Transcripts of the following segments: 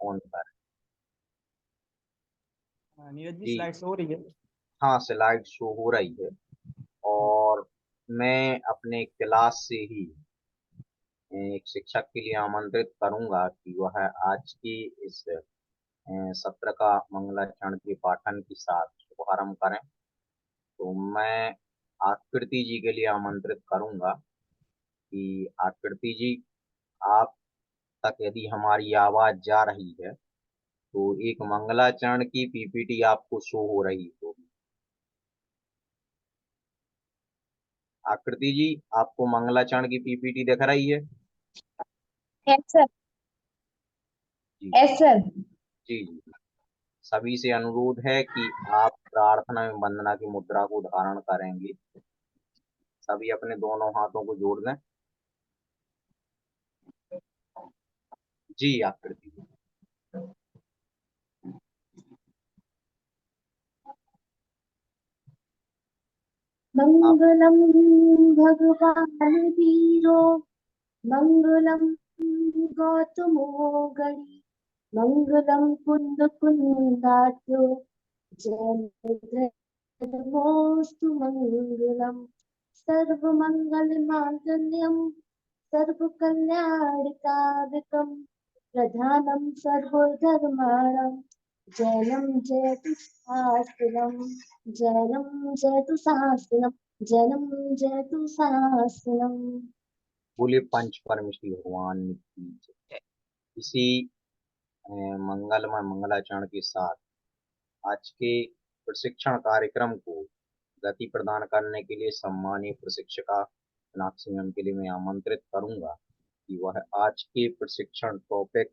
Phone पर। नीरज जी, जी slide show हो रही है? हाँ, स्लाइड शो हो रही है। और मैं अपने क्लास से ही एक शिक्षक के लिए आमंत्रित करूंगा कि वह आज की इस सत्र का मंगलाचरण के पाठन के साथ शुभारंभ करें। तो मैं आकृति जी के लिए आमंत्रित करूंगा कि आकृति जी, आप तक यदि हमारी आवाज जा रही है तो एक मंगलाचरण की पीपीटी आपको शो हो रही होगी। आकृति जी, आपको मंगलाचरण की पीपीटी दिख रही है? Yes sir. जी यस सर। जी जी। सभी से अनुरोध है कि आप प्रार्थना में वंदना की मुद्रा को धारण करेंगे। सभी अपने दोनों हाथों को जोड़ दें। जी आकृति जी। आप मंगलम भगवान वीरो, मंगलम गौतमो गणी, मंगलम कुंद कुंदात्यो, जयमोस्तु मंगलम। सर्वमंगल मांगल्यम, सर्वकल्याणकारिकम, प्रधानम सर्वधर्माणां, जैनम जयतु शास्त्रम, जैनम जयतु शास्त्रम, जैनम जयतु शास्त्रम। बोले पंच परमेश्वरी भगवान की जय। इसी मंगलमय मंगलाचरण के साथ आज के प्रशिक्षण कार्यक्रम को गति प्रदान करने के लिए सम्मानीय प्रशिक्षिका मीनाक्षी मैम के लिए मैं आमंत्रित करूंगा कि वह आज के प्रशिक्षण टॉपिक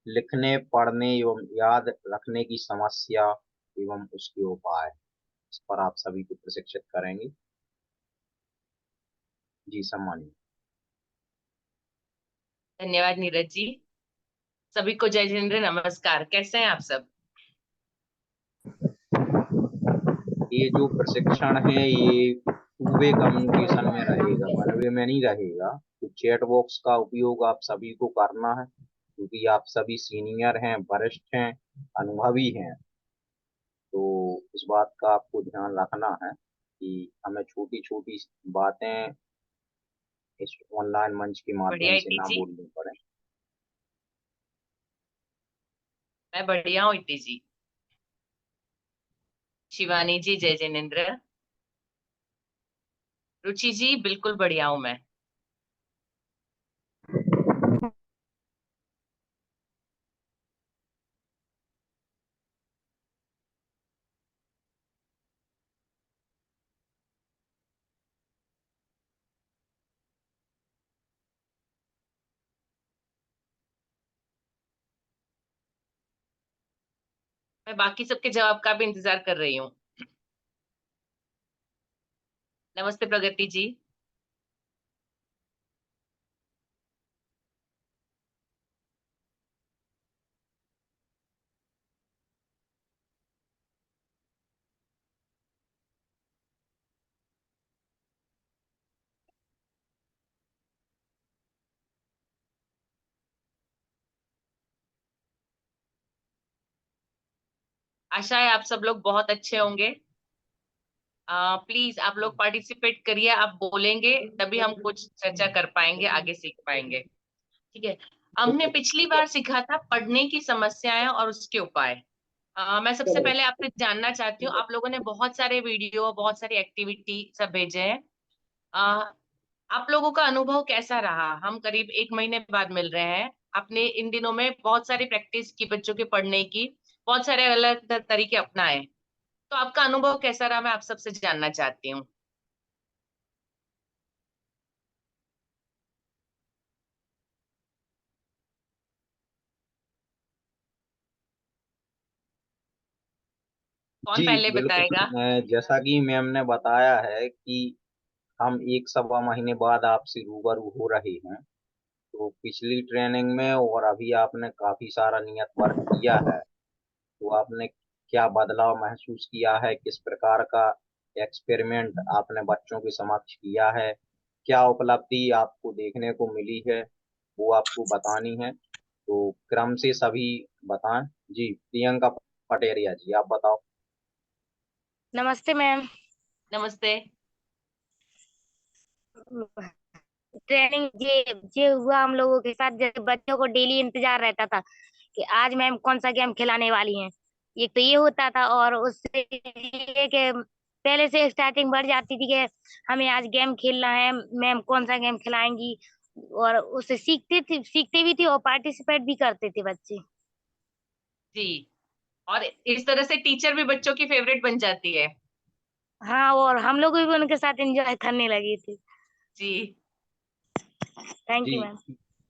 लिखने पढ़ने एवं याद रखने की समस्या एवं उसके उपाय, इस पर आप सभी को प्रशिक्षित करेंगे। जी सम्मानित। धन्यवाद नीरज जी। सभी को जय जिनेंद्र, नमस्कार। कैसे हैं आप सब? ये जो प्रशिक्षण है ये टू वे कम्युनिकेशन में रहेगा, वन वे में नहीं रहेगा। तो चैट बॉक्स का उपयोग आप सभी को करना है, क्योंकि आप सभी सीनियर हैं, वरिष्ठ हैं, अनुभवी हैं। तो इस बात का आपको ध्यान रखना है कि हमें छोटी छोटी बातें इस ऑनलाइन मंच के बढ़िया माध्यम से इति ना जी। बोलनी पड़े। मैं बढ़िया हूँ इति जी। शिवानी जी जय जिनेंद्र। रुचि जी बिल्कुल बढ़िया हूँ मैं। मैं बाकी सबके जवाब का भी इंतजार कर रही हूँ। नमस्ते प्रगति जी। आशा है आप सब लोग बहुत अच्छे होंगे। प्लीज आप लोग पार्टिसिपेट करिए, आप बोलेंगे तभी हम कुछ चर्चा कर पाएंगे, आगे सीख पाएंगे। ठीक है। हमने पिछली बार सीखा था पढ़ने की समस्याएं और उसके उपाय। मैं सबसे पहले आपसे जानना चाहती हूँ, आप लोगों ने बहुत सारे वीडियो, बहुत सारी एक्टिविटी सब भेजे हैं। आप लोगों का अनुभव कैसा रहा? हम करीब 1 महीने बाद मिल रहे हैं। आपने इन दिनों में बहुत सारी प्रैक्टिस की बच्चों के पढ़ने की, बहुत सारे अलग तरीके अपनाए। तो आपका अनुभव कैसा रहा, मैं आप सबसे जानना चाहती हूँ। कौन जी पहले बिल्कुल। बताएगा? जैसा कि मैम ने बताया है कि हम एक सवा महीने बाद आपसे रूबरू हो रहे हैं। तो पिछली ट्रेनिंग में और अभी आपने काफी सारा नियत वर्क किया है। तो आपने क्या बदलाव महसूस किया है, किस प्रकार का एक्सपेरिमेंट आपने बच्चों के समक्ष किया है, क्या उपलब्धि आपको देखने को मिली है, वो आपको बतानी है। तो क्रम से सभी बताएं। जी, प्रियंका पटेरिया जी, आप बताओ। नमस्ते मैम। नमस्ते। ट्रेनिंग ये हुआ हम लोगों के साथ, जब बच्चों को डेली इंतजार रहता था कि आज मैम कौन सा गेम खिलाने वाली हैं। एक तो ये होता था, और उससे ये कि पहले से स्टार्टिंग बढ़ जाती थी कि हमें आज गेम खेलना है, मैम कौन सा गेम खिलाएंगी, और उससे सीखते भी थे और पार्टिसिपेट भी करते थे बच्चे। जी, और इस तरह से टीचर भी बच्चों की फेवरेट बन जाती है। हाँ, और हम लोग भी उनके साथ एंजॉय करने लगे थे। जी थैंक जी, यू मैम।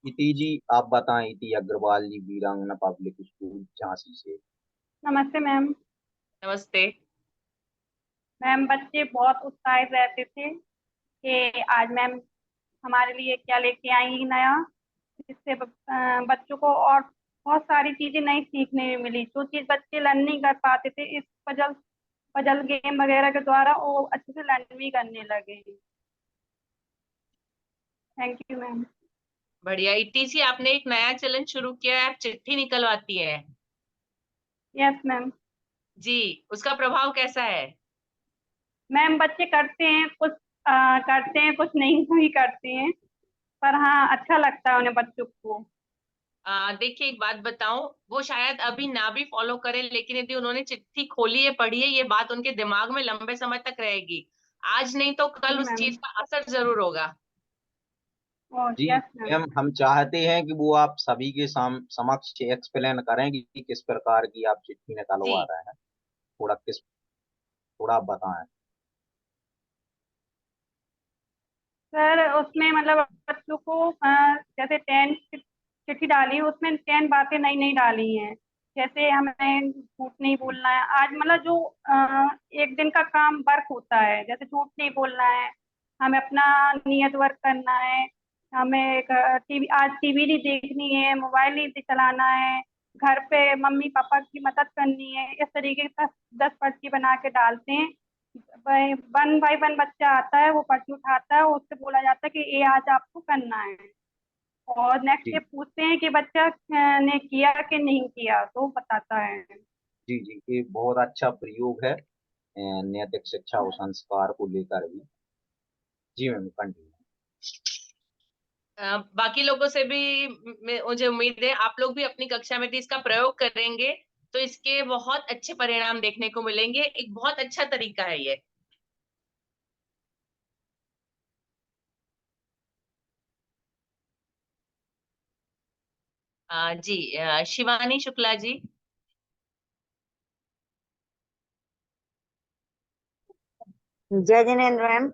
इति जी आप बताएं। इति अग्रवाल जी, वीरांगना पब्लिक स्कूल झांसी से। नमस्ते मैम। नमस्ते। मैम, बच्चे बहुत उत्साहित रहते थे कि आज मैम हमारे लिए क्या लेके आएंगी नया, जिससे बच्चों को और बहुत सारी चीजें नई सीखने में मिली। जो चीज बच्चे लर्न नहीं कर पाते थे, इस पजल पजल गेम वगैरह के द्वारा वो अच्छे से लर्न भी करने लगे। Thank you ma'am. बढ़िया। इति जी, आपने एक नया चलन शुरू किया है, आप चिट्ठी निकलवाती है। Yes ma'am. जी, उसका प्रभाव कैसा है? मैम, बच्चे करते हैं कुछ, करते हैं कुछ नहीं भी करते हैं, पर हाँ अच्छा लगता है उन्हें बच्चों को। देखिए, एक बात बताऊं, वो शायद अभी ना भी फॉलो करें, लेकिन यदि उन्होंने चिट्ठी खोली है, पढ़ी है, ये बात उनके दिमाग में लंबे समय तक रहेगी। आज नहीं तो कल जी उस मैम। चीज का असर जरूर होगा। जी यस मैम। मैम, हम चाहते हैं कि वो आप सभी के समक्ष एक्सप्लेन करें कि किस प्रकार की आप चिट्ठी निकलवा जी रहे हैं। थोड़ा आप बताएं। सर, उसमें मतलब बच्चों को जैसे 10 चिट्ठी डाली, उसमें 10 बातें नई नई डाली हैं। जैसे हमें झूठ नहीं जी बोलना है। आज मतलब जो एक दिन का काम वर्क होता है, जैसे झूठ नहीं बोलना है, हमें अपना नियत वर्क करना है, हमें टीवी, आज टीवी नहीं देखनी है, मोबाइल नहीं चलाना है, घर पे मम्मी पापा की मदद करनी है। इस तरीके से 10 पर्ची बना के डालते हैं। वन बाई वन बच्चा आता है, वो पर्ची उठाता है, उससे बोला जाता है कि ये आज आपको करना है। और नेक्स्ट डे जी पूछते हैं कि बच्चा ने किया कि नहीं किया, तो वो बताता है। जी जी, ये बहुत अच्छा प्रयोग है नैतिक शिक्षा और संस्कार को लेकर भी। जी मैम, कंटिन्यू। बाकी लोगों से भी मुझे उम्मीद है आप लोग भी अपनी कक्षा में यदि इसका प्रयोग करेंगे तो इसके बहुत अच्छे परिणाम देखने को मिलेंगे। एक बहुत अच्छा तरीका है ये। जी, शिवानी शुक्ला जी। जय जिनेन्द्र मैम।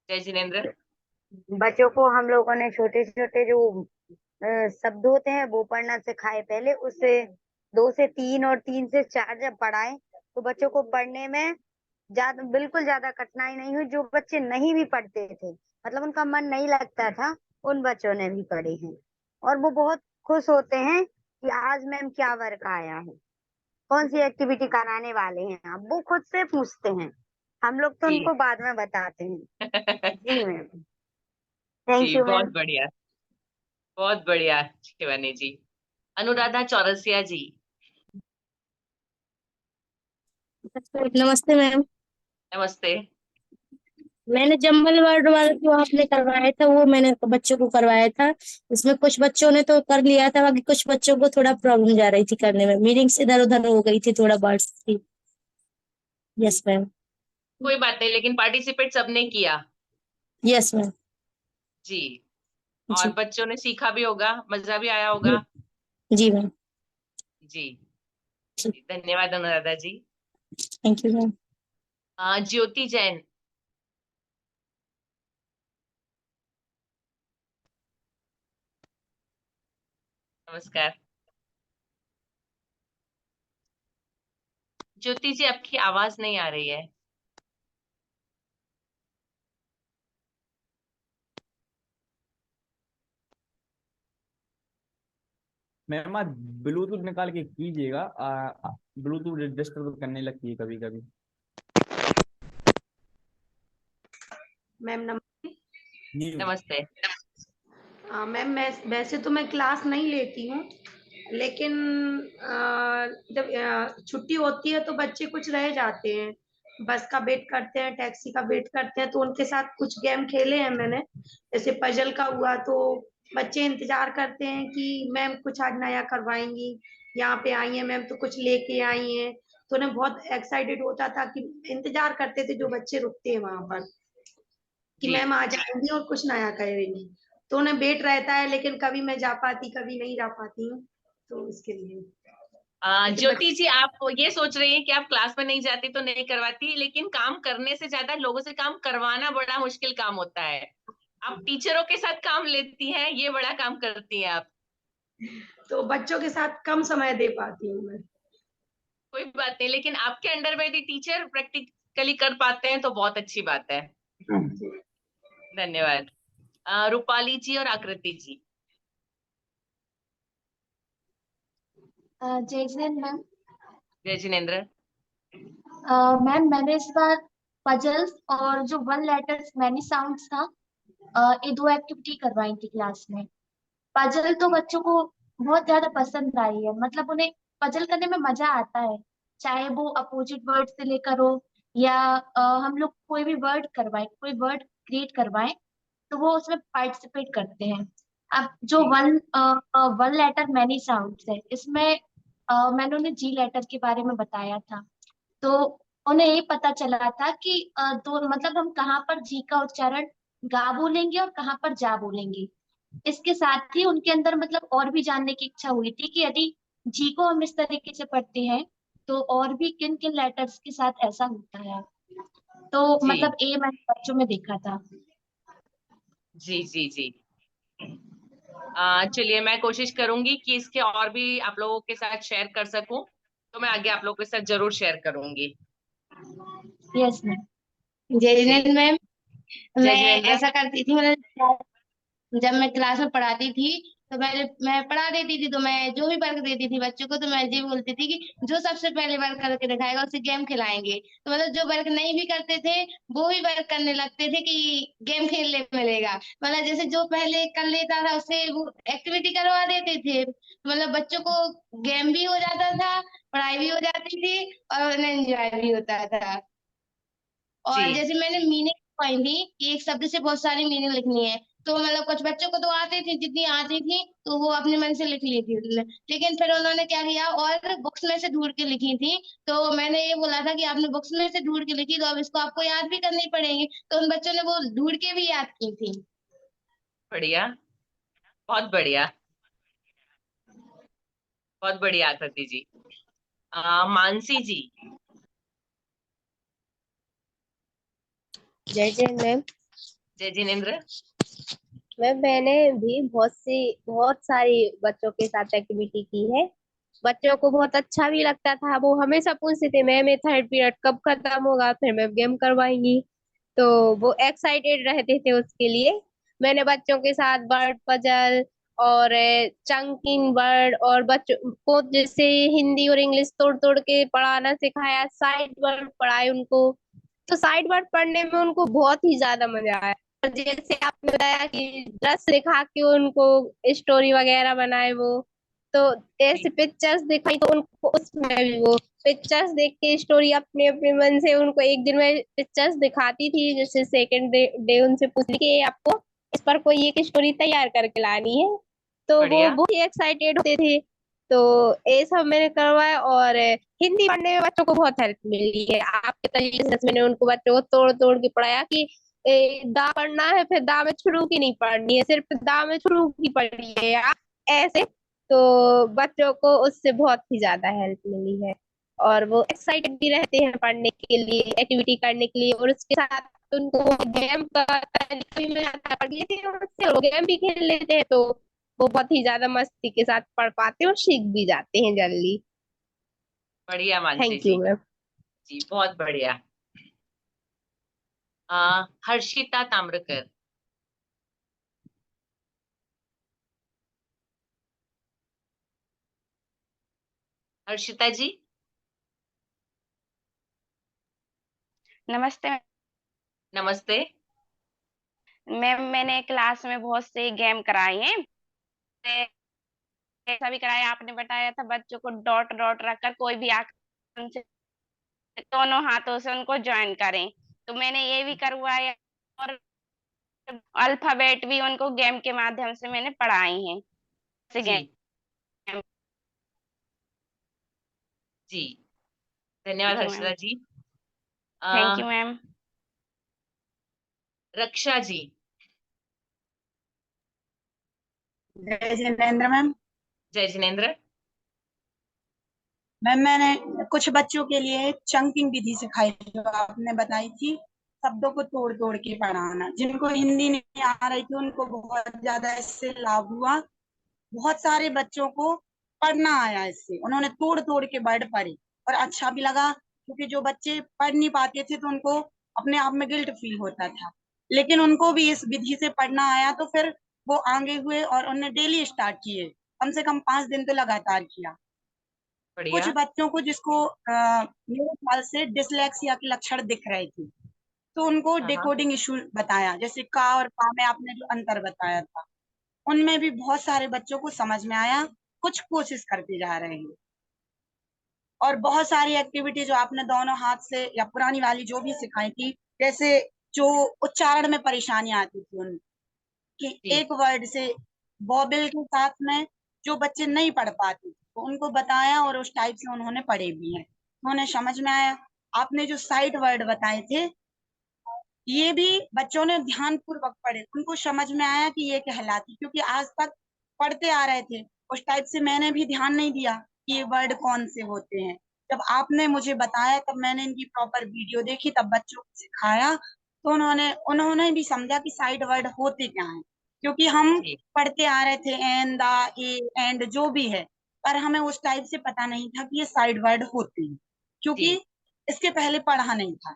जय जिनेन्द्र। बच्चों को हम लोगों ने छोटे छोटे जो शब्द होते हैं वो पढ़ना सिखाए पहले, उससे 2 से 3 और 3 से 4 जब पढ़ाए तो बच्चों को पढ़ने में बिल्कुल ज्यादा कठिनाई नहीं हुई। जो बच्चे नहीं भी पढ़ते थे, मतलब उनका मन नहीं लगता था, उन बच्चों ने भी पढ़े हैं, और वो बहुत खुश होते हैं कि आज मैम क्या वर्क आया है, कौन सी एक्टिविटी कराने वाले हैं। आप वो खुद से पूछते हैं, हम लोग तो जी उनको बाद में बताते हैं। जी मैम। थैंक जी, यू बहुत मैम। बढ़िया। बहुत बढ़िया शिवानी जी। अनुराधा चौरसिया जी। नमस्ते मैम। नमस्ते। मैंने जंबल वर्ड वाला जो आपने करवाया था वो मैंने बच्चों को करवाया था। इसमें कुछ बच्चों ने तो कर लिया था, बाकी कुछ बच्चों को थोड़ा प्रॉब्लम जा रही थी करने में, मीनिंग्स इधर उधर हो गई थी थोड़ा वर्ड्स की। Yes ma'am. कोई बात नहीं, लेकिन पार्टिसिपेट सबने किया। Yes ma'am. जी, और जी बच्चों ने सीखा भी होगा, मजा भी आया जी होगा। जी मैम। जी जी, जी, धन्यवाद Anuradha ji. Thank you ma'am. Jyoti Jain. नमस्कार। ज्योति जी, आपकी आवाज नहीं आ रही है। मैम आज ब्लूटूथ निकाल के कीजिएगा, ब्लूटूथ डिस्टर्ब करने लगती है कभी कभी। मैम जी नमस्ते। मैम, मैं वैसे तो मैं क्लास नहीं लेती हूँ, लेकिन जब छुट्टी होती है तो बच्चे कुछ रह जाते हैं, बस का वेट करते हैं, टैक्सी का वेट करते हैं, तो उनके साथ कुछ गेम खेले हैं मैंने। जैसे पजल का हुआ तो बच्चे इंतजार करते हैं कि मैम कुछ आज नया करवाएंगी, यहाँ पे आई है मैम तो कुछ लेके आई हैं, तो उन्हें बहुत एक्साइटेड होता था कि इंतजार करते थे जो बच्चे रुकते हैं वहां पर कि जी मैम आ जाएंगी और कुछ नया करेंगी। तो उन्हें वेट रहता है, लेकिन कभी मैं जा पाती कभी नहीं जा पाती हूँ, तो इसके लिए। लेकिन ज्योति जी, आप ये सोच रही हैं कि आप क्लास में नहीं जाती तो नहीं करवाती, लेकिन काम करने से ज्यादा लोगों से काम करवाना बड़ा मुश्किल काम होता है। आप टीचरों के साथ काम लेती हैं, ये बड़ा काम करती हैं आप। तो बच्चों के साथ कम समय दे पाती हूँ मैं। कोई बात नहीं, लेकिन आपके अंडर में यदि टीचर प्रैक्टिकली कर पाते हैं तो बहुत अच्छी बात है। धन्यवाद। रूपाली जी और आकृति जी। जय जैन मैम। जय जिनेन्द्र। मैम मैंने इस बार पजल्स और जो वन लेटर्स मैनी साउंड्स था, ये दो एक्टिविटी करवाई थी क्लास में। पजल तो बच्चों को बहुत ज्यादा पसंद आई है, मतलब उन्हें पजल करने में मजा आता है। चाहे वो अपोजिट वर्ड से लेकर हो या हम लोग कोई भी वर्ड करवाए, कोई वर्ड क्रिएट करवाएं, तो वो उसमें पार्टिसिपेट करते हैं। अब जो one one letter many sounds है, इसमें मैंने उन्हें जी लेटर के बारे में बताया था। तो उन्हें ये पता चला था कि दो मतलब हम कहाँ पर जी का उच्चारण गा बोलेंगे और कहाँ पर जा बोलेंगे। इसके साथ ही उनके अंदर मतलब और भी जानने की इच्छा हुई थी कि यदि जी को हम इस तरीके से पढ़ते हैं तो और भी किन किन लेटर्स के साथ ऐसा होता है। तो जी मतलब ये मैंने बच्चों में देखा था। जी जी जी। चलिए, मैं कोशिश करूंगी कि इसके और भी आप लोगों के साथ शेयर कर सकूं, तो मैं आगे आप लोगों के साथ जरूर शेयर करूंगी। Yes ma'am. जय जी। जिनेन्द्र मैम। जय मैं जिनेन्द्र। ऐसा करती थी, मतलब जब मैं क्लास में पढ़ाती थी तो मैं पढ़ा देती थी, तो मैं जो भी वर्क देती थी बच्चों को, तो मैं ये बोलती थी कि जो सबसे पहले वर्क करके दिखाएगा उसे गेम खिलाएंगे। तो मतलब जो वर्क नहीं भी करते थे वो भी वर्क करने लगते थे कि गेम खेलने मिलेगा। मतलब जैसे जो पहले कर लेता था उससे वो एक्टिविटी करवा देते थे, तो मतलब बच्चों को गेम भी हो जाता था, पढ़ाई भी हो जाती थी और उन्हें एंजॉय भी होता था। जी और जैसे मैंने मीनिंग पाई थी कि एक शब्द से बहुत सारी मीनिंग लिखनी है, तो मतलब कुछ बच्चों को तो आती थी, जितनी आती थी तो वो अपने मन से लिख ली थी। लेकिन फिर उन्होंने क्या किया, और बुक्स में से ढूंढ के लिखी थी। तो मैंने ये बोला था कि आपने बुक्स में से ढूंढ के लिखी तो अब इसको आपको याद भी करनी पड़ेगी, तो उन बच्चों ने वो ढूंढ के भी याद की थी। बढ़िया, बहुत बढ़िया, बहुत बढ़िया आकृति जी। मानसी जी। जय जय मैम। जय जिनेन्द्र। मैम मैंने भी बहुत सारी बच्चों के साथ एक्टिविटी की है। बच्चों को बहुत अच्छा भी लगता था, वो हमेशा पूछते थे मैम ये थर्ड पीरियड कब खत्म होगा, फिर मैम गेम करवाएंगी। तो वो एक्साइटेड रहते थे उसके लिए। मैंने बच्चों के साथ वर्ड पजल और चंकिंग वर्ड और बच्चों को जैसे हिंदी और इंग्लिश तोड़ तोड़ के पढ़ाना सिखाया, साइड वर्ड पढ़ाए उनको। तो साइड वर्ड पढ़ने में उनको बहुत ही ज्यादा मजा आया। और जैसे आपने बताया कि ड्रेस दिखा के उनको स्टोरी वगैरह बनाए वो, तो ऐसे जी पिक्चर्स दिखाई तो उनको उसमें भी वो पिक्चर्स देख के स्टोरी अपने अपने मन से उनको एक दिन में पिक्चर्स दिखाती थी। जैसे सेकंड डे उनसे पूछती कि आपको इस पर कोई एक स्टोरी तैयार करके लानी है, तो वो बढ़िया। बहुत ही एक्साइटेड होते थे। तो ये सब मैंने करवाया। और हिंदी पढ़ने में बच्चों को बहुत हेल्प मिली है आपके तरीके से। मैंने उनको बच्चों को तोड़ तोड़ के पढ़ाया कि दा पढ़ना है, फिर दा में शुरू की नहीं पढ़नी है, सिर्फ दा में शुरू की पढ़नी है आप ऐसे। तो बच्चों को उससे बहुत ही ज्यादा हेल्प मिली है और वो एक्साइटेड भी रहते हैं पढ़ने के लिए, एक्टिविटी करने के लिए। और उसके साथ उनको गेम का तरीका भी मैं आता है पढ़ने के, और उससे वो गेम भी खेल लेते हैं, तो वो बहुत ही ज्यादा मस्ती के साथ पढ़ पाते हैं और सीख भी जाते हैं जल्दी। बढ़िया मानसी थैंक यू जी। मैम। जी बहुत बढ़िया। हर्षिता ताम्रकर। हर्षिता जी। नमस्ते नमस्ते। मैम। मैंने क्लास में बहुत से गेम कराए हैं। ऐसा भी कराया, आपने बताया था बच्चों को डॉट डॉट रखकर कोई भी आकर उनसे दोनों हाथों से उनको ज्वाइन करें, तो मैंने ये भी करवाया। और अल्फाबेट भी उनको गेम के माध्यम से मैंने पढ़ाई हैं, जैसे जी गेम। जी, धन्यवाद thank you ma'am. Harshada ji. Thank you uh, ma'am. Raksha ji. जय जिनेन्द्र मैम। जय जिनेन्द्र। मैम मैंने कुछ बच्चों के लिए चंकिंग विधि सिखाई जो आपने बताई थी, शब्दों को तोड़ तोड़ के पढ़ाना। जिनको हिंदी नहीं आ रही थी उनको बहुत ज्यादा इससे लाभ हुआ। बहुत सारे बच्चों को पढ़ना आया इससे, उन्होंने तोड़ तोड़ के वर्ड पढ़े और अच्छा भी लगा, क्योंकि जो बच्चे पढ़ नहीं पाते थे तो उनको अपने आप में गिल्ट फील होता था, लेकिन उनको भी इस विधि से पढ़ना आया तो फिर वो आगे हुए और उन्हें डेली स्टार्ट किए, कम से कम 5 दिन तो लगातार किया। कुछ बढ़िया। बच्चों को जिसको मेरे ख्याल से डिसलेक्सिया के लक्षण दिख रहे थे, तो उनको हाँ हाँ। डिकोडिंग इशू बताया, जैसे का और का में आपने जो अंतर बताया था, उनमें भी बहुत सारे बच्चों को समझ में आया। कुछ कोशिश करते जा रहे हैं। और बहुत सारी एक्टिविटी जो आपने दोनों हाथ से या पुरानी वाली जो भी सिखाई थी, जैसे जो उच्चारण में परेशानी आती थी उन कि जी एक वर्ड से बॉबिल के साथ में जो बच्चे नहीं पढ़ पाते तो उनको बताया और उस टाइप से उन्होंने पढ़े भी हैं, उन्हें समझ में आया। आपने जो साइट वर्ड बताए थे ये भी बच्चों ने ध्यान पूर्वक पढ़े, उनको समझ में आया कि ये कहलाती, क्योंकि आज तक पढ़ते आ रहे थे उस टाइप से, मैंने भी ध्यान नहीं दिया कि ये वर्ड कौन से होते हैं। जब आपने मुझे बताया तब मैंने इनकी प्रॉपर वीडियो देखी, तब बच्चों को सिखाया, तो उन्होंने उन्होंने भी समझा कि साइड वर्ड होते क्या हैं, क्योंकि हम जी पढ़ते आ रहे थे एन दा ए एंड जो भी है, पर हमें उस टाइप से पता नहीं था कि ये साइड वर्ड होते हैं, क्योंकि जी इसके पहले पढ़ा नहीं था।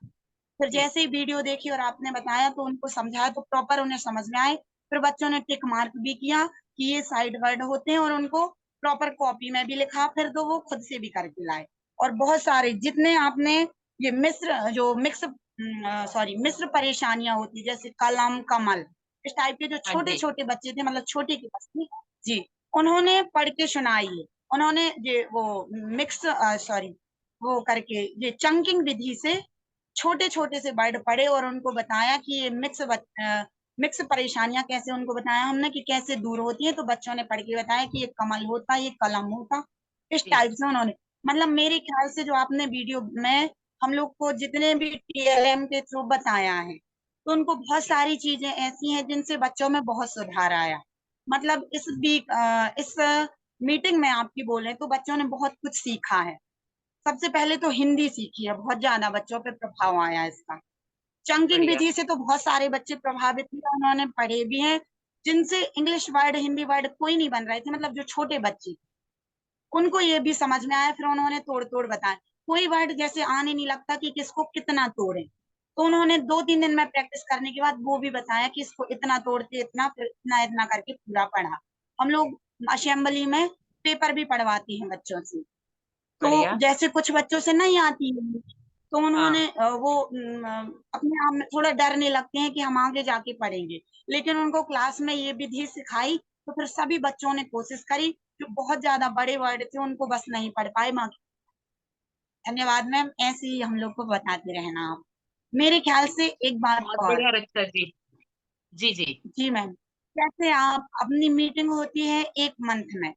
फिर जी जैसे ही वीडियो देखी और आपने बताया तो उनको समझाया तो प्रॉपर उन्हें समझ में आए। फिर बच्चों ने टिक मार्क भी किया कि ये साइड वर्ड होते हैं और उनको प्रॉपर कॉपी में भी लिखा, फिर तो वो खुद से भी करके लाए। और बहुत सारे जितने आपने ये मिस्र जो मिक्स सॉरी मिस्र परेशानियां होती जैसे कलम कमल, इस टाइप के जो हाँ छोटे जी छोटे बच्चे थे, मतलब छोटी क्लास की, जी, उन्होंने पढ़ के सुनाई है। उन्होंने ये वो मिक्स सॉरी वो करके ये चंकिंग विधि से छोटे छोटे से वर्ड पढ़े और उनको बताया कि ये मिक्स परेशानियां कैसे, उनको बताया हमने कि कैसे दूर होती है, तो बच्चों ने पढ़ के बताया कि ये कमल होता, ये कलम होता, इस जी टाइप से उन्होंने, मतलब मेरे ख्याल से जो आपने वीडियो में हम लोग को जितने भी टीएलएम के थ्रू बताया है, तो उनको बहुत जी सारी चीजें ऐसी हैं जिनसे बच्चों में बहुत सुधार आया। मतलब इस मीटिंग में आपकी बोले तो बच्चों ने बहुत कुछ सीखा है। सबसे पहले तो हिंदी सीखी है, बहुत ज्यादा बच्चों पे प्रभाव आया इसका। चंकिंग बढ़िया। विधि से तो बहुत सारे बच्चे प्रभावित हुए, उन्होंने पढ़े भी हैं, जिनसे इंग्लिश वर्ड हिंदी वर्ड कोई नहीं बन रहे थे, मतलब जो छोटे बच्चे, उनको ये भी समझ में आया, फिर उन्होंने तोड़ तोड़ बताया। कोई वर्ड जैसे आने नहीं लगता कि किसको कितना तोड़े, तो उन्होंने 2-3 दिन में प्रैक्टिस करने के बाद वो भी बताया कि इसको इतना तोड़ते, इतना, फिर इतना इतना करके पूरा पढ़ा। हम लोग असेंबली में पेपर भी पढ़वाते हैं बच्चों से, तो बढ़िया। जैसे कुछ बच्चों से नहीं आती है तो उन्होंने हाँ अपने आप में थोड़ा डरने लगते हैं कि हम आगे जाके पढ़ेंगे, लेकिन उनको क्लास में ये विधि सिखाई तो फिर सभी बच्चों ने कोशिश करी। जो बहुत ज्यादा बड़े वर्ड थे उनको बस नहीं पढ़ पाए। धन्यवाद मैम, ऐसे ही हम लोग को बताते रहना आप। मेरे ख्याल से एक बात बहुत और, बढ़िया रक्षा जी। जी जी। जी मैम, जैसे आप अपनी मीटिंग होती है 1 मंथ में,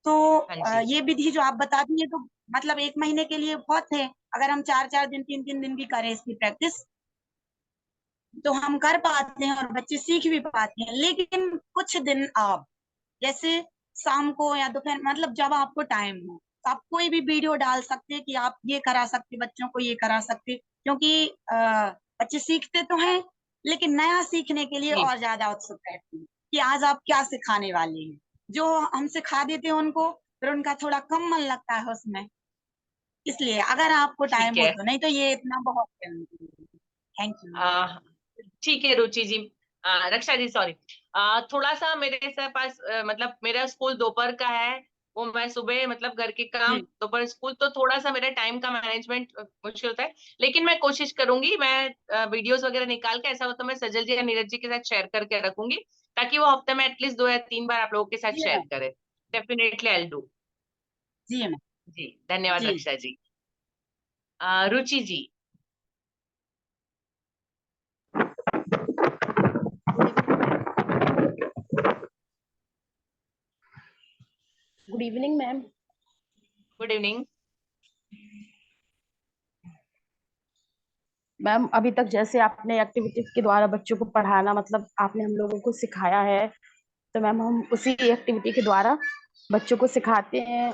तो हाँ जी। ये विधि जो आप बताती है तो मतलब 1 महीने के लिए बहुत है, अगर हम 4-4 दिन 3-3 दिन भी करें इसकी प्रैक्टिस तो हम कर पाते हैं और बच्चे सीख भी पाते हैं। लेकिन कुछ दिन आप जैसे शाम को या दोपहर, मतलब जब आपको टाइम हो, तो आप कोई भी वीडियो डाल सकते हैं कि आप ये करा सकते, बच्चों को ये करा सकते, क्योंकि बच्चे सीखते तो हैं लेकिन नया सीखने के लिए जी और ज्यादा उत्सुक रहते हैं कि आज आप क्या सिखाने वाले हैं। जो हम सिखा देते हैं उनको, फिर उनका थोड़ा कम मन लगता है उसमें, इसलिए अगर आपको ठीक टाइम हो है। तो, नहीं तो ये इतना बहुत है उनके लिए। Thank you. आ, ठीक है रुचि जी। रक्षा जी सॉरी। थोड़ा सा मेरे से पास मतलब मेरा स्कूल दोपहर का है, वो मैं सुबह मतलब घर के काम जी दोपहर स्कूल, तो थोड़ा सा मेरा टाइम का मैनेजमेंट मुश्किल होता है, लेकिन मैं कोशिश करूंगी, मैं वीडियोस वगैरह निकाल के ऐसा हो तो मैं सजल जी या नीरज जी के साथ शेयर करके रखूंगी, ताकि वो हफ्ते में एटलीस्ट 2 या 3 बार आप लोगों के साथ ये शेयर करें। Definitely I do. जी मैम। जी धन्यवाद जी Raksha ji. Ruchi ji. Good evening ma'am. Good evening. Ma'am अभी तक जैसे आपने एक्टिविटी के द्वारा बच्चों को पढ़ाना मतलब आपने हम लोगों को सिखाया है, तो मैम हम उसी एक्टिविटी के द्वारा बच्चों को सिखाते हैं।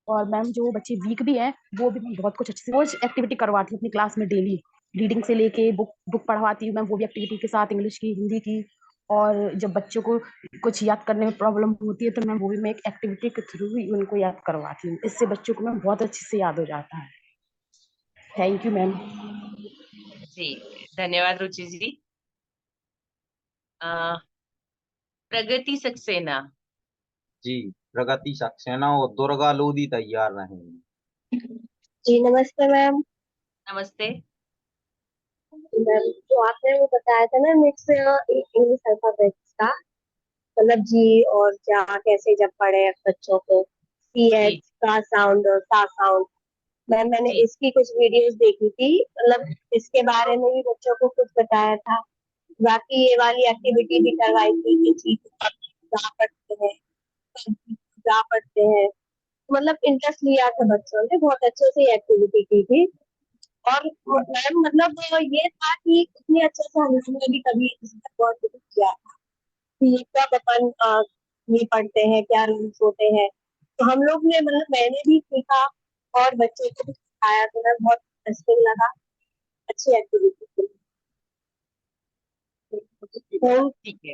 और मैम जो बच्चे वीक भी हैं वो भी मैं बहुत कुछ अच्छे से रोज एक्टिविटी करवाती हूँ अपनी क्लास में डेली। रीडिंग से लेके बुक पढ़वाती हूँ मैम, वो भी एक्टिविटी के साथ, इंग्लिश की, हिंदी की। और जब बच्चों को कुछ याद करने में प्रॉब्लम होती है तो मैं वो भी मैं एक एक्टिविटी के थ्रू ही उनको याद करवाती हूँ। इससे बच्चों को मैम बहुत अच्छे से याद हो जाता है। Thank you ma'am. जी धन्यवाद रुचि जी। प्रगति सक्सेना। जी, प्रगति सक्सेना और दुर्गा लोधी तैयार रहेंगे। जी नमस्ते मैम। नमस्ते। मैम जो आपने वो बताया था ना मिक्स इंग्लिश अल्फाबेट्स का, मतलब जी और जा कैसे जब पढ़े बच्चों को, सी जी एच का साउंड और सा साउंड। मैंने जी इसकी कुछ वीडियोस देखी थी, मतलब इसके बारे में भी बच्चों को कुछ बताया था। बाकी ये वाली एक्टिविटी भी करवाई थी कि चीज जा पढ़ते हैं, जा पढ़ते हैं, मतलब इंटरेस्ट लिया था बच्चों ने, बहुत अच्छे से एक्टिविटी की थी। और मैम मतलब ये था कि इतने अच्छे से हमने भी कभी इसका बहुत कुछ किया था कि कब अपन ये पढ़ते हैं, क्या रूल्स होते हैं, तो हम लोग ने मतलब मैंने भी सीखा और बच्चों को भी सिखाया, तो मैं बहुत इंटरेस्टिंग लगा, अच्छी एक्टिविटी थी। ठीक है।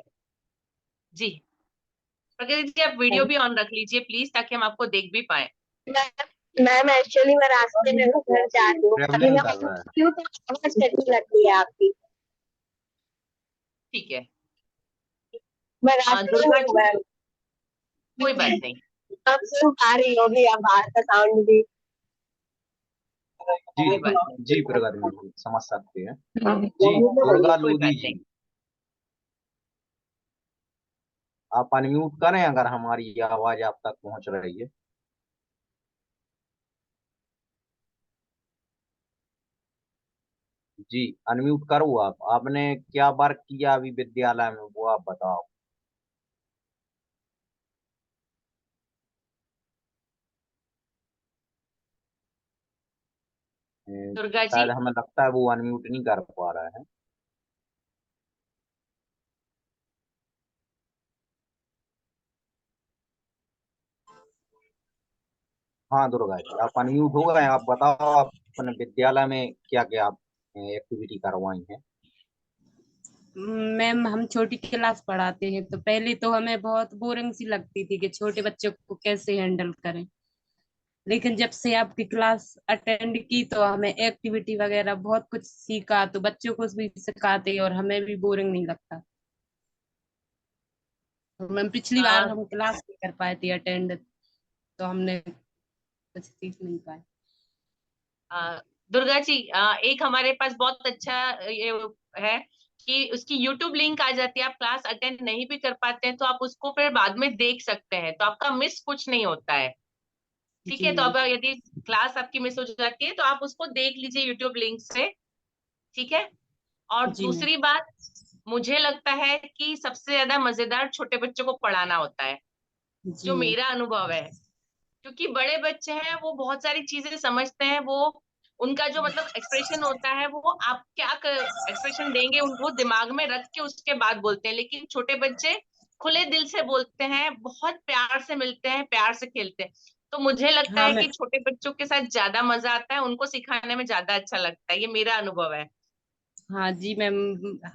जी प्रगति जी आप वीडियो भी ऑन रख लीजिए प्लीज, ताकि हम आपको देख भी पाए। मैम एक्चुअली मैं रास्ते में हूँ, घर जा रही हूँ अभी, ट्रेवलिंग मैं कर रहा है। क्यों तो आवाज कटने लगती है आपकी। ठीक है। मैं रास्ते में दुर्गा हूँ जी मैम। कोई बात नहीं। अब सुन पा रही होगी आप बाहर का साउंड भी। जी कोई बात नहीं। जी प्रगति मैम समझ सकते हैं। जी दुर्गा कोई लोधी बात जी, नहीं। आप अनम्यूट करें अगर हमारी ये आवाज आप तक पहुंच रही है। जी अनम्यूट करो आप। आपने क्या वर्क किया अभी विद्यालय में वो आप बताओ। दुर्गा जी। शायद हमें लगता है वो अनम्यूट नहीं कर पा रहा है। हाँ दुर्गा जी आप अनम्यूट हो गए, आप बताओ आप अपने विद्यालय में क्या क्या आप एक्टिविटी करवाई हैं। मैम हम छोटी क्लास पढ़ाते हैं, तो पहले तो हमें बहुत बोरिंग सी लगती थी कि छोटे बच्चों को कैसे हैंडल करें। लेकिन जब से आपकी क्लास अटेंड की तो हमें एक्टिविटी वगैरह बहुत कुछ सीखा, तो बच्चों को भी सिखाते और हमें भी बोरिंग नहीं लगता। तो मैम पिछली बार आ, हम क्लास नहीं कर पाए थे अटेंड, तो हमने कुछ सीख नहीं पाए। दुर्गा जी एक हमारे पास बहुत अच्छा ये है कि उसकी यूट्यूब लिंक आ जाती है। आप क्लास अटेंड नहीं भी कर पाते हैं तो आप उसको फिर बाद में देख सकते हैं, तो आपका मिस कुछ नहीं होता है। ठीक जी है, तो मैम। अब यदि क्लास आपकी मिस हो जाती है तो आप उसको देख लीजिए यूट्यूब लिंक से। ठीक है। और जी मैम। दूसरी बात, मुझे लगता है कि सबसे ज्यादा मजेदार छोटे बच्चों को पढ़ाना होता है, जी जो मैम। मेरा अनुभव है। क्योंकि बड़े बच्चे हैं वो बहुत सारी चीजें समझते हैं, वो उनका जो मतलब एक्सप्रेशन होता है वो आप क्या एक्सप्रेशन देंगे उनको दिमाग में रख के उसके बाद बोलते हैं। लेकिन छोटे बच्चे खुले दिल से बोलते हैं, बहुत प्यार से मिलते हैं, प्यार से खेलते हैं। तो मुझे लगता हाँ है मैं कि छोटे बच्चों के साथ ज्यादा मजा आता है, उनको सिखाने में ज्यादा अच्छा लगता है। ये मेरा अनुभव है। हाँ जी मैम,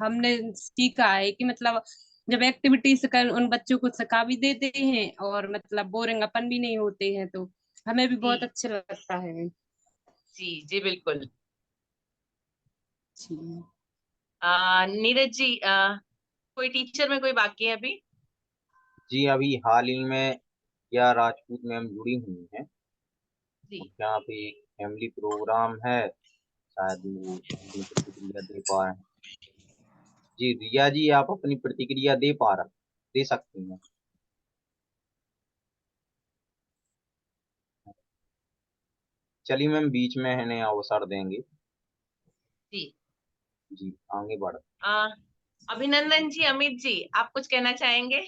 हमने सीखा है कि मतलब जब एक्टिविटीज कर उन बच्चों को सिखा भी देते हैं और मतलब बोरिंग अपन भी नहीं होते हैं, तो हमें भी बहुत जी अच्छा लगता है। जी जी बिल्कुल। जी। नीरज जी कोई टीचर में कोई बाकी है अभी? जी अभी हाल ही में क्या राजपूत मैम जुड़ी हुई हैं, जी यहाँ पे एक फैमिली प्रोग्राम है, शायद वो अपनी प्रतिक्रिया दे पाए। जी रिया जी, आप अपनी प्रतिक्रिया दे सकती हैं। चलिए मैम, बीच में है अवसर देंगे। जी। जी आगे बढ़। आ, अभिनंदन जी, अमित जी, आप कुछ कहना चाहेंगे?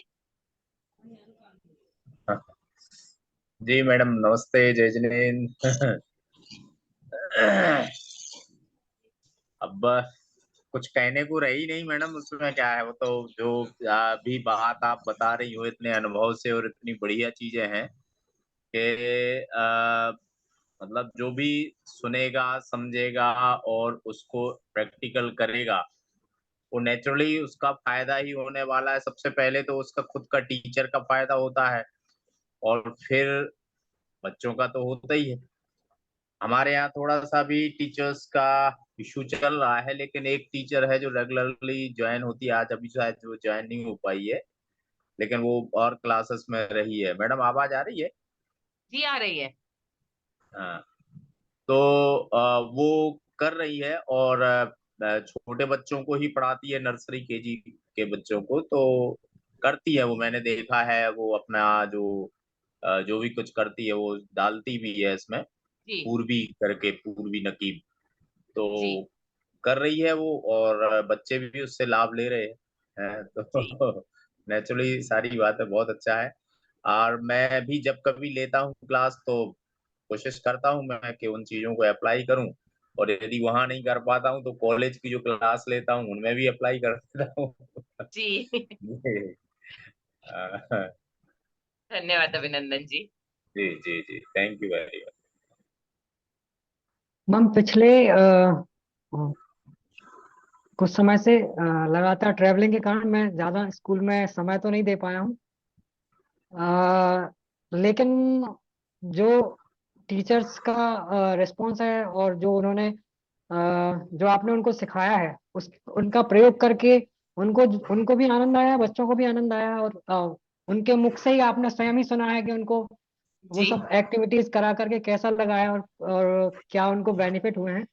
जी मैडम, नमस्ते, जय जिनेन्द्र। अब कुछ कहने को रही नहीं मैडम, उसमें क्या है, वो तो जो अभी बात आप बता रही हो इतने अनुभव से और इतनी बढ़िया चीजें हैं कि मतलब जो भी सुनेगा समझेगा और उसको प्रैक्टिकल करेगा वो नेचुरली उसका फायदा ही होने वाला है। सबसे पहले तो उसका खुद का टीचर का फायदा होता है और फिर बच्चों का तो होता ही है। हमारे यहाँ थोड़ा सा भी टीचर्स का इशू चल रहा है, लेकिन एक टीचर है जो रेगुलरली ज्वाइन होती है, आज अभी शायद वो ज्वाइन नहीं हो पाई है, लेकिन वो और क्लासेस में रही है। मैडम आवाज आ रही है? जी आ रही है। हाँ। तो वो कर रही है और छोटे बच्चों को ही पढ़ाती है, नर्सरी केजी के बच्चों को तो करती है वो। मैंने देखा है वो अपना जो भी कुछ करती है वो डालती भी है इसमें, जी पूर्वी करके, पूर्वी नकीब तो जी कर रही है वो, और बच्चे भी उससे लाभ ले रहे हैं जी तो नेचुरली सारी बात है, बहुत अच्छा है। और मैं भी जब कभी लेता हूँ क्लास तो कोशिश करता हूँ मैं कि उन चीजों को अप्लाई करूँ, और यदि वहां नहीं कर पाता हूँ तो कॉलेज की जो क्लास लेता हूँ उनमें भी अप्लाई कर देता हूँ जी जी धन्यवाद अभिनंदन जी। जी जी जी, thank you very much. Ma'am पिछले कुछ समय से लगातार ट्रैवलिंग के कारण मैं ज़्यादा स्कूल में समय तो नहीं दे पाया हूँ। लेकिन जो टीचर्स का रिस्पॉन्स है और जो उन्होंने जो आपने उनको सिखाया है उस उनका प्रयोग करके उनको उनको भी आनंद आया, बच्चों को भी आनंद आया, और उनके मुख से ही आपने स्वयं ही सुना है कि उनको वो जी सब एक्टिविटीज करा करके कैसा लगा है, और क्या उनको बेनिफिट हुए हैं।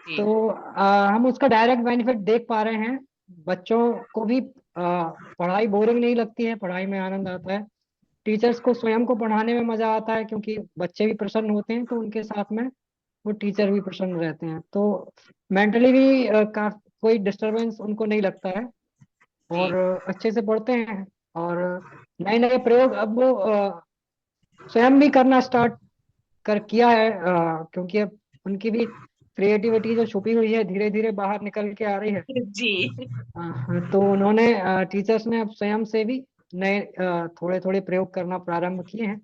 जी तो हम उसका डायरेक्ट बेनिफिट देख पा रहे हैं। बच्चों को भी पढ़ाई बोरिंग नहीं लगती है, पढ़ाई में आनंद आता है। टीचर्स को स्वयं को पढ़ाने में मजा आता है क्योंकि बच्चे भी प्रसन्न होते हैं तो उनके साथ में वो टीचर भी प्रसन्न रहते हैं, तो मेंटली भी कोई डिस्टरबेंस उनको नहीं लगता है जी और अच्छे से पढ़ते हैं। और नए नए प्रयोग अब वो स्वयं भी करना स्टार्ट कर किया है, क्योंकि अब उनकी भी क्रिएटिविटी जो छुपी हुई है धीरे धीरे बाहर निकल के आ रही है। जी तो उन्होंने टीचर्स ने अब स्वयं से भी नए थोड़े थोड़े प्रयोग करना प्रारंभ किए हैं।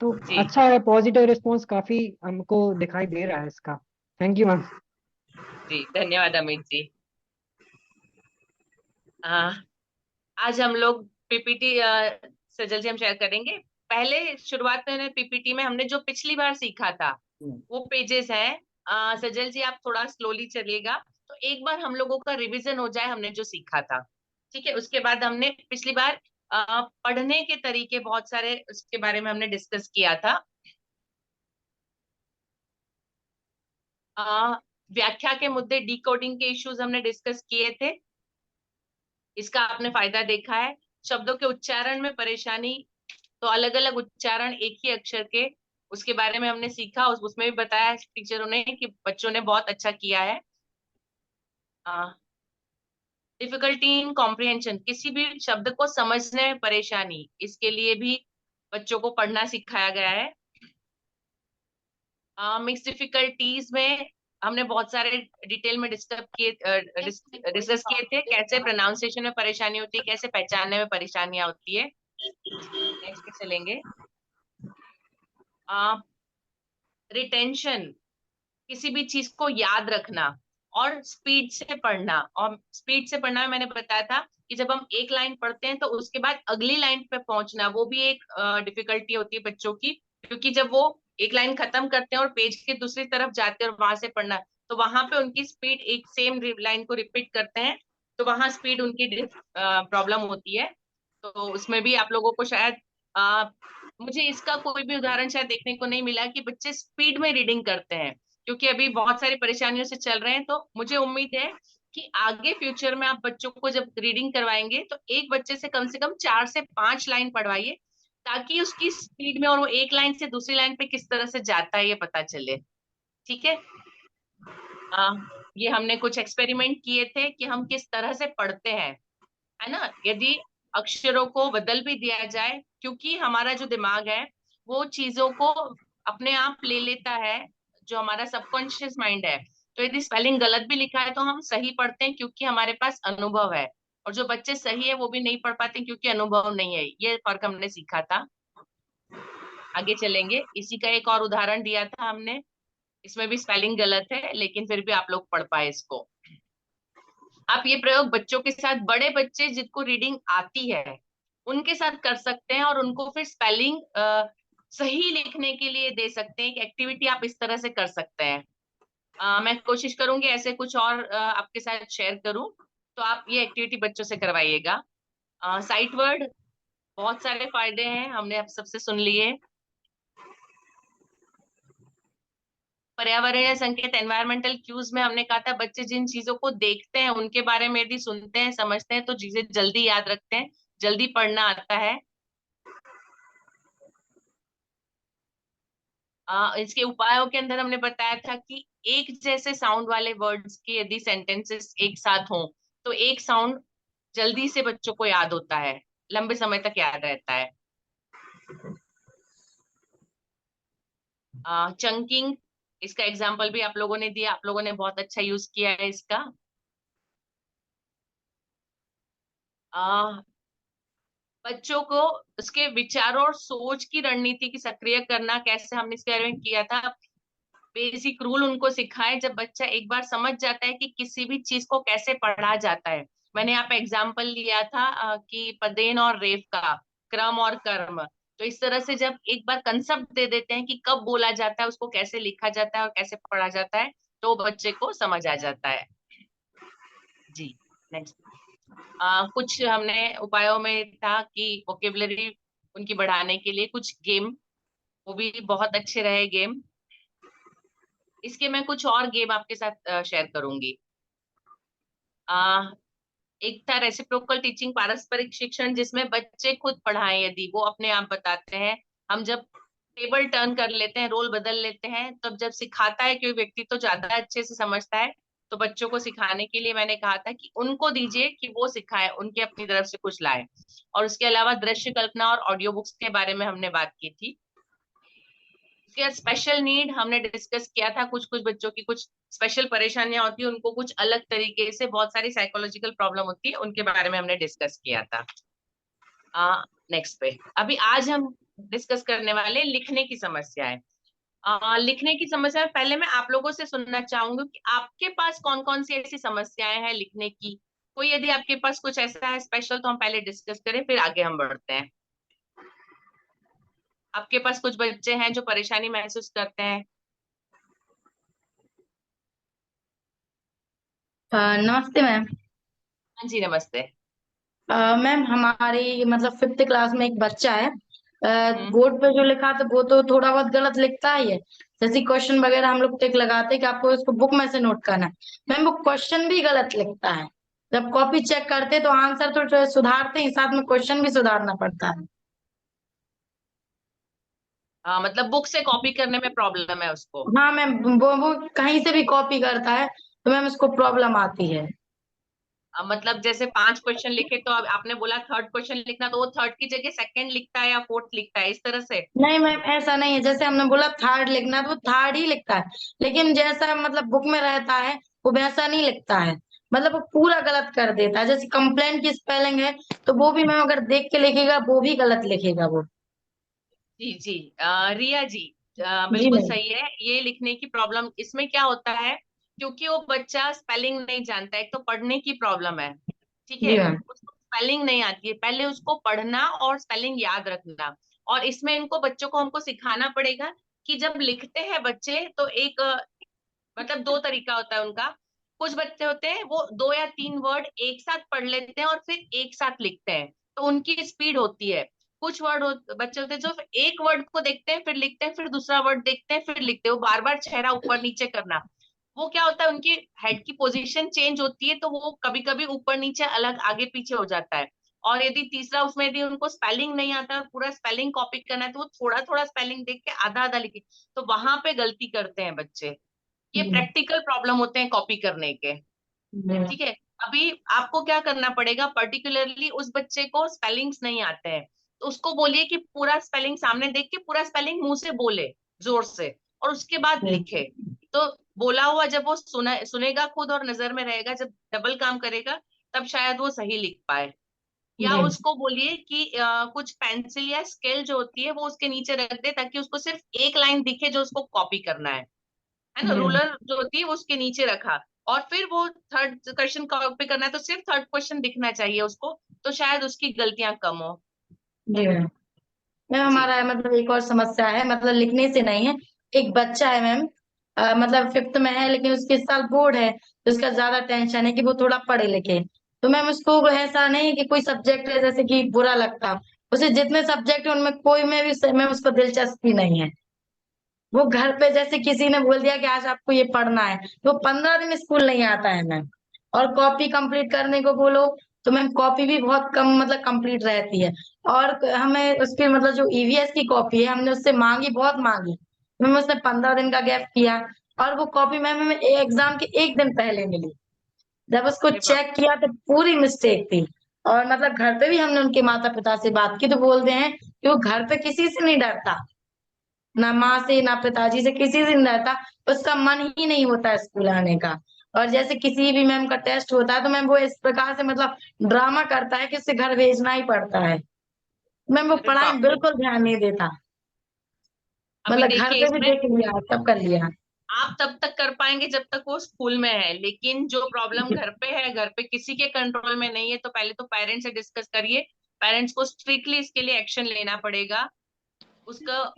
तो जी अच्छा है, पॉजिटिव रिस्पॉन्स काफी हमको दिखाई दे रहा है इसका। Thank you ma'am. जी धन्यवाद अमित जी। आ, आज हम लोग पीपीटी सजल जी हम शेयर करेंगे। पहले शुरुआत में पीपीटी में हमने जो पिछली बार सीखा था वो पेजेस हैं। सजल जी आप थोड़ा स्लोली चलिएगा तो एक बार हम लोगों का रिवीजन हो जाए हमने जो सीखा था। ठीक है, उसके बाद हमने पिछली बार पढ़ने के तरीके बहुत सारे उसके बारे में हमने डिस्कस किया था। व्याख्या के मुद्दे, डिकोडिंग के इश्यूज हमने डिस्कस किए थे, इसका आपने फायदा देखा है। शब्दों के उच्चारण में परेशानी, तो अलग अलग उच्चारण एक ही अक्षर के, उसके बारे में हमने सीखा, उसमें भी बताया टीचरों ने कि बच्चों ने बहुत अच्छा किया है। डिफिकल्टी इन कॉम्प्रिहेंशन, किसी भी शब्द को समझने में परेशानी, इसके लिए भी बच्चों को पढ़ना सिखाया गया है। मिक्स डिफिकल्टीज में हमने बहुत सारे डिटेल में डिस्कस किए थे, कैसे प्रोनाउंसिएशन में परेशानी होती है, कैसे पहचानने में परेशानियां होती है। नेक्स्ट पे चलेंगे। रिटेंशन, किसी भी चीज को याद रखना और स्पीड से पढ़ना। और स्पीड से पढ़ना में मैंने बताया था कि जब हम एक लाइन पढ़ते हैं तो उसके बाद अगली लाइन पे पहुंचना, वो भी एक डिफिकल्टी होती है बच्चों की, क्योंकि जब वो एक लाइन खत्म करते हैं और पेज के दूसरी तरफ जाते हैं और वहां से पढ़ना, तो वहां पे उनकी स्पीड, एक सेम लाइन को रिपीट करते हैं तो वहां स्पीड उनकी प्रॉब्लम होती है। तो उसमें भी आप लोगों को शायद मुझे इसका कोई भी उदाहरण शायद देखने को नहीं मिला कि बच्चे स्पीड में रीडिंग करते हैं, क्योंकि अभी बहुत सारी परेशानियों से चल रहे हैं। तो मुझे उम्मीद है कि आगे फ्यूचर में आप बच्चों को जब रीडिंग करवाएंगे तो एक बच्चे से कम 4 से 5 लाइन पढ़वाइए, ताकि उसकी स्पीड में और वो एक लाइन से दूसरी लाइन पे किस तरह से जाता है ये पता चले। ठीक है। ये हमने कुछ एक्सपेरिमेंट किए थे कि हम किस तरह से पढ़ते हैं, है ना। यदि अक्षरों को बदल भी दिया जाए, क्योंकि हमारा जो दिमाग है वो चीजों को अपने आप ले लेता है, जो हमारा सबकॉन्शियस माइंड है। तो यदि स्पेलिंग गलत भी लिखा है तो हम सही पढ़ते हैं, क्योंकि हमारे पास अनुभव है। और जो बच्चे सही है वो भी नहीं पढ़ पाते क्योंकि अनुभव नहीं है। ये फर्क हमने सीखा था। आगे चलेंगे। इसी का एक और उदाहरण दिया था हमने, इसमें भी स्पेलिंग गलत है लेकिन फिर भी आप लोग पढ़ पाए इसको। आप ये प्रयोग बच्चों के साथ, बड़े बच्चे जिनको रीडिंग आती है उनके साथ कर सकते हैं, और उनको फिर स्पेलिंग सही लिखने के लिए दे सकते हैं। एक एक्टिविटी आप इस तरह से कर सकते हैं। मैं कोशिश करूंगी ऐसे कुछ और आपके साथ शेयर करूं, तो आप ये एक्टिविटी बच्चों से करवाइएगा। साइट वर्ड, बहुत सारे फायदे हैं, हमने आप सबसे सुन लिए। पर्यावरणीय संकेत, एनवायरमेंटल क्यूज में हमने कहा था बच्चे जिन चीजों को देखते हैं उनके बारे में यदि सुनते हैं, समझते हैं, तो चीजें जल्दी याद रखते हैं, जल्दी पढ़ना आता है। इसके उपायों के अंदर हमने बताया था कि एक जैसे साउंड वाले वर्ड्स के यदि सेंटेंसेस एक साथ हों तो एक साउंड जल्दी से बच्चों को याद होता है, लंबे समय तक याद रहता है। चंकिंग, इसका एग्जाम्पल भी आप लोगों ने दिया, आप लोगों ने बहुत अच्छा यूज किया है इसका। बच्चों को उसके विचारों और सोच की रणनीति की सक्रिय करना, कैसे हमने इसके बारे में किया था। बेसिक रूल उनको सिखाए। जब बच्चा एक बार समझ जाता है कि किसी भी चीज को कैसे पढ़ा जाता है, मैंने यहाँ पे एग्जाम्पल लिया था कि पदेन और रेफ का, क्रम और कर्म। तो इस तरह से जब एक बार कंसेप्ट दे देते हैं कि कब बोला जाता है, उसको कैसे लिखा जाता है और कैसे पढ़ा जाता है, तो बच्चे को समझ आ जाता है। जी नेक्स्ट। कुछ हमने उपायों में था कि वोकेबलरी उनकी बढ़ाने के लिए कुछ गेम, वो भी बहुत अच्छे रहे गेम। इसके मैं कुछ और गेम आपके साथ शेयर करूंगी। एक था रेसिप्रोकल टीचिंग, पारस्परिक शिक्षण, जिसमें बच्चे खुद पढ़ाएं, यदि वो अपने आप बताते हैं। हम जब टेबल टर्न कर लेते हैं, रोल बदल लेते हैं, तब जब सिखाता है कोई व्यक्ति तो ज्यादा अच्छे से समझता है। तो बच्चों को सिखाने के लिए मैंने कहा था कि उनको दीजिए कि वो सिखाए, उनके अपनी तरफ से कुछ लाए। और उसके अलावा दृश्य कल्पना और ऑडियो बुक्स के बारे में हमने बात की थी। स्पेशल नीड हमने डिस्कस किया था, कुछ कुछ बच्चों की कुछ स्पेशल परेशानियां होती है, उनको कुछ अलग तरीके से बहुत सारी साइकोलॉजिकल प्रॉब्लम होती है, उनके बारे में हमने डिस्कस किया था। नेक्स्ट पे अभी आज हम डिस्कस करने वाले लिखने की समस्या है। लिखने की समस्या में पहले मैं आप लोगों से सुनना चाहूंगी कि आपके पास कौन कौन सी ऐसी समस्याएं हैं लिखने की। कोई यदि आपके पास कुछ ऐसा है स्पेशल तो हम पहले डिस्कस करें, फिर आगे हम बढ़ते हैं। आपके पास कुछ बच्चे हैं जो परेशानी महसूस करते हैं? नमस्ते मैम। हाँ जी नमस्ते। मैम हमारी मतलब 5th क्लास में एक बच्चा है, बोर्ड पे जो लिखा था वो तो थोड़ा बहुत गलत लिखता ही है। जैसे क्वेश्चन वगैरह हम लोग टिक लगाते हैं कि आपको इसको बुक में से नोट करना है, मैम वो क्वेश्चन भी गलत लिखता है। जब कॉपी चेक करते तो आंसर तो जो है सुधारते ही, साथ में क्वेश्चन भी सुधारना पड़ता है। मतलब बुक से कॉपी करने में प्रॉब्लम है उसको? हाँ मैम, वो कहीं से भी कॉपी करता है तो मैम उसको प्रॉब्लम आती है। मतलब जैसे 5 क्वेश्चन लिखे तो अब आपने बोला थर्ड क्वेश्चन लिखना, तो वो थर्ड की जगह सेकंड लिखता है या फोर्थ लिखता है, इस तरह से? नहीं मैम ऐसा नहीं है, जैसे हमने बोला थर्ड लिखना तो वो थर्ड ही लिखता है, लेकिन जैसा मतलब बुक में रहता है वो वैसा नहीं लिखता है, मतलब वो पूरा गलत कर देता है। जैसे कंप्लेंट की स्पेलिंग है तो वो भी मैम अगर देख के लिखेगा वो भी गलत लिखेगा वो। जी जी। रिया जी, जी बिल्कुल मैम। सही है। ये लिखने की प्रॉब्लम इसमें क्या होता है, क्योंकि वो बच्चा स्पेलिंग नहीं जानता है, एक तो पढ़ने की प्रॉब्लम है, ठीक है, जी मैम। उसको स्पेलिंग नहीं आती है, पहले उसको पढ़ना और स्पेलिंग याद रखना। और इसमें इनको बच्चों को हमको सिखाना पड़ेगा कि जब लिखते हैं बच्चे तो एक मतलब 2 तरीका होता है उनका। कुछ बच्चे होते हैं वो 2 या 3 वर्ड एक साथ पढ़ लेते हैं और फिर एक साथ लिखते हैं, तो उनकी स्पीड होती है। कुछ बच्चे होते हैं जो एक वर्ड को देखते हैं फिर लिखते हैं, फिर दूसरा वर्ड देखते हैं फिर लिखते हैं, वो बार बार चेहरा ऊपर नीचे करना, वो क्या होता है, उनकी हेड की पोजीशन चेंज होती है, तो वो कभी कभी ऊपर नीचे अलग आगे पीछे हो जाता है। और यदि तीसरा, उसमें यदि उनको स्पेलिंग नहीं आता है और पूरा स्पेलिंग कॉपी करना है, तो वो थोड़ा थोड़ा स्पेलिंग देख के आधा आधा लिखे, तो वहां पे गलती करते हैं बच्चे। ये प्रैक्टिकल प्रॉब्लम होते हैं कॉपी करने के। ठीक है। अभी आपको क्या करना पड़ेगा, पर्टिकुलरली उस बच्चे को स्पेलिंग्स नहीं आते हैं, तो उसको बोलिए कि पूरा स्पेलिंग सामने देख के पूरा स्पेलिंग मुंह से बोले जोर से, और उसके बाद लिखे। तो बोला हुआ जब वो सुनेगा खुद और नजर में रहेगा, जब डबल काम करेगा तब शायद वो सही लिख पाए। या उसको बोलिए कि कुछ पेंसिल या स्केल जो होती है वो उसके नीचे रख दे, ताकि उसको सिर्फ एक लाइन दिखे जो उसको कॉपी करना है ना। रूलर जो होती है वो उसके नीचे रखा, और फिर वो थर्ड क्वेश्चन कॉपी करना है, तो सिर्फ थर्ड क्वेश्चन दिखना चाहिए उसको, तो शायद उसकी गलतियां कम हो। जी मैम। मैम हमारा मतलब एक और समस्या है, मतलब लिखने से नहीं है। एक बच्चा है मैम, मतलब 5th में है, लेकिन उसके इस साल बोर्ड है, तो उसका ज्यादा टेंशन है कि वो थोड़ा पढ़े लिखे। तो मैम उसको ऐसा नहीं कि कोई सब्जेक्ट है जैसे कि बुरा लगता, उसे जितने सब्जेक्ट है उनमें कोई में भी मैम उसको दिलचस्पी नहीं है। वो घर पे जैसे किसी ने बोल दिया कि आज आपको ये पढ़ना है, तो 15 दिन स्कूल नहीं आता है मैम। और कॉपी कंप्लीट करने को बोलो तो मैम कॉपी भी बहुत कम मतलब कंप्लीट रहती है। और हमें उसकी मतलब जो ईवीएस की कॉपी है हमने उससे मांगी, बहुत मांगी, मैम उसने 15 दिन का गैप किया। और वो कॉपी मैम हमें एग्जाम के एक दिन पहले मिली। जब उसको चेक किया तो पूरी मिस्टेक थी। और मतलब घर पे भी हमने उनके माता पिता से बात की, तो बोलते हैं कि वो घर पे किसी से नहीं डरता, ना माँ से ना पिताजी से, किसी से नहीं डरता। उसका मन ही नहीं होता है स्कूल आने का। और जैसे किसी भी मैम का टेस्ट होता है तो मैम वो इस प्रकार से मतलब ड्रामा करता है कि उसे घर भेजना ही पड़ता है। मैम वो अरे पढ़ाई बाप में रे। बिल्कुल ध्यान नहीं देता। अभी मतलब घर देखिए पे भी इसमें देख लिया, सब कर लिया। आप तब तक कर पाएंगे जब तक वो स्कूल में है, लेकिन जो प्रॉब्लम घर पे है, घर पे किसी के कंट्रोल में नहीं है, तो पहले तो पेरेंट्स से डिस्कस करिए। पेरेंट्स को स्ट्रिक्टली इसके लिए एक्शन लेना पड़ेगा। उसका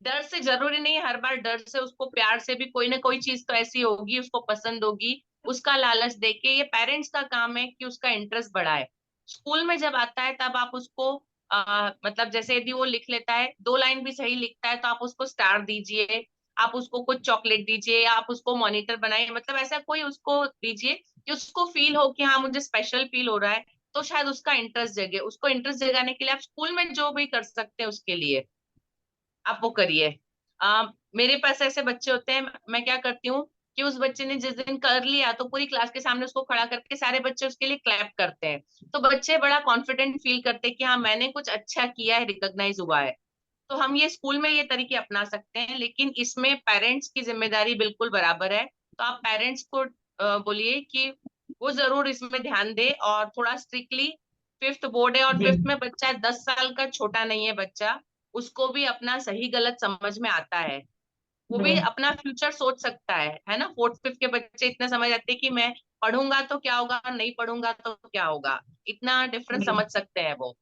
डर से जरूरी नहीं है, हर बार डर से, उसको प्यार से भी, कोई ना कोई चीज तो ऐसी होगी उसको पसंद होगी, उसका लालच देके। ये पेरेंट्स का काम है कि उसका इंटरेस्ट बढ़ाए। स्कूल में जब आता है तब आप उसको मतलब जैसे यदि वो लिख लेता है, 2 लाइन भी सही लिखता है, तो आप उसको स्टार दीजिए, आप उसको कुछ चॉकलेट दीजिए, आप उसको मॉनिटर बनाइए, मतलब ऐसा कोई उसको दीजिए कि उसको फील हो कि हाँ मुझे स्पेशल फील हो रहा है, तो शायद उसका इंटरेस्ट जगे। उसको इंटरेस्ट जगाने के लिए आप स्कूल में जो भी कर सकते हैं उसके लिए आप वो करिए। मेरे पास ऐसे बच्चे होते हैं, मैं क्या करती हूँ कि उस बच्चे ने जिस दिन कर लिया तो पूरी क्लास के सामने उसको खड़ा करके सारे बच्चे उसके लिए क्लैप करते हैं, तो बच्चे बड़ा कॉन्फिडेंट फील करते हैं कि हाँ मैंने कुछ अच्छा किया है, रिकॉग्नाइज हुआ है। तो हम ये स्कूल में ये तरीके अपना सकते हैं, लेकिन इसमें पेरेंट्स की जिम्मेदारी बिल्कुल बराबर है। तो आप पेरेंट्स को बोलिए कि वो जरूर इसमें ध्यान दे, और थोड़ा स्ट्रिक्टली, 5th बोर्ड है और जी 5th में बच्चा 10 साल का छोटा नहीं है बच्चा, उसको भी अपना सही गलत समझ में आता है, वो भी जी अपना फ्यूचर सोच सकता है ना। 4th 5th के बच्चे इतना समझ आते हैं कि मैं पढ़ूंगा तो क्या होगा, नहीं पढ़ूंगा तो क्या होगा, इतना डिफरेंस जी समझ सकते हैं वो।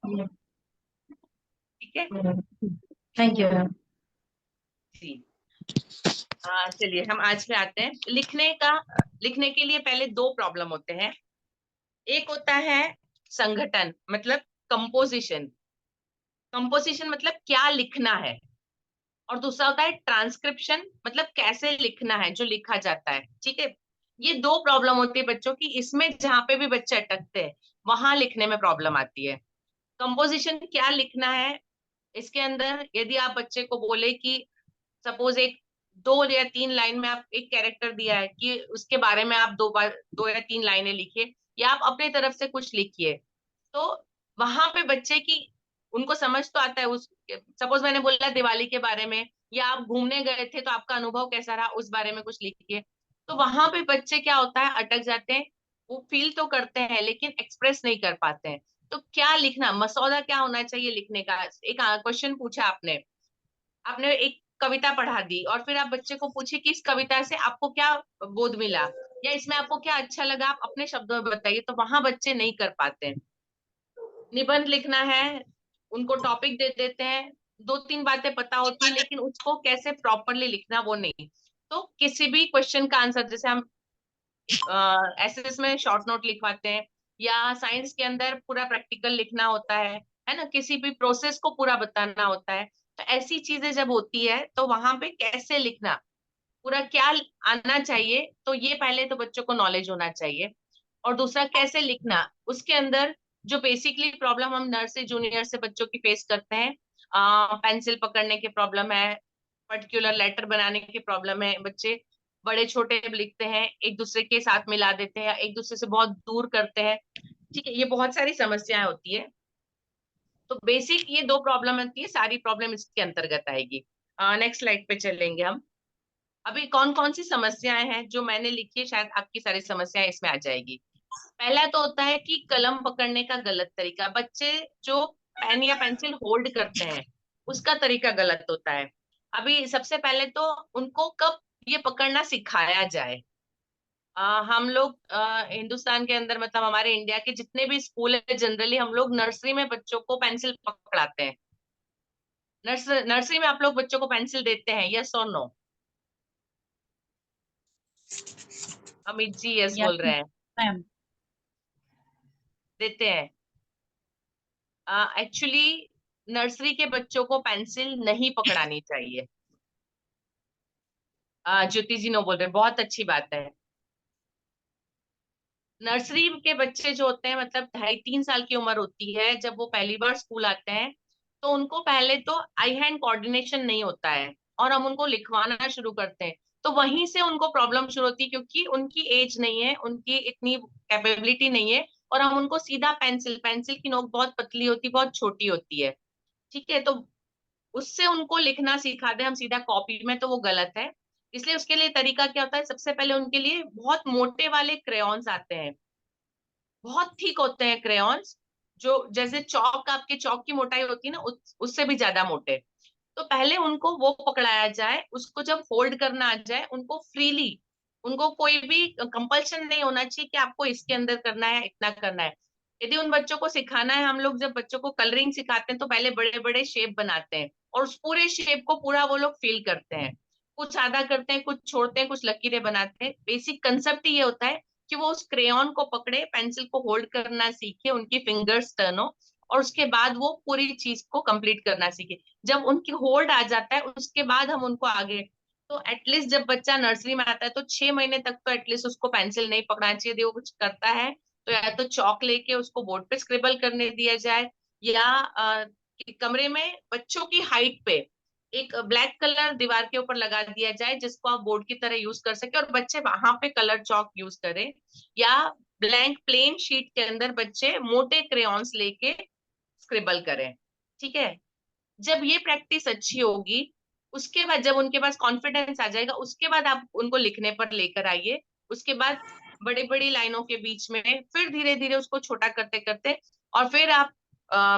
जी। ठीक है थैंक यू मैम। जी। हाँ चलिए हम आज पे आते हैं। लिखने के लिए पहले 2 प्रॉब्लम होते हैं। एक होता है संगठन, मतलब कंपोजिशन। कंपोजिशन मतलब क्या लिखना है, और दूसरा होता है ट्रांसक्रिप्शन, मतलब कैसे लिखना है जो लिखा जाता है। ठीक है। ये 2 प्रॉब्लम होती है बच्चों की, इसमें जहां पे भी बच्चे अटकते हैं वहां लिखने में प्रॉब्लम आती है। कंपोजिशन क्या लिखना है, इसके अंदर यदि आप बच्चे को बोले कि सपोज एक 2 या 3 लाइन में आप एक कैरेक्टर दिया है कि उसके बारे में आप 2 या 3 लाइनें लिखिए, या आप अपने तरफ से कुछ लिखिए, तो वहां पे बच्चे की, उनको समझ तो आता है। उस सपोज मैंने बोला दिवाली के बारे में, या आप घूमने गए थे तो आपका अनुभव कैसा रहा उस बारे में कुछ लिखिए, तो वहां पे बच्चे क्या होता है अटक जाते हैं। वो फील तो करते हैं लेकिन एक्सप्रेस नहीं कर पाते हैं। तो क्या लिखना, मसौदा क्या होना चाहिए लिखने का। एक क्वेश्चन पूछा आपने, आपने एक कविता पढ़ा दी, और फिर आप बच्चे को पूछे कि इस कविता से आपको क्या बोध मिला, या इसमें आपको क्या अच्छा लगा, आप अपने शब्दों में बताइए, तो वहां बच्चे नहीं कर पाते हैं। निबंध लिखना है, उनको टॉपिक दे देते हैं, 2 3 बातें पता होती है, लेकिन उसको कैसे प्रॉपरली लिखना वो नहीं। तो किसी भी क्वेश्चन का आंसर, जैसे हम एसएस में शॉर्ट नोट लिखवाते हैं, या साइंस के अंदर पूरा प्रैक्टिकल लिखना होता है ना, किसी भी प्रोसेस को पूरा बताना होता है, तो ऐसी चीजें जब होती है तो वहां पे कैसे लिखना, पूरा क्या आना चाहिए, तो ये पहले तो बच्चों को नॉलेज होना चाहिए। और दूसरा कैसे लिखना, उसके अंदर जो बेसिकली प्रॉब्लम हम नर्सरी जूनियर से बच्चों की फेस करते हैं, पेंसिल पकड़ने की प्रॉब्लम है, पर्टिकुलर लेटर बनाने की प्रॉब्लम है, बच्चे बड़े छोटे लिखते हैं, एक दूसरे के साथ मिला देते हैं, एक दूसरे से बहुत दूर करते हैं, ठीक है, ये बहुत सारी समस्याएं होती है। तो बेसिक ये दो प्रॉब्लम होती है, सारी प्रॉब्लम इसके अंतर्गत आएगी। नेक्स्ट स्लाइड पे चलेंगे हम। अभी कौन कौन सी समस्याएं हैं जो मैंने लिखी है, शायद आपकी सारी समस्याएं इसमें आ जाएगी। पहला तो होता है कि कलम पकड़ने का गलत तरीका, बच्चे जो पेन या पेंसिल होल्ड करते हैं उसका तरीका गलत होता है। अभी सबसे पहले तो उनको कब ये पकड़ना सिखाया जाए। हम लोग हिंदुस्तान के अंदर, मतलब हमारे इंडिया के जितने भी स्कूल है, जनरली हम लोग नर्सरी में बच्चों को पेंसिल पकड़ाते हैं। नर्सरी में आप लोग बच्चों को पेंसिल देते हैं, यस और नो? अमित जी यस बोल रहे हैं, मैम। देते हैं। एक्चुअली नर्सरी के बच्चों को पेंसिल नहीं पकड़ानी चाहिए। ज्योति जी नो बोल रहे हैं, बहुत अच्छी बात है। नर्सरी के बच्चे जो होते हैं, मतलब 2.5-3 साल की उम्र होती है जब वो पहली बार स्कूल आते हैं, तो उनको पहले तो आई हैंड कोऑर्डिनेशन नहीं होता है और हम उनको लिखवाना शुरू करते हैं, तो वहीं से उनको प्रॉब्लम शुरू होती है, क्योंकि उनकी एज नहीं है, उनकी इतनी कैपेबिलिटी नहीं है, और हम उनको सीधा पेंसिल पेंसिल की नोक बहुत पतली होती, बहुत छोटी होती है, ठीक है, तो उससे उनको लिखना सिखा दे हम सीधा कॉपी में, तो वो गलत है। इसलिए उसके लिए तरीका क्या होता है, सबसे पहले उनके लिए बहुत मोटे वाले क्रेयॉन्स आते हैं, बहुत थिक होते हैं क्रेयॉन्स, जो जैसे चौक, आपके चौक की मोटाई होती है ना, उससे भी ज्यादा मोटे। तो पहले उनको वो पकड़ाया जाए, उसको जब फोल्ड करना आ जाए उनको फ्रीली, उनको कोई भी कंपल्शन नहीं होना चाहिए कि आपको इसके अंदर करना है, इतना करना है। यदि उन बच्चों को सिखाना है, हम लोग जब बच्चों को कलरिंग सिखाते हैं तो पहले बड़े बड़े शेप बनाते हैं और उस पूरे शेप को पूरा वो लोग फील करते हैं, कुछ आधा करते हैं, कुछ छोड़ते हैं, कुछ लकीरें बनाते हैं। बेसिक कंसेप्ट ये होता है कि वो उस क्रेयॉन को पकड़े, पेंसिल को होल्ड करना सीखे, उनकी फिंगर्स टर्न हो, और उसके बाद वो पूरी चीज को कंप्लीट करना सीखे। जब उनकी होल्ड आ जाता है उसके बाद हम उनको आगे, तो एटलीस्ट जब बच्चा नर्सरी में आता है तो 6 महीने तक तो एटलीस्ट उसको पेंसिल नहीं पकड़ाना चाहिए। यदि वो कुछ करता है तो या तो चौक लेके उसको बोर्ड पे स्क्रिबल करने दिया जाए, या कमरे में बच्चों की हाइट पे एक ब्लैक कलर दीवार के ऊपर लगा दिया जाए जिसको आप बोर्ड की तरह यूज कर सके और बच्चे वहां पे कलर चौक यूज करें, या ब्लैंक प्लेन शीट के अंदर बच्चे मोटे क्रेयॉन्स लेके स्क्रिबल करें, ठीक है। जब ये प्रैक्टिस अच्छी होगी, उसके बाद जब उनके पास कॉन्फिडेंस आ जाएगा, उसके बाद आप उनको लिखने पर लेकर आइए। उसके बाद बड़ी बड़ी लाइनों के बीच में फिर धीरे धीरे उसको छोटा करते करते, और फिर आप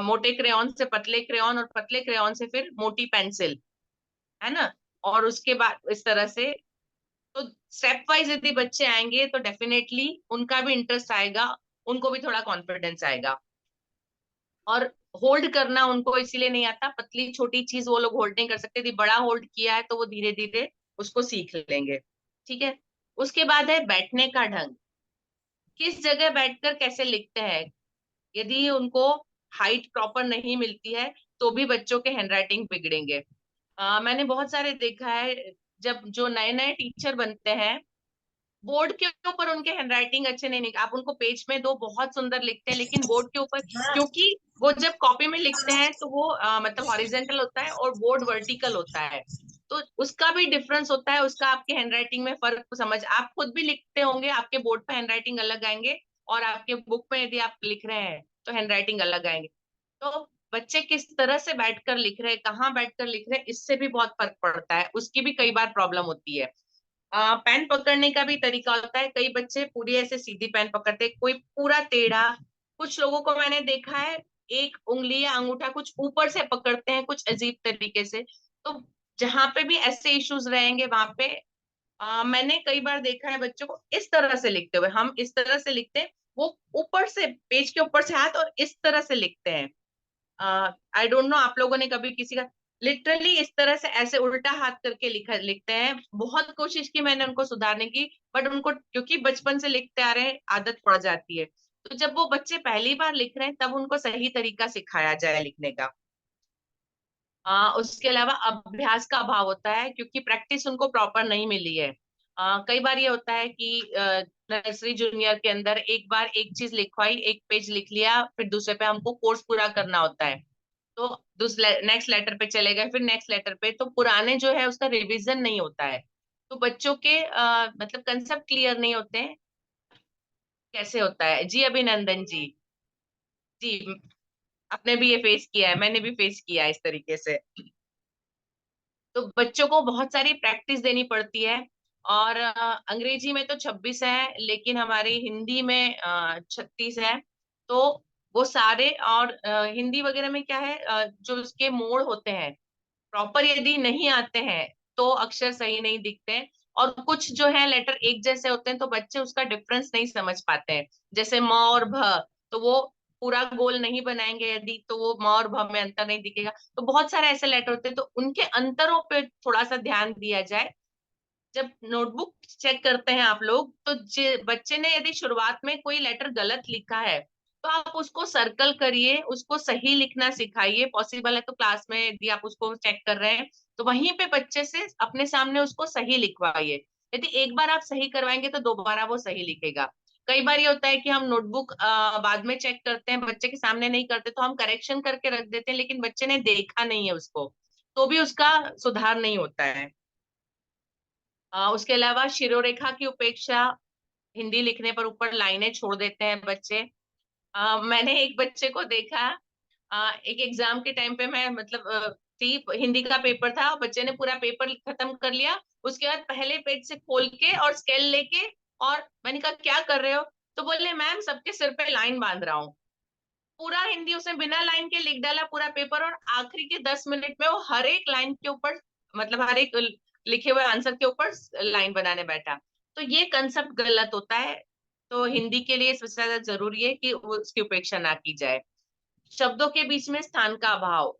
मोटे क्रेयॉन से पतले क्रेयॉन और पतले क्रेयॉन से फिर मोटी पेंसिल, है ना, और उसके बाद इस तरह से, तो स्टेप वाइज यदि बच्चे आएंगे तो डेफिनेटली उनका भी इंटरेस्ट आएगा, उनको भी थोड़ा कॉन्फिडेंस आएगा। और होल्ड करना उनको इसीलिए नहीं आता, पतली छोटी चीज वो लोग होल्ड नहीं कर सकते, यदि बड़ा होल्ड किया है तो वो धीरे धीरे उसको सीख लेंगे, ठीक है। उसके बाद है बैठने का ढंग, किस जगह बैठकर कैसे लिखते हैं। यदि उनको हाइट प्रॉपर नहीं मिलती है तो भी बच्चों के हैंडराइटिंग बिगड़ेंगे। मैंने बहुत सारे देखा है, जब जो नए नए टीचर बनते हैं, बोर्ड के ऊपर उनके हैंडराइटिंग अच्छे नहीं निकल, आप उनको पेज में दो बहुत सुंदर लिखते हैं, लेकिन बोर्ड के ऊपर, क्योंकि वो जब कॉपी में लिखते हैं तो वो मतलब हॉरिजेंटल होता है और बोर्ड वर्टिकल होता है, तो उसका भी डिफरेंस होता है, उसका आपके हैंडराइटिंग में फर्क समझ, आप खुद भी लिखते होंगे, आपके बोर्ड पे हैंडराइटिंग अलग आएंगे और आपके बुक में यदि आप लिख रहे हैं तो हैंडराइटिंग अलग आएंगे। तो बच्चे किस तरह से बैठकर लिख रहे हैं, कहाँ बैठकर लिख रहे हैं, इससे भी बहुत फर्क पड़ता है, उसकी भी कई बार प्रॉब्लम होती है। पेन पकड़ने का भी तरीका होता है, कई बच्चे पूरी ऐसे सीधी पेन पकड़ते हैं, कोई पूरा टेढ़ा, कुछ लोगों को मैंने देखा है एक उंगली या अंगूठा कुछ ऊपर से पकड़ते हैं कुछ अजीब तरीके से। तो जहां पे भी ऐसे इश्यूज रहेंगे वहां पे मैंने कई बार देखा है बच्चों को इस तरह से लिखते हुए, हम इस तरह से लिखते हैं, वो ऊपर से पेज के ऊपर से हाथ और इस तरह से लिखते हैं। आई डोंट नो आप लोगों ने कभी किसी का लिटरली इस तरह से ऐसे उल्टा हाथ करके लिखते हैं, बहुत कोशिश की मैंने उनको सुधारने की, बट उनको क्योंकि बचपन से लिखते आ रहे हैं आदत पड़ जाती है। तो जब वो बच्चे पहली बार लिख रहे हैं तब उनको सही तरीका सिखाया जाए लिखने का। उसके अलावा अभ्यास का अभाव होता है क्योंकि प्रैक्टिस उनको प्रॉपर नहीं मिली है। कई बार ये होता है कि नर्सरी जूनियर के अंदर एक बार एक चीज लिखवाई, एक पेज लिख लिया, फिर दूसरे पे हमको कोर्स पूरा करना होता है, तो दूसरे नेक्स्ट लेटर पे चले गए, फिर नेक्स्ट लेटर पे, तो पुराने जो है उसका रिवीजन नहीं होता है, तो बच्चों के मतलब कंसेप्ट क्लियर नहीं होते हैं। कैसे होता है जी अभिनंदन जी? जी, आपने भी ये फेस किया है, मैंने भी फेस किया है इस तरीके से। तो बच्चों को बहुत सारी प्रैक्टिस देनी पड़ती है, और अंग्रेजी में तो 26 है, लेकिन हमारी हिंदी में 36 है। तो वो सारे, और हिंदी वगैरह में क्या है, जो उसके मोड़ होते हैं प्रॉपर यदि नहीं आते हैं तो अक्षर सही नहीं दिखते हैं, और कुछ जो है लेटर एक जैसे होते हैं तो बच्चे उसका डिफरेंस नहीं समझ पाते हैं। जैसे म और भ, तो वो पूरा गोल नहीं बनाएंगे यदि, तो वो म और भ में अंतर नहीं दिखेगा। तो बहुत सारे ऐसे लेटर होते हैं, तो उनके अंतरों पे थोड़ा सा ध्यान दिया जाए। जब नोटबुक चेक करते हैं आप लोग, तो बच्चे ने यदि शुरुआत में कोई लेटर गलत लिखा है तो आप उसको सर्कल करिए, उसको सही लिखना सिखाइए। पॉसिबल है तो क्लास में यदि आप उसको चेक कर रहे हैं तो वहीं पे बच्चे से अपने सामने उसको सही लिखवाइए। यदि एक बार आप सही करवाएंगे तो दोबारा वो सही लिखेगा। कई बार ये होता है कि हम नोटबुक बाद में चेक करते हैं, बच्चे के सामने नहीं करते, तो हम करेक्शन करके रख देते हैं, लेकिन बच्चे ने देखा नहीं है उसको, तो भी उसका सुधार नहीं होता है। उसके अलावा शिरोरेखा की उपेक्षा, हिंदी लिखने पर ऊपर लाइनें छोड़ देते हैं बच्चे। मैंने एक बच्चे को देखा, एक एग्जाम के टाइम पे, मैं मतलब थी, हिंदी का पेपर था, बच्चे ने पूरा पेपर खत्म कर लिया, उसके बाद पहले पेज से खोल के और स्केल लेके, और मैंने कहा क्या कर रहे हो, तो बोले मैम सबके सिर पे लाइन बांध रहा हूँ। पूरा हिंदी उसने बिना लाइन के लिख डाला पूरा पेपर, और आखिरी के 10 मिनट में वो हर एक लाइन के ऊपर, मतलब हर एक लिखे हुए आंसर के ऊपर लाइन बनाने बैठा। तो ये कंसेप्ट गलत होता है। तो हिंदी के लिए सबसे ज्यादा जरूरी है कि उसकी उपेक्षा ना की जाए। शब्दों के बीच में स्थान का अभाव,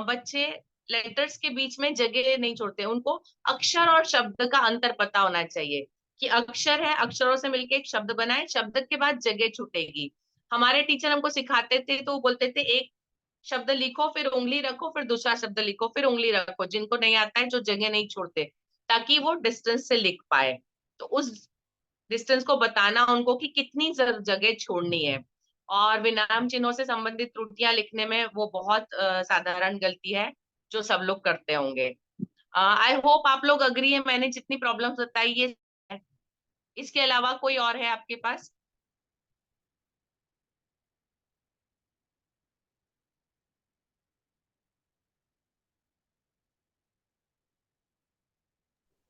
बच्चे लेटर्स के बीच में जगह नहीं छोड़ते, उनको अक्षर और शब्द का अंतर पता होना चाहिए कि अक्षर है, अक्षरों से मिलके एक शब्द बनाए, शब्द के बाद जगह छूटेगी। हमारे टीचर हमको सिखाते थे तो वो बोलते थे एक शब्द लिखो, फिर उंगली रखो, फिर दूसरा शब्द लिखो, फिर उंगली रखो, जिनको नहीं आता है जो जगह नहीं छोड़ते, ताकि वो डिस्टेंस से लिख पाए। तो उस डिस्टेंस को बताना उनको कि कितनी जगह छोड़नी है। और विराम चिन्हों से संबंधित त्रुटियां लिखने में वो बहुत साधारण गलती है जो सब लोग करते होंगे। आई होप आप लोग अग्री है, मैंने जितनी प्रॉब्लम्स बताई ये है। इसके अलावा कोई और है आपके पास?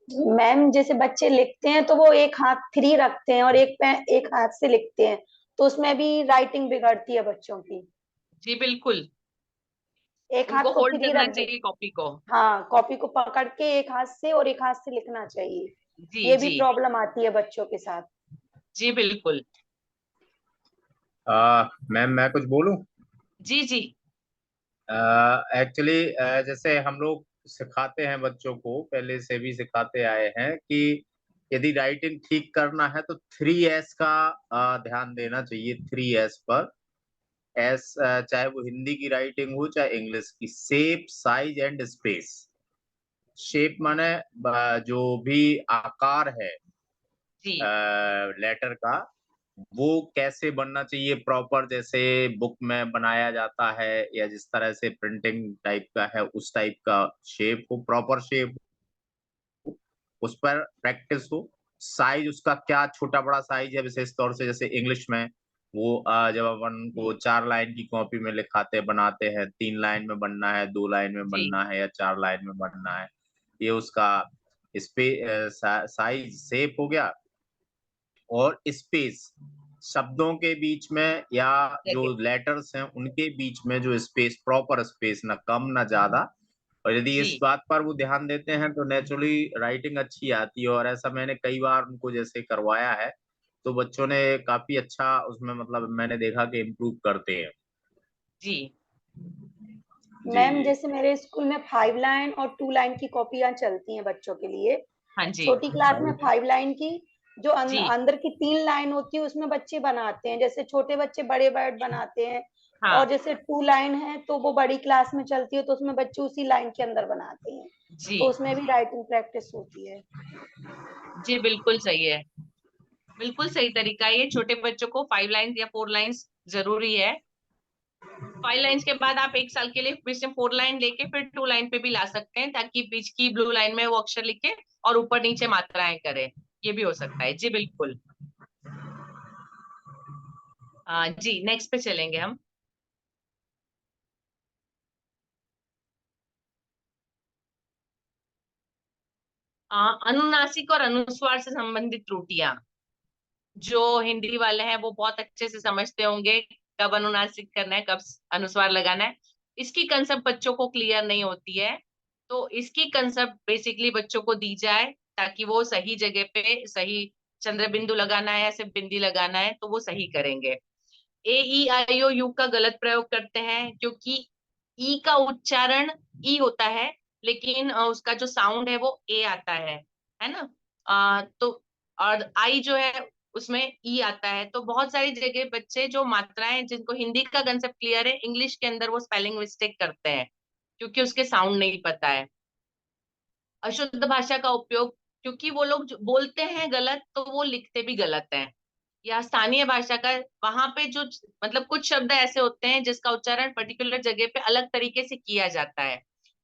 मैम जैसे बच्चे लिखते हैं तो वो एक हाथ फ्री रखते हैं और एक हाथ से लिखते हैं, तो उसमें भी राइटिंग बिगड़ती है बच्चों की। जी बिल्कुल, एक उनको हाथ को होल्ड फ्री करना रख दे, चाहिए कॉपी को। हाँ कॉपी को पकड़ के एक हाथ से और एक हाथ से लिखना चाहिए। जी ये भी जी प्रॉब्लम आती है बच्चों के साथ। जी बिल्कुल। मैम मैं कुछ बोलूं? जी जी एक्चुअली जैसे हम लोग सिखाते हैं बच्चों को, पहले से भी सिखाते आए हैं कि यदि राइटिंग ठीक करना है तो 3S का ध्यान देना चाहिए। 3S पर, एस चाहे वो हिंदी की राइटिंग हो चाहे इंग्लिश की। Shape, size and space. Shape माने जो भी आकार है जी लेटर का, वो कैसे बनना चाहिए प्रॉपर, जैसे बुक में बनाया जाता है या जिस तरह से प्रिंटिंग टाइप का है उस टाइप का शेप हो, प्रॉपर शेप, उस पर प्रैक्टिस हो। साइज उसका क्या छोटा बड़ा साइज है, विशेष तौर से जैसे इंग्लिश में वो जब अपन को 4 लाइन की कॉपी में लिखाते बनाते हैं, 3 लाइन में बनना है, 2 लाइन में जी बनना है या 4 लाइन में बनना है, ये उसका साइज शेप हो गया। और स्पेस, शब्दों के बीच में या जो जगह। लेटर्स हैं उनके बीच में जो स्पेस, प्रॉपर स्पेस, ना कम ना ज्यादा। और यदि इस जी बात पर वो ध्यान देते हैं तो नेचुरली राइटिंग अच्छी आती है। और ऐसा मैंने कई बार उनको जैसे करवाया है तो बच्चों ने काफी अच्छा उसमें, मतलब मैंने देखा कि इम्प्रूव करते हैं। जी जी मैम जी जैसे मेरे स्कूल में 5 लाइन और 2 लाइन की कॉपियां चलती हैं बच्चों के लिए। हाँ जी छोटी क्लास में 5 लाइन की, जो जी अंदर की 3 लाइन होती है उसमें बच्चे बनाते हैं, जैसे छोटे बच्चे बड़े वर्ड बनाते हैं, हाँ और जैसे 2 लाइन है तो वो बड़ी क्लास में चलती है तो उसमें बच्चे उसी लाइन के अंदर बनाते हैं, जी तो उसमें भी राइटिंग प्रैक्टिस होती है। जी, बिल्कुल सही है, बिल्कुल सही तरीका है ये। छोटे बच्चों को 5 लाइन या 4 लाइंस जरूरी है। 5 लाइंस के बाद आप 1 साल के लिए बीच में 4 लाइन लेके फिर 2 लाइन पे भी ला सकते हैं, ताकि बीच की ब्लू लाइन में वो अक्षर लिखे और ऊपर नीचे मात्राएं करे। ये भी हो सकता है जी, बिल्कुल। जी, नेक्स्ट पे चलेंगे हम। अनुनासिक और अनुस्वार से संबंधित त्रुटियां, जो हिंदी वाले हैं वो बहुत अच्छे से समझते होंगे, कब अनुनासिक करना है, कब अनुस्वार लगाना है। इसकी कंसेप्ट बच्चों को क्लियर नहीं होती है, तो इसकी कंसेप्ट बेसिकली बच्चों को दी जाए, ताकि वो सही जगह पे सही चंद्र बिंदु लगाना है या सिर्फ बिंदी लगाना है तो वो सही करेंगे। ए ई आई ओ यू का गलत प्रयोग करते हैं, क्योंकि ई का उच्चारण ई होता है, लेकिन उसका जो साउंड है वो ए आता है ना। तो और आई जो है उसमें ई आता है, तो बहुत सारी जगह बच्चे जो मात्राएं, जिनको हिंदी का कंसेप्ट क्लियर है, इंग्लिश के अंदर वो स्पेलिंग मिस्टेक करते हैं, क्योंकि उसके साउंड नहीं पता है। अशुद्ध भाषा का उपयोग, क्योंकि वो लोग जो बोलते हैं गलत तो वो लिखते भी गलत है। या स्थानीय भाषा का, वहां पे जो मतलब कुछ शब्द ऐसे होते हैं जिसका उच्चारण पर्टिकुलर जगह पे अलग तरीके से किया जाता है,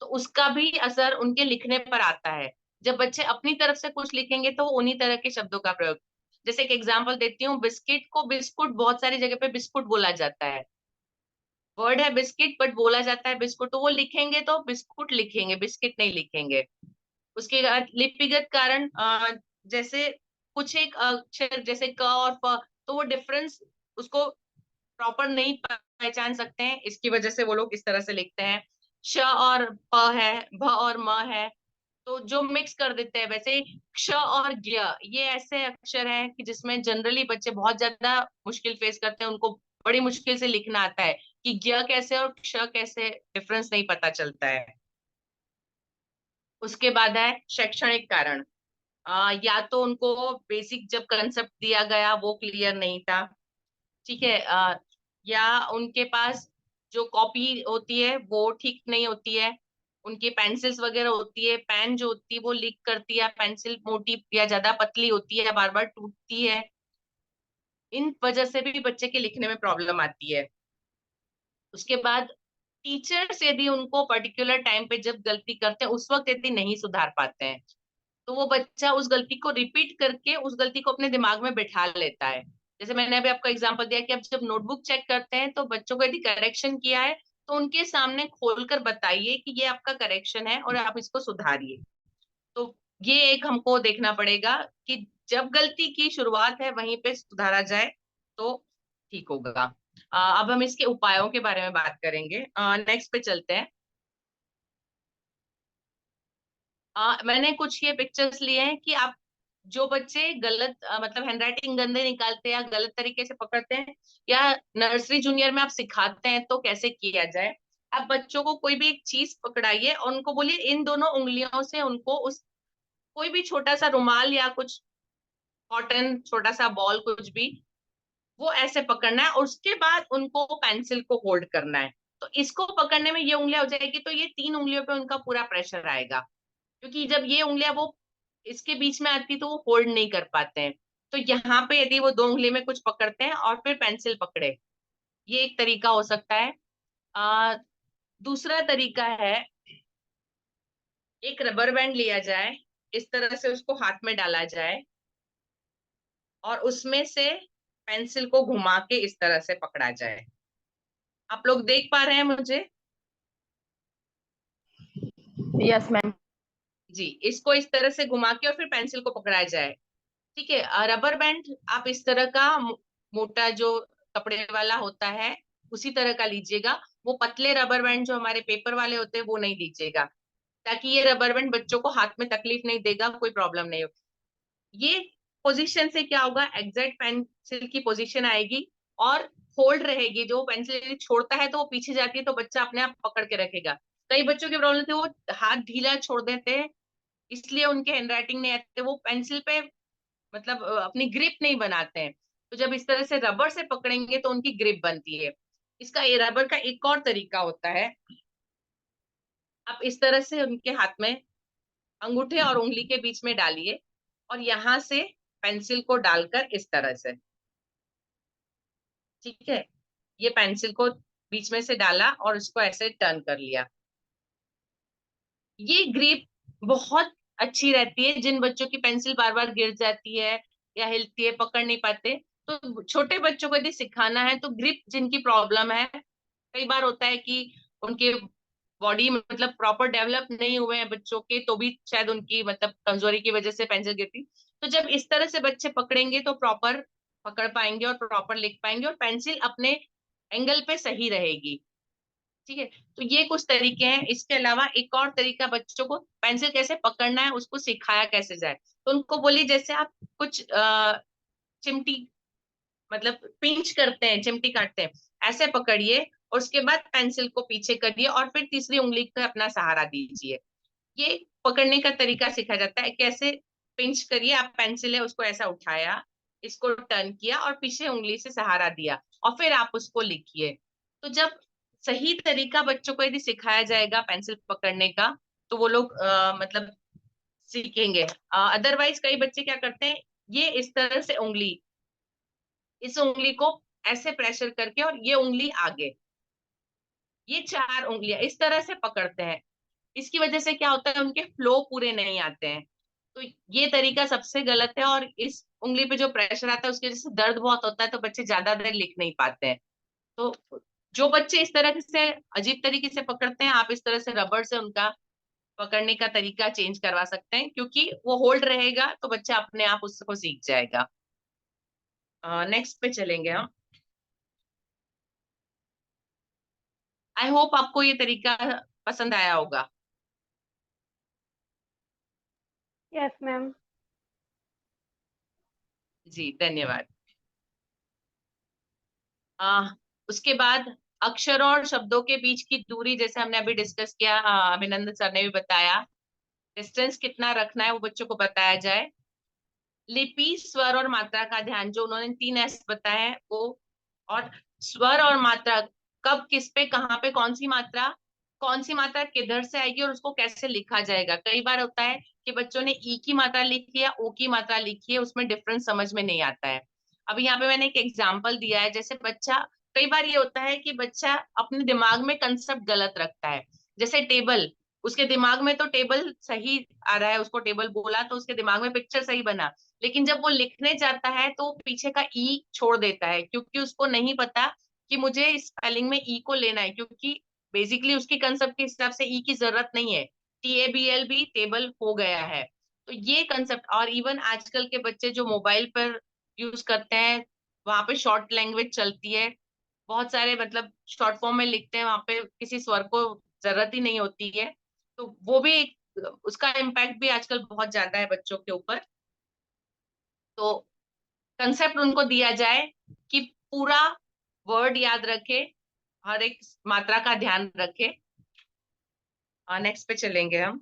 तो उसका भी असर उनके लिखने पर आता है। जब बच्चे अपनी तरफ से कुछ लिखेंगे तो वो उन्हीं तरह के शब्दों का प्रयोग। जैसे एक एग्जांपल देती हूँ, बिस्किट को बिस्कुट बहुत सारी जगह पे बिस्कुट बोला जाता है। वर्ड है बिस्किट बट बोला जाता है बिस्कुट, तो वो लिखेंगे तो बिस्कुट लिखेंगे, बिस्किट नहीं लिखेंगे। उसके बाद लिपिगत कारण, जैसे कुछ एक अक्षर जैसे क और फ, तो वो डिफरेंस उसको प्रॉपर नहीं पहचान सकते हैं, इसकी वजह से वो लोग इस तरह से लिखते हैं। श और प है, भ और म है, तो जो मिक्स कर देते हैं। वैसे क्ष और ज्ञ, ये ऐसे अक्षर हैं कि जिसमें जनरली बच्चे बहुत ज्यादा मुश्किल फेस करते हैं, उनको बड़ी मुश्किल से लिखना आता है कि ज्ञ कैसे और क्ष कैसे, डिफरेंस नहीं पता चलता है। उसके बाद है शैक्षणिक कारण। या तो उनको बेसिक जब कंसेप्ट दिया गया वो क्लियर नहीं था, ठीक है, या उनके पास जो कॉपी होती है वो ठीक नहीं होती है, उनकी पेंसिल्स वगैरह होती है, पेन जो होती है वो लीक करती है, पेंसिल मोटी या ज्यादा पतली होती है, बार बार टूटती है। इन वजह से भी बच्चे के लिखने में प्रॉब्लम आती है। उसके बाद टीचर्स यदि उनको पर्टिकुलर टाइम पे जब गलती करते हैं उस वक्त यदि नहीं सुधार पाते हैं, तो वो बच्चा उस गलती को रिपीट करके उस गलती को अपने दिमाग में बैठा लेता है। जैसे मैंने अभी आपको एग्जांपल दिया कि आप जब नोटबुक चेक करते हैं तो बच्चों को यदि करेक्शन किया है तो उनके सामने खोलकर बताइए कि ये आपका करेक्शन है और आप इसको सुधारिए। तो ये एक हमको देखना पड़ेगा कि जब गलती की शुरुआत है वहीं पे सुधारा जाए तो ठीक होगा। अब हम इसके उपायों के बारे में बात करेंगे। नेक्स्ट पे चलते हैं। मैंने कुछ ये पिक्चर्स लिए हैं कि आप जो बच्चे गलत मतलब हैंडराइटिंग गंदे निकालते हैं या गलत तरीके से पकड़ते हैं, या नर्सरी जूनियर में आप सिखाते हैं तो कैसे किया जाए। आप बच्चों को कोई भी एक चीज पकड़ाइए और उनको बोलिए इन दोनों उंगलियों से उनको उस कोई भी छोटा सा रुमाल या कुछ कॉटन छोटा सा बॉल कुछ भी, वो ऐसे पकड़ना है और उसके बाद उनको पेंसिल को होल्ड करना है। तो इसको पकड़ने में ये उंगलियां हो जाएगी तो ये 3 उंगलियों पे उनका पूरा प्रेशर आएगा, क्योंकि जब ये उंगलियां वो इसके बीच में आती तो वो होल्ड नहीं कर पाते हैं। तो यहाँ पे यदि वो 2 उंगली में कुछ पकड़ते हैं और फिर पेंसिल पकड़े, ये एक तरीका हो सकता है। आ, दूसरा तरीका है, एक रबर बैंड लिया जाए, इस तरह से उसको हाथ में डाला जाए और उसमें से पेंसिल को घुमा के इस तरह से पकड़ा जाए। आप लोग देख पा रहे हैं मुझे? Yes ma'am. जी, इसको इस तरह से घुमा के और फिर पेंसिल को पकड़ा जाए, ठीक है। रबर बैंड आप इस तरह का मोटा जो कपड़े वाला होता है उसी तरह का लीजिएगा। वो पतले रबर बैंड जो हमारे पेपर वाले होते हैं वो नहीं लीजिएगा, ताकि ये रबर बैंड बच्चों को हाथ में तकलीफ नहीं देगा, कोई प्रॉब्लम नहीं होगी। ये पोजीशन से क्या होगा, एग्जैक्ट पेंसिल की पोजीशन आएगी और होल्ड रहेगी। जो पेंसिल छोड़ता है तो वो पीछे जाती है तो बच्चा अपने आप पकड़ के रखेगा। कई बच्चों की प्रॉब्लम थी, वो हाथ ढीला छोड़ देते हैं इसलिए उनके हैंडराइटिंग नहीं आते, वो पेंसिल पे मतलब अपनी ग्रिप नहीं बनाते हैं। तो जब इस तरह से रबर से पकड़ेंगे तो उनकी ग्रिप बनती है। इसका रबर का एक और तरीका होता है, आप इस तरह से उनके हाथ में अंगूठे और उंगली के बीच में डालिए और यहाँ से पेंसिल को डालकर इस तरह से, ठीक है, ये पेंसिल को बीच में से डाला और उसको ऐसे टर्न कर लिया। ये ग्रिप बहुत अच्छी रहती है जिन बच्चों की पेंसिल बार बार गिर जाती है या हिलती है, पकड़ नहीं पाते। तो छोटे बच्चों को यदि सिखाना है तो ग्रिप जिनकी प्रॉब्लम है, कई बार होता है कि उनके बॉडी मतलब प्रॉपर डेवलप नहीं हुए हैं बच्चों के, तो भी शायद उनकी मतलब कमजोरी की वजह से पेंसिल गिरती। तो जब इस तरह से बच्चे पकड़ेंगे तो प्रॉपर पकड़ पाएंगे और प्रॉपर लिख पाएंगे और पेंसिल अपने एंगल पे सही रहेगी, ठीक है। तो ये कुछ तरीके हैं। इसके अलावा एक और तरीका, बच्चों को पेंसिल कैसे पकड़ना है उसको सिखाया कैसे जाए, तो उनको बोलिए जैसे आप कुछ चिमटी मतलब पिंच करते हैं, चिमटी काटते हैं, ऐसे पकड़िए और उसके बाद पेंसिल को पीछे करिए और फिर तीसरी उंगली को अपना सहारा दीजिए। ये पकड़ने का तरीका सिखाया जाता है। कैसे पिंच करिए, आप पेंसिल है उसको ऐसा उठाया, इसको टर्न किया और पीछे उंगली से सहारा दिया और फिर आप उसको लिखिए। तो जब सही तरीका बच्चों को यदि सिखाया जाएगा पेंसिल पकड़ने का तो वो लोग मतलब सीखेंगे। अदरवाइज कई बच्चे क्या करते हैं, ये इस तरह से उंगली, इस उंगली को ऐसे प्रेशर करके और ये उंगली आगे, ये 4 उंगलियां इस तरह से पकड़ते हैं। इसकी वजह से क्या होता है, उनके फ्लो पूरे नहीं आते हैं। तो ये तरीका सबसे गलत है और इस उंगली पे जो प्रेशर आता है उसकी वजह से दर्द बहुत होता है, तो बच्चे ज्यादा देर लिख नहीं पाते हैं। तो जो बच्चे इस तरह से अजीब तरीके से पकड़ते हैं, आप इस तरह से रबड़ से उनका पकड़ने का तरीका चेंज करवा सकते हैं, क्योंकि वो होल्ड रहेगा तो बच्चा अपने आप उसको सीख जाएगा। नेक्स्ट पे चलेंगे हम। आई होप आपको ये तरीका पसंद आया होगा। Yes ma'am. जी धन्यवाद। उसके बाद अक्षरों और शब्दों के बीच की दूरी, जैसे हमने अभी डिस्कस किया, अभिनंदन सर ने भी बताया, डिस्टेंस कितना रखना है वो बच्चों को बताया जाए। लिपि, स्वर और मात्रा का ध्यान, जो उन्होंने 3 S बताए हैं वो, और स्वर और मात्रा कब किस पे कहाँ पे कौन सी मात्रा किधर से आएगी और उसको कैसे लिखा जाएगा। कई बार होता है कि बच्चों ने ई की मात्रा लिखी है, ओ की मात्रा लिखी है, उसमें डिफरेंस समझ में नहीं आता है। अभी यहाँ पे मैंने एक एग्जाम्पल दिया है, जैसे बच्चा, कई बार ये होता है कि बच्चा अपने दिमाग में कंसेप्ट गलत रखता है। जैसे टेबल, उसके दिमाग में तो टेबल सही आ रहा है, उसको टेबल बोला तो उसके दिमाग में पिक्चर सही बना, लेकिन जब वो लिखने जाता है तो पीछे का ई छोड़ देता है, क्योंकि उसको नहीं पता कि मुझे स्पेलिंग में ई को लेना है, क्योंकि बेसिकली उसकी कंसेप्ट के हिसाब से ई की जरूरत नहीं है, TABL भी टेबल हो गया है। तो ये कंसेप्ट, और इवन आजकल के बच्चे जो मोबाइल पर यूज करते हैं, वहां पे शॉर्ट लैंग्वेज चलती है, बहुत सारे मतलब शॉर्ट फॉर्म में लिखते हैं, वहां पे किसी स्वर को जरूरत ही नहीं होती है। तो वो भी उसका इम्पैक्ट भी आजकल बहुत ज्यादा है बच्चों के ऊपर। तो कंसेप्ट उनको दिया जाए कि पूरा वर्ड याद रखे, हर एक मात्रा का ध्यान रखे। नेक्स्ट पे चलेंगे हम।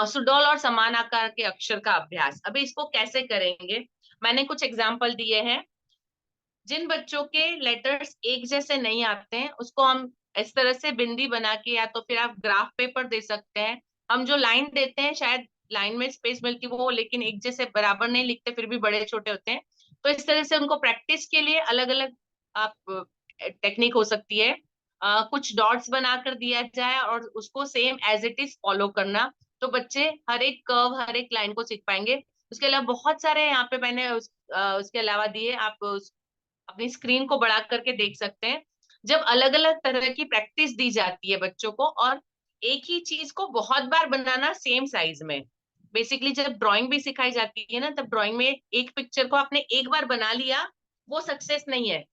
सुडौल और समान आकार के अक्षर का अभ्यास, अभी इसको कैसे करेंगे, मैंने कुछ एग्जाम्पल दिए हैं। जिन बच्चों के लेटर्स एक जैसे नहीं आते हैं उसको हम इस तरह से बिंदी बना के, या तो फिर आप ग्राफ पेपर दे सकते हैं। हम जो लाइन देते हैं, शायद लाइन में स्पेस मिलती वो, लेकिन एक जैसे बराबर नहीं लिखते, फिर भी बड़े छोटे होते हैं। तो इस तरह से उनको प्रैक्टिस के लिए अलग अलग आप टेक्निक हो सकती है। कुछ डॉट्स बनाकर दिया जाए और उसको same as it is follow करना, तो बच्चे हर एक कर्व, हर एक लाइन को सीख पाएंगे। उसके अलावा बहुत सारे यहाँ पे मैंने उसके अलावा दिए, आप अपनी स्क्रीन को बड़ा करके देख सकते हैं। जब अलग अलग तरह की प्रैक्टिस दी जाती है बच्चों को, और एक ही चीज को बहुत बार बनाना सेम साइज में, बेसिकली जब ड्राइंग भी सिखाई जाती है ना, तब ड्राइंग में एक पिक्चर को आपने एक बार बना लिया, वो सक्सेस नहीं है।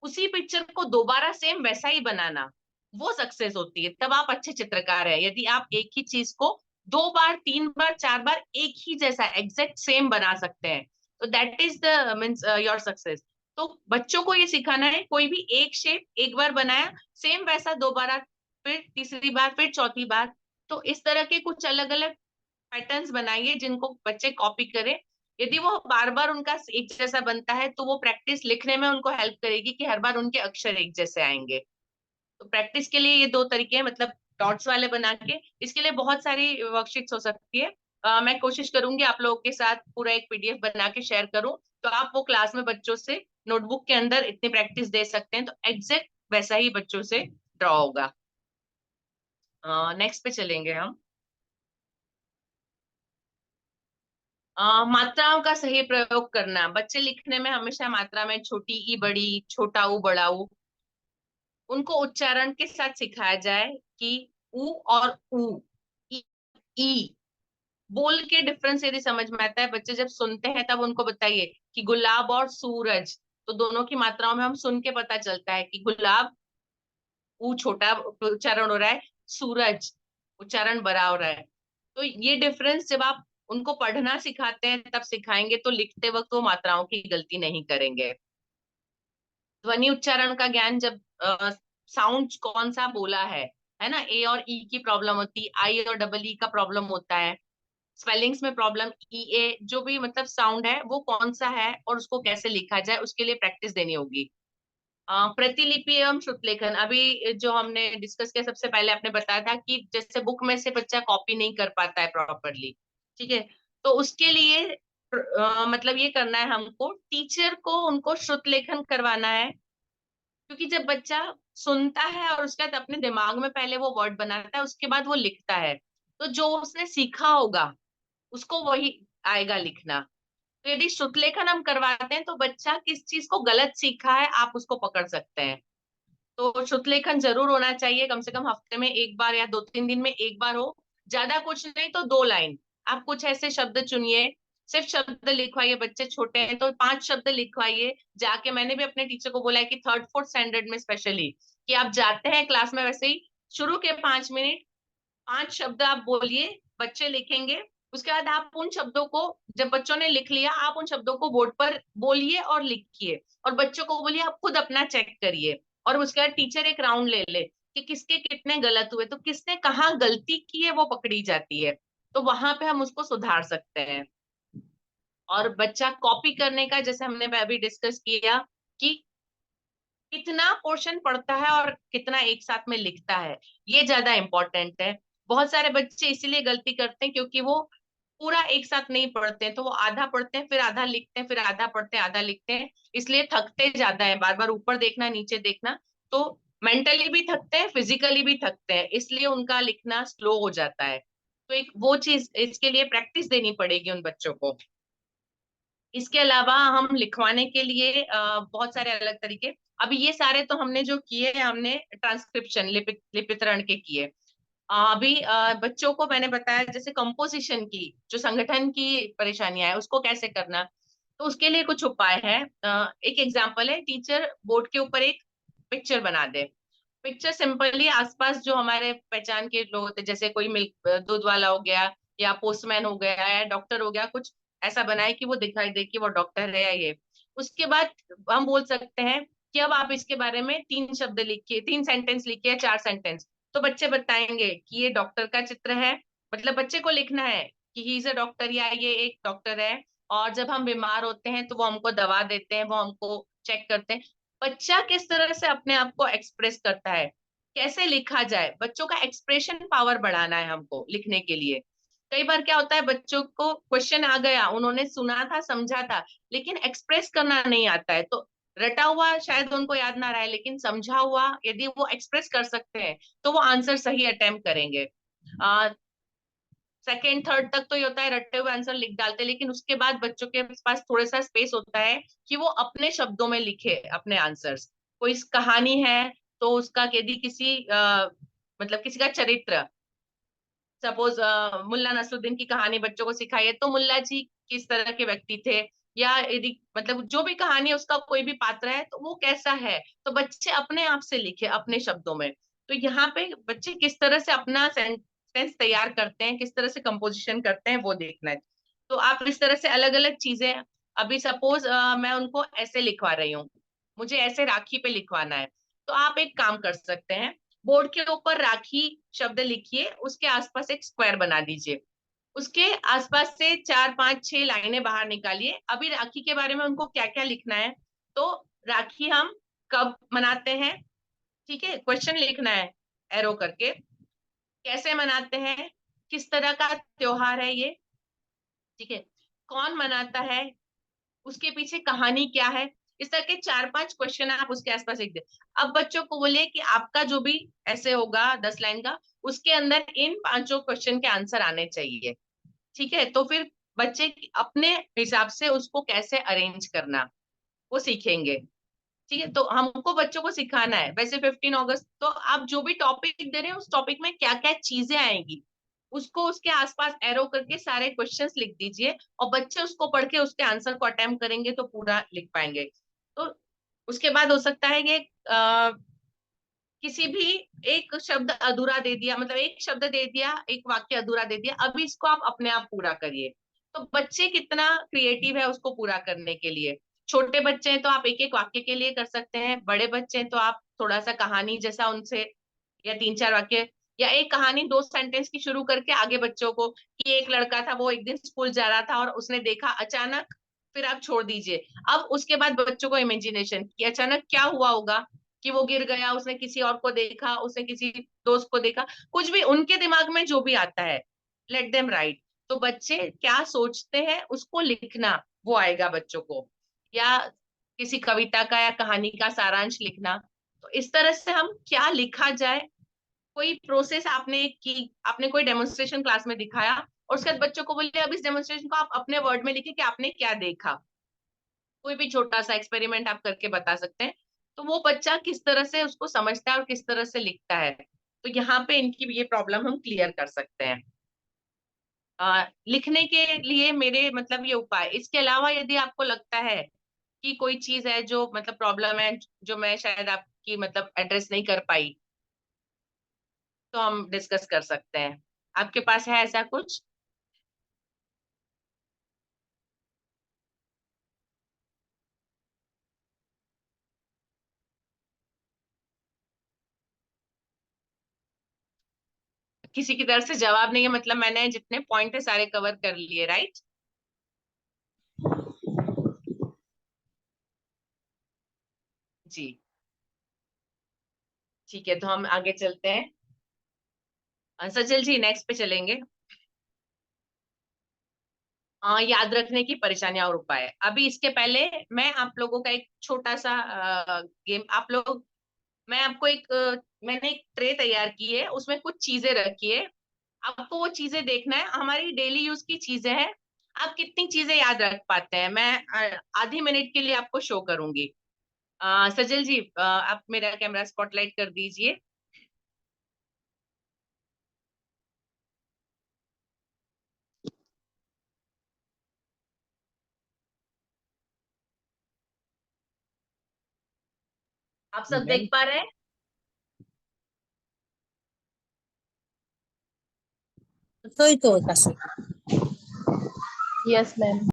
उसी पिक्चर को दोबारा सेम वैसा ही बनाना, वो सक्सेस होती है, तब आप अच्छे चित्रकार हैं। यदि आप एक ही चीज को 2 बार, 3 बार, 4 बार एक ही जैसा एग्जैक्ट सेम बना सकते हैं, तो that is the means your success. तो बच्चों को ये सिखाना है, कोई भी एक शेप एक बार बनाया, सेम वैसा दोबारा, फिर तीसरी बार, फिर चौथी बार। तो इस तरह के कुछ अलग अलग पैटर्न्स बनाइए जिनको बच्चे कॉपी करें। यदि वो बार बार उनका एक जैसा बनता है तो वो प्रैक्टिस लिखने में उनको हेल्प करेगी कि हर बार उनके अक्षर एक जैसे आएंगे। तो प्रैक्टिस के लिए ये 2 तरीके हैं, मतलब डॉट्स वाले बना के। इसके लिए बहुत सारी वर्कशीट्स हो सकती है। मैं कोशिश करूंगी आप लोगों के साथ पूरा एक पीडीएफ बना के शेयर करूं, तो आप वो क्लास में बच्चों से नोटबुक के अंदर इतनी प्रैक्टिस दे सकते हैं, तो एग्जैक्ट वैसा ही बच्चों से ड्रॉ होगा। नेक्स्ट पे चलेंगे हम। मात्राओं का सही प्रयोग करना। बच्चे लिखने में हमेशा मात्रा में छोटी ई बड़ी, छोटा ऊ बड़ा ऊ, उनको उच्चारण के साथ सिखाया जाए कि ऊ और ऊ, ई बोल के डिफरेंस यदि समझ में आता है, बच्चे जब सुनते हैं तब उनको बताइए कि गुलाब और सूरज, तो दोनों की मात्राओं में हम सुन के पता चलता है कि गुलाब ऊ छोटा उच्चारण हो रहा है, सूरज उच्चारण बड़ा हो रहा है। तो ये डिफरेंस जब आप उनको पढ़ना सिखाते हैं तब सिखाएंगे, तो लिखते वक्त वो मात्राओं की गलती नहीं करेंगे। ध्वनि उच्चारण का ज्ञान, जब साउंड कौन सा बोला है ना, ए और ई की प्रॉब्लम होती है, आई और डबल ई का प्रॉब्लम होता है, स्पेलिंग्स में प्रॉब्लम, ई ए जो भी मतलब साउंड है वो कौन सा है और उसको कैसे लिखा जाए, उसके लिए प्रैक्टिस देनी होगी। प्रतिलिपि एवं श्रुतलेखन, अभी जो हमने डिस्कस किया सबसे पहले आपने बताया था कि जैसे बुक में से बच्चा कॉपी नहीं कर पाता है प्रॉपरली, ठीक है, तो उसके लिए मतलब ये करना है हमको, टीचर को उनको श्रुतलेखन करवाना है। क्योंकि जब बच्चा सुनता है और उसके बाद अपने दिमाग में पहले वो वर्ड बनाता है, उसके बाद वो लिखता है, तो जो उसने सीखा होगा उसको वही आएगा लिखना। तो यदि श्रुतलेखन हम करवाते हैं तो बच्चा किस चीज को गलत सीखा है आप उसको पकड़ सकते हैं। तो श्रुतलेखन जरूर होना चाहिए, कम से कम हफ्ते में एक बार या 2-3 दिन में एक बार हो, ज्यादा कुछ नहीं तो 2 लाइन आप कुछ ऐसे शब्द चुनिए, सिर्फ शब्द लिखवाइए, बच्चे छोटे हैं तो 5 शब्द लिखवाइए जाके। मैंने भी अपने टीचर को बोला है कि 3rd-4th स्टैंडर्ड में स्पेशली, कि आप जाते हैं क्लास में वैसे ही शुरू के 5 मिनट 5 शब्द आप बोलिए, बच्चे लिखेंगे, उसके बाद आप उन शब्दों को, जब बच्चों ने लिख लिया आप उन शब्दों को बोर्ड पर बोलिए और लिखिए, और बच्चों को बोलिए आप खुद अपना चेक करिए, और उसके बाद टीचर एक राउंड ले ले कि किसके कितने गलत हुए, तो किसने कहाँ गलती की है वो पकड़ी जाती है, तो वहां पे हम उसको सुधार सकते हैं। और बच्चा कॉपी करने का, जैसे हमने अभी डिस्कस किया कि कितना पोर्शन पढ़ता है और कितना एक साथ में लिखता है, ये ज्यादा इंपॉर्टेंट है। बहुत सारे बच्चे इसीलिए गलती करते हैं क्योंकि वो पूरा एक साथ नहीं पढ़ते हैं, तो वो आधा पढ़ते हैं फिर आधा लिखते हैं, फिर आधा पढ़ते हैं आधा लिखते हैं, इसलिए थकते ज्यादा है, बार बार ऊपर देखना नीचे देखना, तो मेंटली भी थकते हैं फिजिकली भी थकते हैं, इसलिए उनका लिखना स्लो हो जाता है। तो एक वो चीज, इसके लिए प्रैक्टिस देनी पड़ेगी उन बच्चों को। इसके अलावा हम लिखवाने के लिए बहुत सारे अलग तरीके, अभी ये सारे तो हमने जो किए हैं, हमने ट्रांसक्रिप्शन लिपितरण के किए। अभी बच्चों को मैंने बताया जैसे कंपोजिशन की जो संगठन की परेशानियां है उसको कैसे करना, तो उसके लिए कुछ उपाय है। एक एग्जांपल है, टीचर बोर्ड के ऊपर एक पिक्चर बना दे। पिक्चर सिंपली आसपास जो हमारे पहचान के लोग होते हैं, जैसे कोई मिल्क दूध वाला हो गया या पोस्टमैन हो गया या डॉक्टर हो गया, कुछ ऐसा बनाए कि वो दिखाई दे कि वो डॉक्टर है या ये। उसके बाद हम बोल सकते हैं कि अब आप इसके बारे में 3 शब्द लिखिए, 3 सेंटेंस लिखिए, 4 सेंटेंस, तो बच्चे बताएंगे कि ये डॉक्टर का चित्र है, मतलब बच्चे को लिखना है कि ही इज अ डॉक्टर या ये एक डॉक्टर है, और जब हम बीमार होते हैं तो वो हमको दवा देते हैं, वो हमको चेक करते हैं। बच्चा किस तरह से अपने आप को एक्सप्रेस करता है, कैसे लिखा जाए, बच्चों का एक्सप्रेशन पावर बढ़ाना है हमको लिखने के लिए। कई बार क्या होता है, बच्चों को क्वेश्चन आ गया, उन्होंने सुना था समझा था लेकिन एक्सप्रेस करना नहीं आता है, तो रटा हुआ शायद उनको याद ना रहे, लेकिन समझा हुआ यदि वो एक्सप्रेस कर सकते हैं तो वो आंसर सही अटेम्प्ट करेंगे। 2nd 3rd तक तो ये होता है रटे हुए आंसर लिख डालते हैं, लेकिन उसके बाद बच्चों के पास थोड़ा सा स्पेस होता है कि वो अपने शब्दों में लिखे अपने आंसर्स। कोई कहानी है तो उसका यदि किसी मतलब किसी का चरित्र, सपोज मुल्ला नसरुद्दीन की कहानी बच्चों को सिखाई है, तो मुल्ला जी किस तरह के व्यक्ति थे, या यदि मतलब जो भी कहानी है उसका कोई भी पात्र है तो वो कैसा है, तो बच्चे अपने आप से लिखे अपने शब्दों में। तो यहाँ पे बच्चे किस तरह से अपना सेंटेंस तैयार करते हैं, किस तरह से कंपोजिशन करते हैं, वो देखना है। तो आप इस तरह से अलग अलग चीजें, अभी सपोज मैं उनको ऐसे लिखवा रही हूँ, मुझे ऐसे राखी पे लिखवाना है, तो आप एक काम कर सकते हैं, बोर्ड के ऊपर राखी शब्द लिखिए, उसके आसपास एक स्क्वायर बना दीजिए, उसके आसपास से 4 5 6 लाइनें बाहर निकालिए। अभी राखी के बारे में उनको क्या क्या लिखना है, तो राखी हम कब मनाते हैं, ठीक है, क्वेश्चन लिखना है एरो करके, कैसे मनाते हैं, किस तरह का त्योहार है ये, ठीक है, कौन मनाता है, उसके पीछे कहानी क्या है। इस तरह के 4 5 क्वेश्चन आप उसके आसपास लिख दे। अब बच्चों को बोलिए कि आपका जो भी ऐसे होगा 10 लाइन का, उसके अंदर इन 5 क्वेश्चन के आंसर आने चाहिए, ठीक है। तो फिर बच्चे अपने हिसाब से उसको कैसे अरेंज करना वो सीखेंगे, ठीक है। तो हमको बच्चों को सिखाना है। वैसे 15 अगस्त तो आप जो भी टॉपिक दे रहे हैं उस टॉपिक में क्या क्या चीजें आएंगी उसको उसके आसपास एरो करके सारे क्वेश्चंस लिख दीजिए, और बच्चे उसको पढ़ के उसके आंसर को अटेम्प्ट करेंगे तो पूरा लिख पाएंगे। तो उसके बाद हो सकता है कि किसी भी एक शब्द अधूरा दे दिया, मतलब एक शब्द दे दिया, एक वाक्य अधूरा दे दिया, अभी इसको आप अपने आप पूरा करिए। तो बच्चे कितना क्रिएटिव है उसको पूरा करने के लिए। छोटे बच्चे हैं तो आप एक एक वाक्य के लिए कर सकते हैं, बड़े बच्चे हैं तो आप थोड़ा सा कहानी जैसा उनसे, या 3 4 वाक्य, या एक कहानी 2 सेंटेंस की शुरू करके आगे बच्चों को, कि एक लड़का था वो एक दिन स्कूल जा रहा था और उसने देखा अचानक, फिर आप छोड़ दीजिए। अब उसके बाद बच्चों को इमेजिनेशन कि अचानक क्या हुआ होगा, कि वो गिर गया, उसने किसी और को देखा, उसने किसी दोस्त को देखा, कुछ भी उनके दिमाग में जो भी आता है, लेट देम राइट। तो बच्चे क्या सोचते हैं उसको लिखना, वो आएगा बच्चों को, या किसी कविता का या कहानी का सारांश लिखना। तो इस तरह से हम क्या लिखा जाए, कोई प्रोसेस आपने की, आपने कोई डेमोन्स्ट्रेशन क्लास में दिखाया, और उसके बाद बच्चों को बोलिए अब इस डेमोन्स्ट्रेशन को आप अपने वर्ड में लिखिए कि आपने क्या देखा। कोई भी छोटा सा एक्सपेरिमेंट आप करके बता सकते हैं। तो वो बच्चा किस तरह से उसको समझता है और किस तरह से लिखता है, तो यहाँ पे इनकी ये प्रॉब्लम हम क्लियर कर सकते हैं। लिखने के लिए मेरे मतलब ये उपाय, इसके अलावा यदि आपको लगता है कि कोई चीज है जो मतलब प्रॉब्लम है, जो मैं शायद आपकी मतलब एड्रेस नहीं कर पाई, तो हम डिस्कस कर सकते हैं। आपके पास है ऐसा कुछ? किसी की तरफ से जवाब नहीं है, मतलब मैंने जितने पॉइंट है सारे कवर कर लिए, राइट? जी, ठीक है, तो हम आगे चलते हैं। सचल जी नेक्स्ट पे चलेंगे। याद रखने की परेशानियां और उपाय। अभी इसके पहले मैं आप लोगों का एक छोटा सा गेम, आप लोग, मैं आपको एक मैंने एक ट्रे तैयार की है, उसमें कुछ चीजें रखी है। आपको वो चीजें देखना है, हमारी डेली यूज की चीजें हैं। आप कितनी चीजें याद रख पाते हैं, मैं आधी मिनट के लिए आपको शो करूंगी। सजल जी, आप मेरा कैमरा स्पॉटलाइट कर दीजिए। आप सब मैम देख पा रहे हैं? सोई तो कसो। Yes ma'am.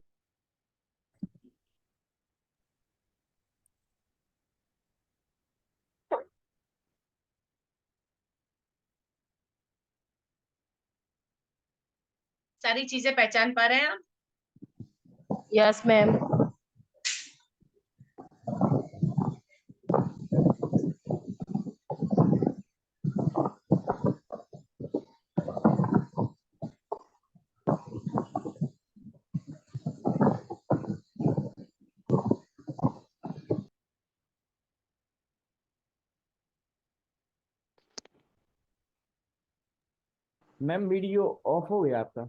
सारी चीजें पहचान पा रहे हैं आप? Yes ma'am. Ma'am video of हो गया आपका।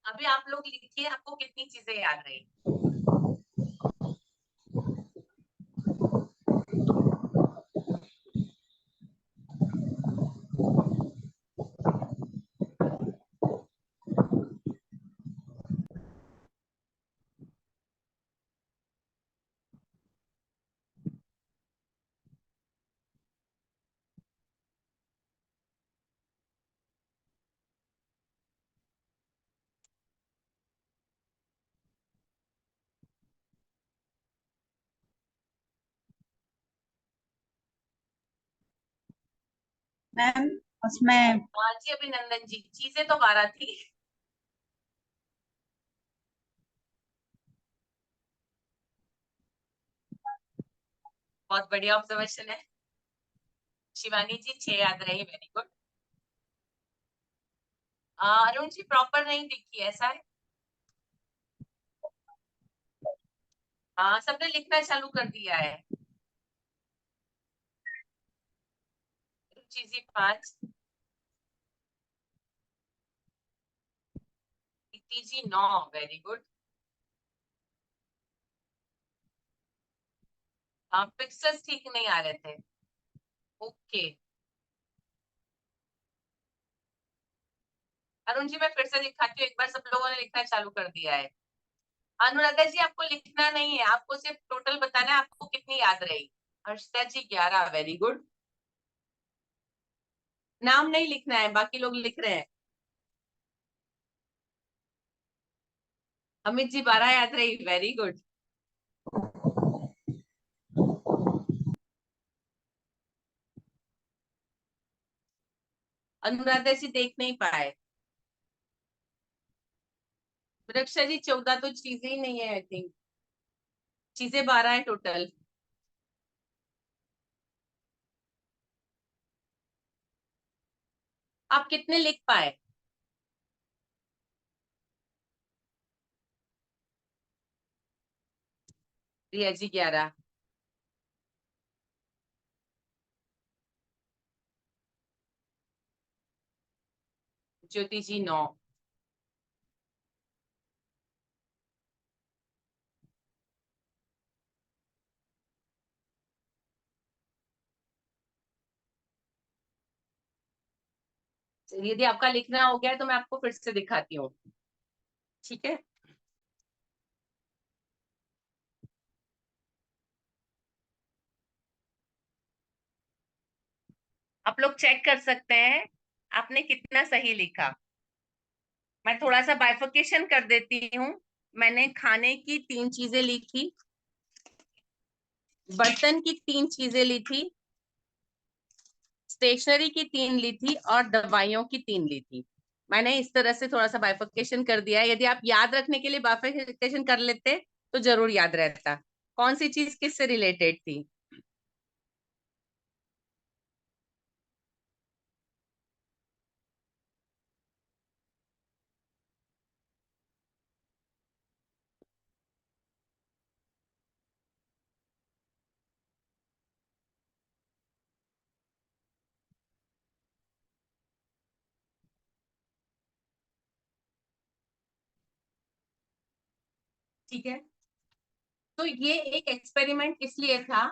अभी आप लोग लिखिए आपको कितनी चीजें याद रही। मैम उसमें हाँ जी अभिनंदन जी, चीजें तो 12 थी। बहुत बढ़िया ऑब्जर्वेशन है। शिवानी जी 6 याद रही, very good. Arun ji proper नहीं दिखी, ऐसा है? हाँ सबने लिखना चालू कर दिया है। रुचि जी 5, प्रीति जी 9, वेरी गुड। हाँ पिक्सेल्स ठीक नहीं आ रहे थे। ओके अरुण जी मैं फिर से दिखाती हूँ, एक बार सब लोगों ने लिखना चालू कर दिया है। अनुराधा जी आपको लिखना नहीं है, आपको सिर्फ टोटल बताना है आपको कितनी याद रही। हर्षिता जी 11, वेरी गुड। नाम नहीं लिखना है, बाकी लोग लिख रहे हैं। अमित जी 12 याद रही, वेरी गुड। अनुराधा जी देख नहीं पाए। वृक्षा जी 14 तो चीजें ही नहीं है, आई थिंक चीजें 12 है टोटल। आप कितने लिख पाए? रिया जी 11, ज्योति जी 9, यदि आपका लिखना हो गया है तो मैं आपको फिर से दिखाती हूँ, ठीक है? आप लोग चेक कर सकते हैं आपने कितना सही लिखा। मैं थोड़ा सा बाइफर्केशन कर देती हूँ। मैंने खाने की 3 चीजें लिखी, बर्तन की 3 चीजें ली थी, स्टेशनरी की 3 ली थी और दवाइयों की 3 ली थी। मैंने इस तरह से थोड़ा सा बाइफर्केशन कर दिया है। यदि आप याद रखने के लिए बाइफर्केशन कर लेते तो जरूर याद रहता कौन सी चीज किससे रिलेटेड थी। ठीक है, तो ये एक एक्सपेरिमेंट इसलिए था,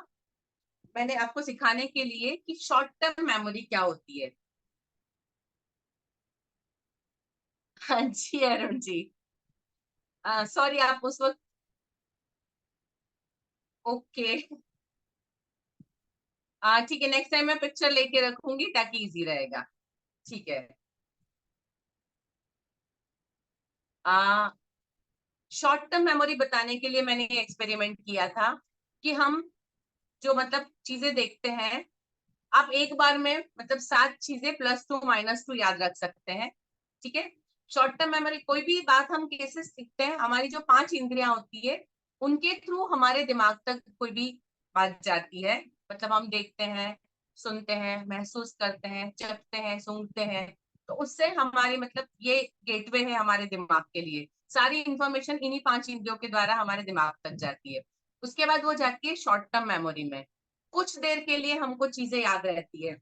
मैंने आपको सिखाने के लिए कि शॉर्ट टर्म मेमोरी क्या होती है। हाँ जी अरुण जी, सॉरी आप उस वक्त, ओके ठीक है, नेक्स्ट टाइम मैं पिक्चर लेके रखूंगी ताकि इजी रहेगा, ठीक है। शॉर्ट टर्म मेमोरी बताने के लिए मैंने ये एक्सपेरिमेंट किया था कि हम जो मतलब चीजें देखते हैं, आप एक बार में मतलब 7 चीजें +2 -2 याद रख सकते हैं, ठीक है। शॉर्ट टर्म मेमोरी कोई भी बात हम कैसे सीखते हैं, हमारी जो 5 इंद्रियां होती है उनके थ्रू हमारे दिमाग तक कोई भी बात जाती है। मतलब हम देखते हैं, सुनते हैं, महसूस करते हैं, चखते हैं, सूंघते हैं, तो उससे हमारी मतलब ये गेटवे है हमारे दिमाग के लिए। सारी इंफॉर्मेशन इन्हीं 5 इंद्रियों के द्वारा हमारे दिमाग तक जाती है। उसके बाद वो जाती है शॉर्ट टर्म मेमोरी में, कुछ देर के लिए हमको चीजें याद रहती है,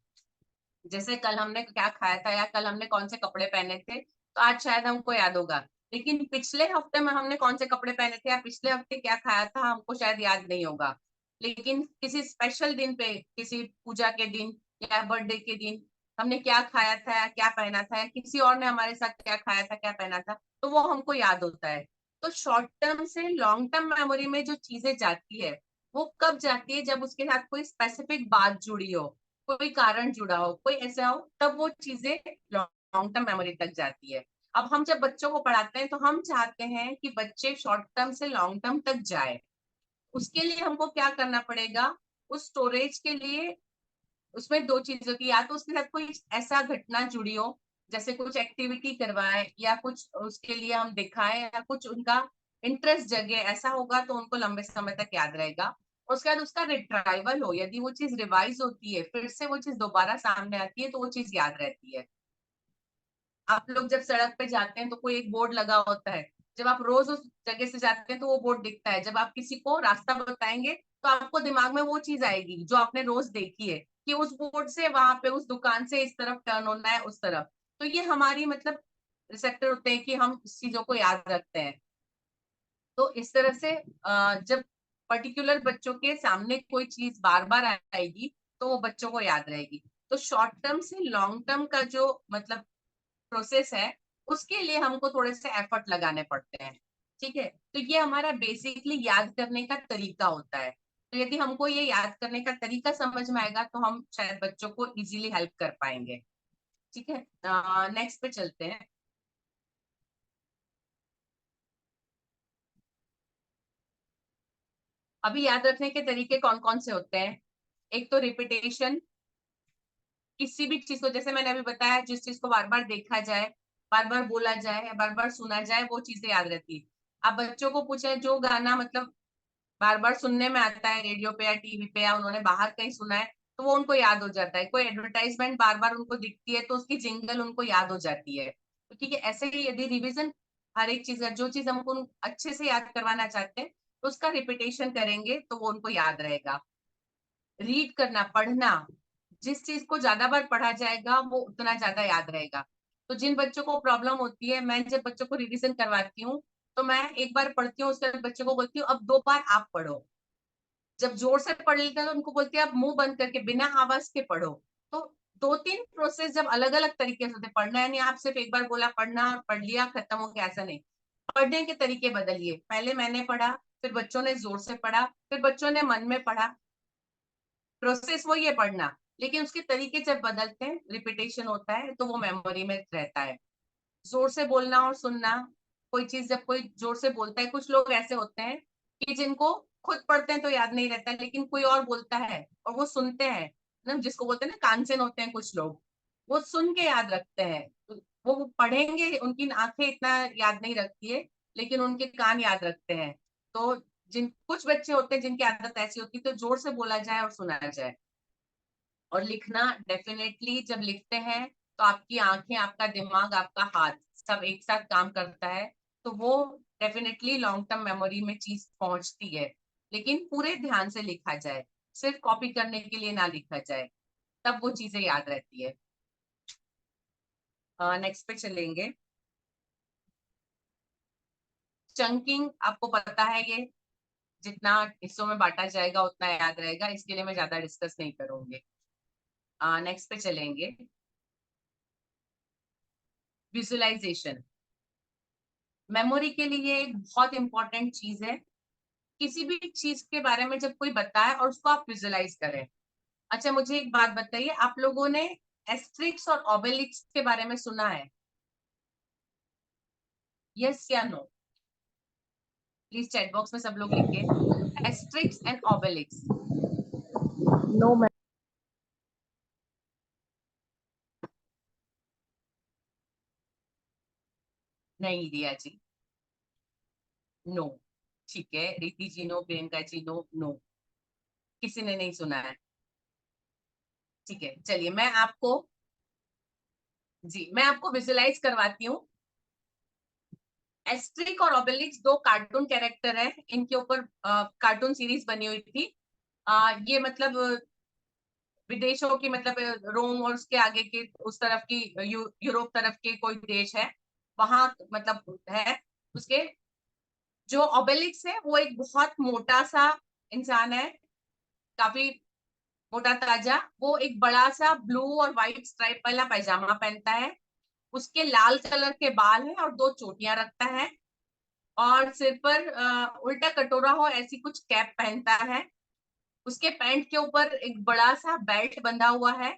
जैसे कल हमने क्या खाया था या कल हमने कौन से कपड़े पहने थे, तो आज शायद हमको याद होगा। लेकिन पिछले हफ्ते में हमने कौन से कपड़े पहने थे या पिछले हफ्ते क्या खाया था हमको शायद याद नहीं होगा। लेकिन किसी स्पेशल दिन पे, किसी पूजा के दिन या बर्थडे के दिन हमने क्या खाया था या क्या पहना था या किसी और ने हमारे साथ क्या खाया था क्या पहना था, तो वो हमको याद होता है। तो शॉर्ट टर्म से लॉन्ग टर्म मेमोरी में जो चीजें जाती है वो कब जाती है, जब उसके साथ कोई स्पेसिफिक बात जुड़ी हो, कोई कारण जुड़ा हो, कोई ऐसा हो, तब वो चीजें लॉन्ग टर्म मेमोरी तक जाती है। अब हम जब बच्चों को पढ़ाते हैं तो हम चाहते हैं कि बच्चे शॉर्ट टर्म से लॉन्ग टर्म तक जाए। उसके लिए हमको क्या करना पड़ेगा, उस स्टोरेज के लिए उसमें दो चीजों की, या तो उसके साथ कोई ऐसा घटना जुड़ी हो, जैसे कुछ एक्टिविटी करवाए या कुछ उसके लिए हम दिखाएं या कुछ उनका इंटरेस्ट जगे, ऐसा होगा तो उनको लंबे समय तक याद रहेगा। और उसके बाद उसका रिट्राइवल हो, यदि वो चीज रिवाइज होती है, फिर से वो चीज दोबारा सामने आती है, तो वो चीज याद रहती है। आप लोग जब सड़क पे जाते हैं तो कोई एक बोर्ड लगा होता है, जब आप रोज उस जगह से जाते हैं तो वो बोर्ड दिखता है, जब आप किसी को रास्ता बताएंगे तो आपको दिमाग में वो चीज आएगी जो आपने रोज देखी है, कि उस बोर्ड से वहां पे उस दुकान से इस तरफ टर्न होना है, उस तरफ। तो ये हमारी मतलब रिसेप्टर होते हैं कि हम इस चीजों को याद रखते हैं। तो इस तरह से जब पर्टिकुलर बच्चों के सामने कोई चीज बार बार आएगी तो वो बच्चों को याद रहेगी। तो शॉर्ट टर्म से लॉन्ग टर्म का जो मतलब प्रोसेस है, उसके लिए हमको थोड़े से एफर्ट लगाने पड़ते हैं। ठीक है, तो ये हमारा बेसिकली याद करने का तरीका होता है। तो यदि हमको ये याद करने का तरीका समझ में आएगा तो हम शायद बच्चों को इजीली हेल्प कर पाएंगे। ठीक है, नेक्स्ट पे चलते हैं। अभी याद रखने के तरीके कौन कौन से होते हैं? एक तो रिपीटेशन, किसी भी चीज को, जैसे मैंने अभी बताया, जिस चीज को बार बार देखा जाए, बार बार बोला जाए या बार बार सुना जाए, वो चीजें याद रहती है। आप बच्चों को पूछे जो गाना मतलब बार बार सुनने में आता है रेडियो पे या टीवी पे, या उन्होंने बाहर कहीं सुना है, तो वो उनको याद हो जाता है। कोई एडवर्टाइजमेंट बार बार उनको दिखती है तो उसकी जिंगल उनको याद हो जाती है। तो ठीक है, ऐसे ही यदि रिवीजन हर एक चीज, जो चीज हमको अच्छे से याद करवाना चाहते हैं, तो उसका रिपीटेशन करेंगे तो वो उनको याद रहेगा। रीड करना, पढ़ना, जिस चीज को ज्यादा बार पढ़ा जाएगा वो उतना ज्यादा याद रहेगा। तो जिन बच्चों को प्रॉब्लम होती है, मैं जब बच्चों को रिवीजन करवाती हूँ तो मैं एक बार पढ़ती हूँ, उसके बाद बच्चों को बोलती हूँ अब 2 बार आप पढ़ो। जब जोर से पढ़ लेते हैं तो उनको बोलती है आप मुंह बंद करके बिना आवाज के पढ़ो। तो 2-3 प्रोसेस जब अलग अलग तरीके से होते, पढ़ना है नहीं आप सिर्फ एक बार बोला पढ़ना और पढ़ लिया खत्म हो गया, ऐसा नहीं। पढ़ने के तरीके बदलिए, पहले मैंने पढ़ा, फिर बच्चों ने जोर से पढ़ा, फिर बच्चों ने मन में पढ़ा। प्रोसेस वही है पढ़ना, लेकिन उसके तरीके जब बदलते हैं, रिपीटेशन होता है, तो वो मेमोरी में रहता है। जोर से बोलना और सुनना, कोई चीज जब कोई जोर से बोलता है, कुछ लोग ऐसे होते हैं कि जिनको खुद पढ़ते हैं तो याद नहीं रहता, लेकिन कोई और बोलता है और वो सुनते हैं ना, जिसको बोलते हैं ना कांचन होते हैं कुछ लोग, वो सुन के याद रखते हैं। तो वो पढ़ेंगे, उनकी आंखें इतना याद नहीं रखती है, लेकिन उनके कान याद रखते हैं। तो जिन कुछ बच्चे होते हैं जिनकी आदत ऐसी होती है, तो जोर से बोला जाए और सुना जाए। और लिखना, डेफिनेटली जब लिखते हैं तो आपकी आंखें, आपका दिमाग, आपका हाथ सब एक साथ काम करता है, तो वो डेफिनेटली लॉन्ग टर्म मेमोरी में चीज पहुंचती है। लेकिन पूरे ध्यान से लिखा जाए, सिर्फ कॉपी करने के लिए ना लिखा जाए, तब वो चीजें याद रहती है। नेक्स्ट पे चलेंगे। चंकिंग आपको पता है, ये जितना हिस्सों में बांटा जाएगा उतना याद रहेगा, इसके लिए मैं ज्यादा डिस्कस नहीं करूंगी। नेक्स्ट पे चलेंगे। विजुअलाइजेशन मेमोरी के लिए एक बहुत इंपॉर्टेंट चीज है। किसी भी चीज के बारे में जब कोई बताए और उसको आप विजुअलाइज करें। अच्छा, मुझे एक बात बताइए, आप लोगों ने एस्ट्रिक्स और ऑबेलिक्स के बारे में सुना है? यस या नो? प्लीज चैट बॉक्स में सब लोग लिखिए, Asterix and Obelix. No ma'am. नहीं रिया जी, नो। ठीक है, Riti ji no, Priyanka ji no, no, किसी ने नहीं सुना है। ठीक है, चलिए मैं आपको विजुअलाइज करवाती हूँ। एस्ट्रिक और ऑबेलिक्स दो कार्टून कैरेक्टर है, इनके ऊपर कार्टून सीरीज बनी हुई थी। ये मतलब विदेशों की, मतलब रोम और उसके आगे के उस तरफ की, यूरोप तरफ के कोई देश है वहां, मतलब है। उसके जो ऑबेलिक्स है वो एक बहुत मोटा सा इंसान है, काफी मोटा ताजा। वो एक बड़ा सा ब्लू और व्हाइट स्ट्राइप वाला पैजामा पहनता है, उसके लाल कलर के बाल हैं और 2 चोटियां रखता है, और सिर पर उल्टा कटोरा हो ऐसी कुछ कैप पहनता है। उसके पैंट के ऊपर एक बड़ा सा बेल्ट बंधा हुआ है।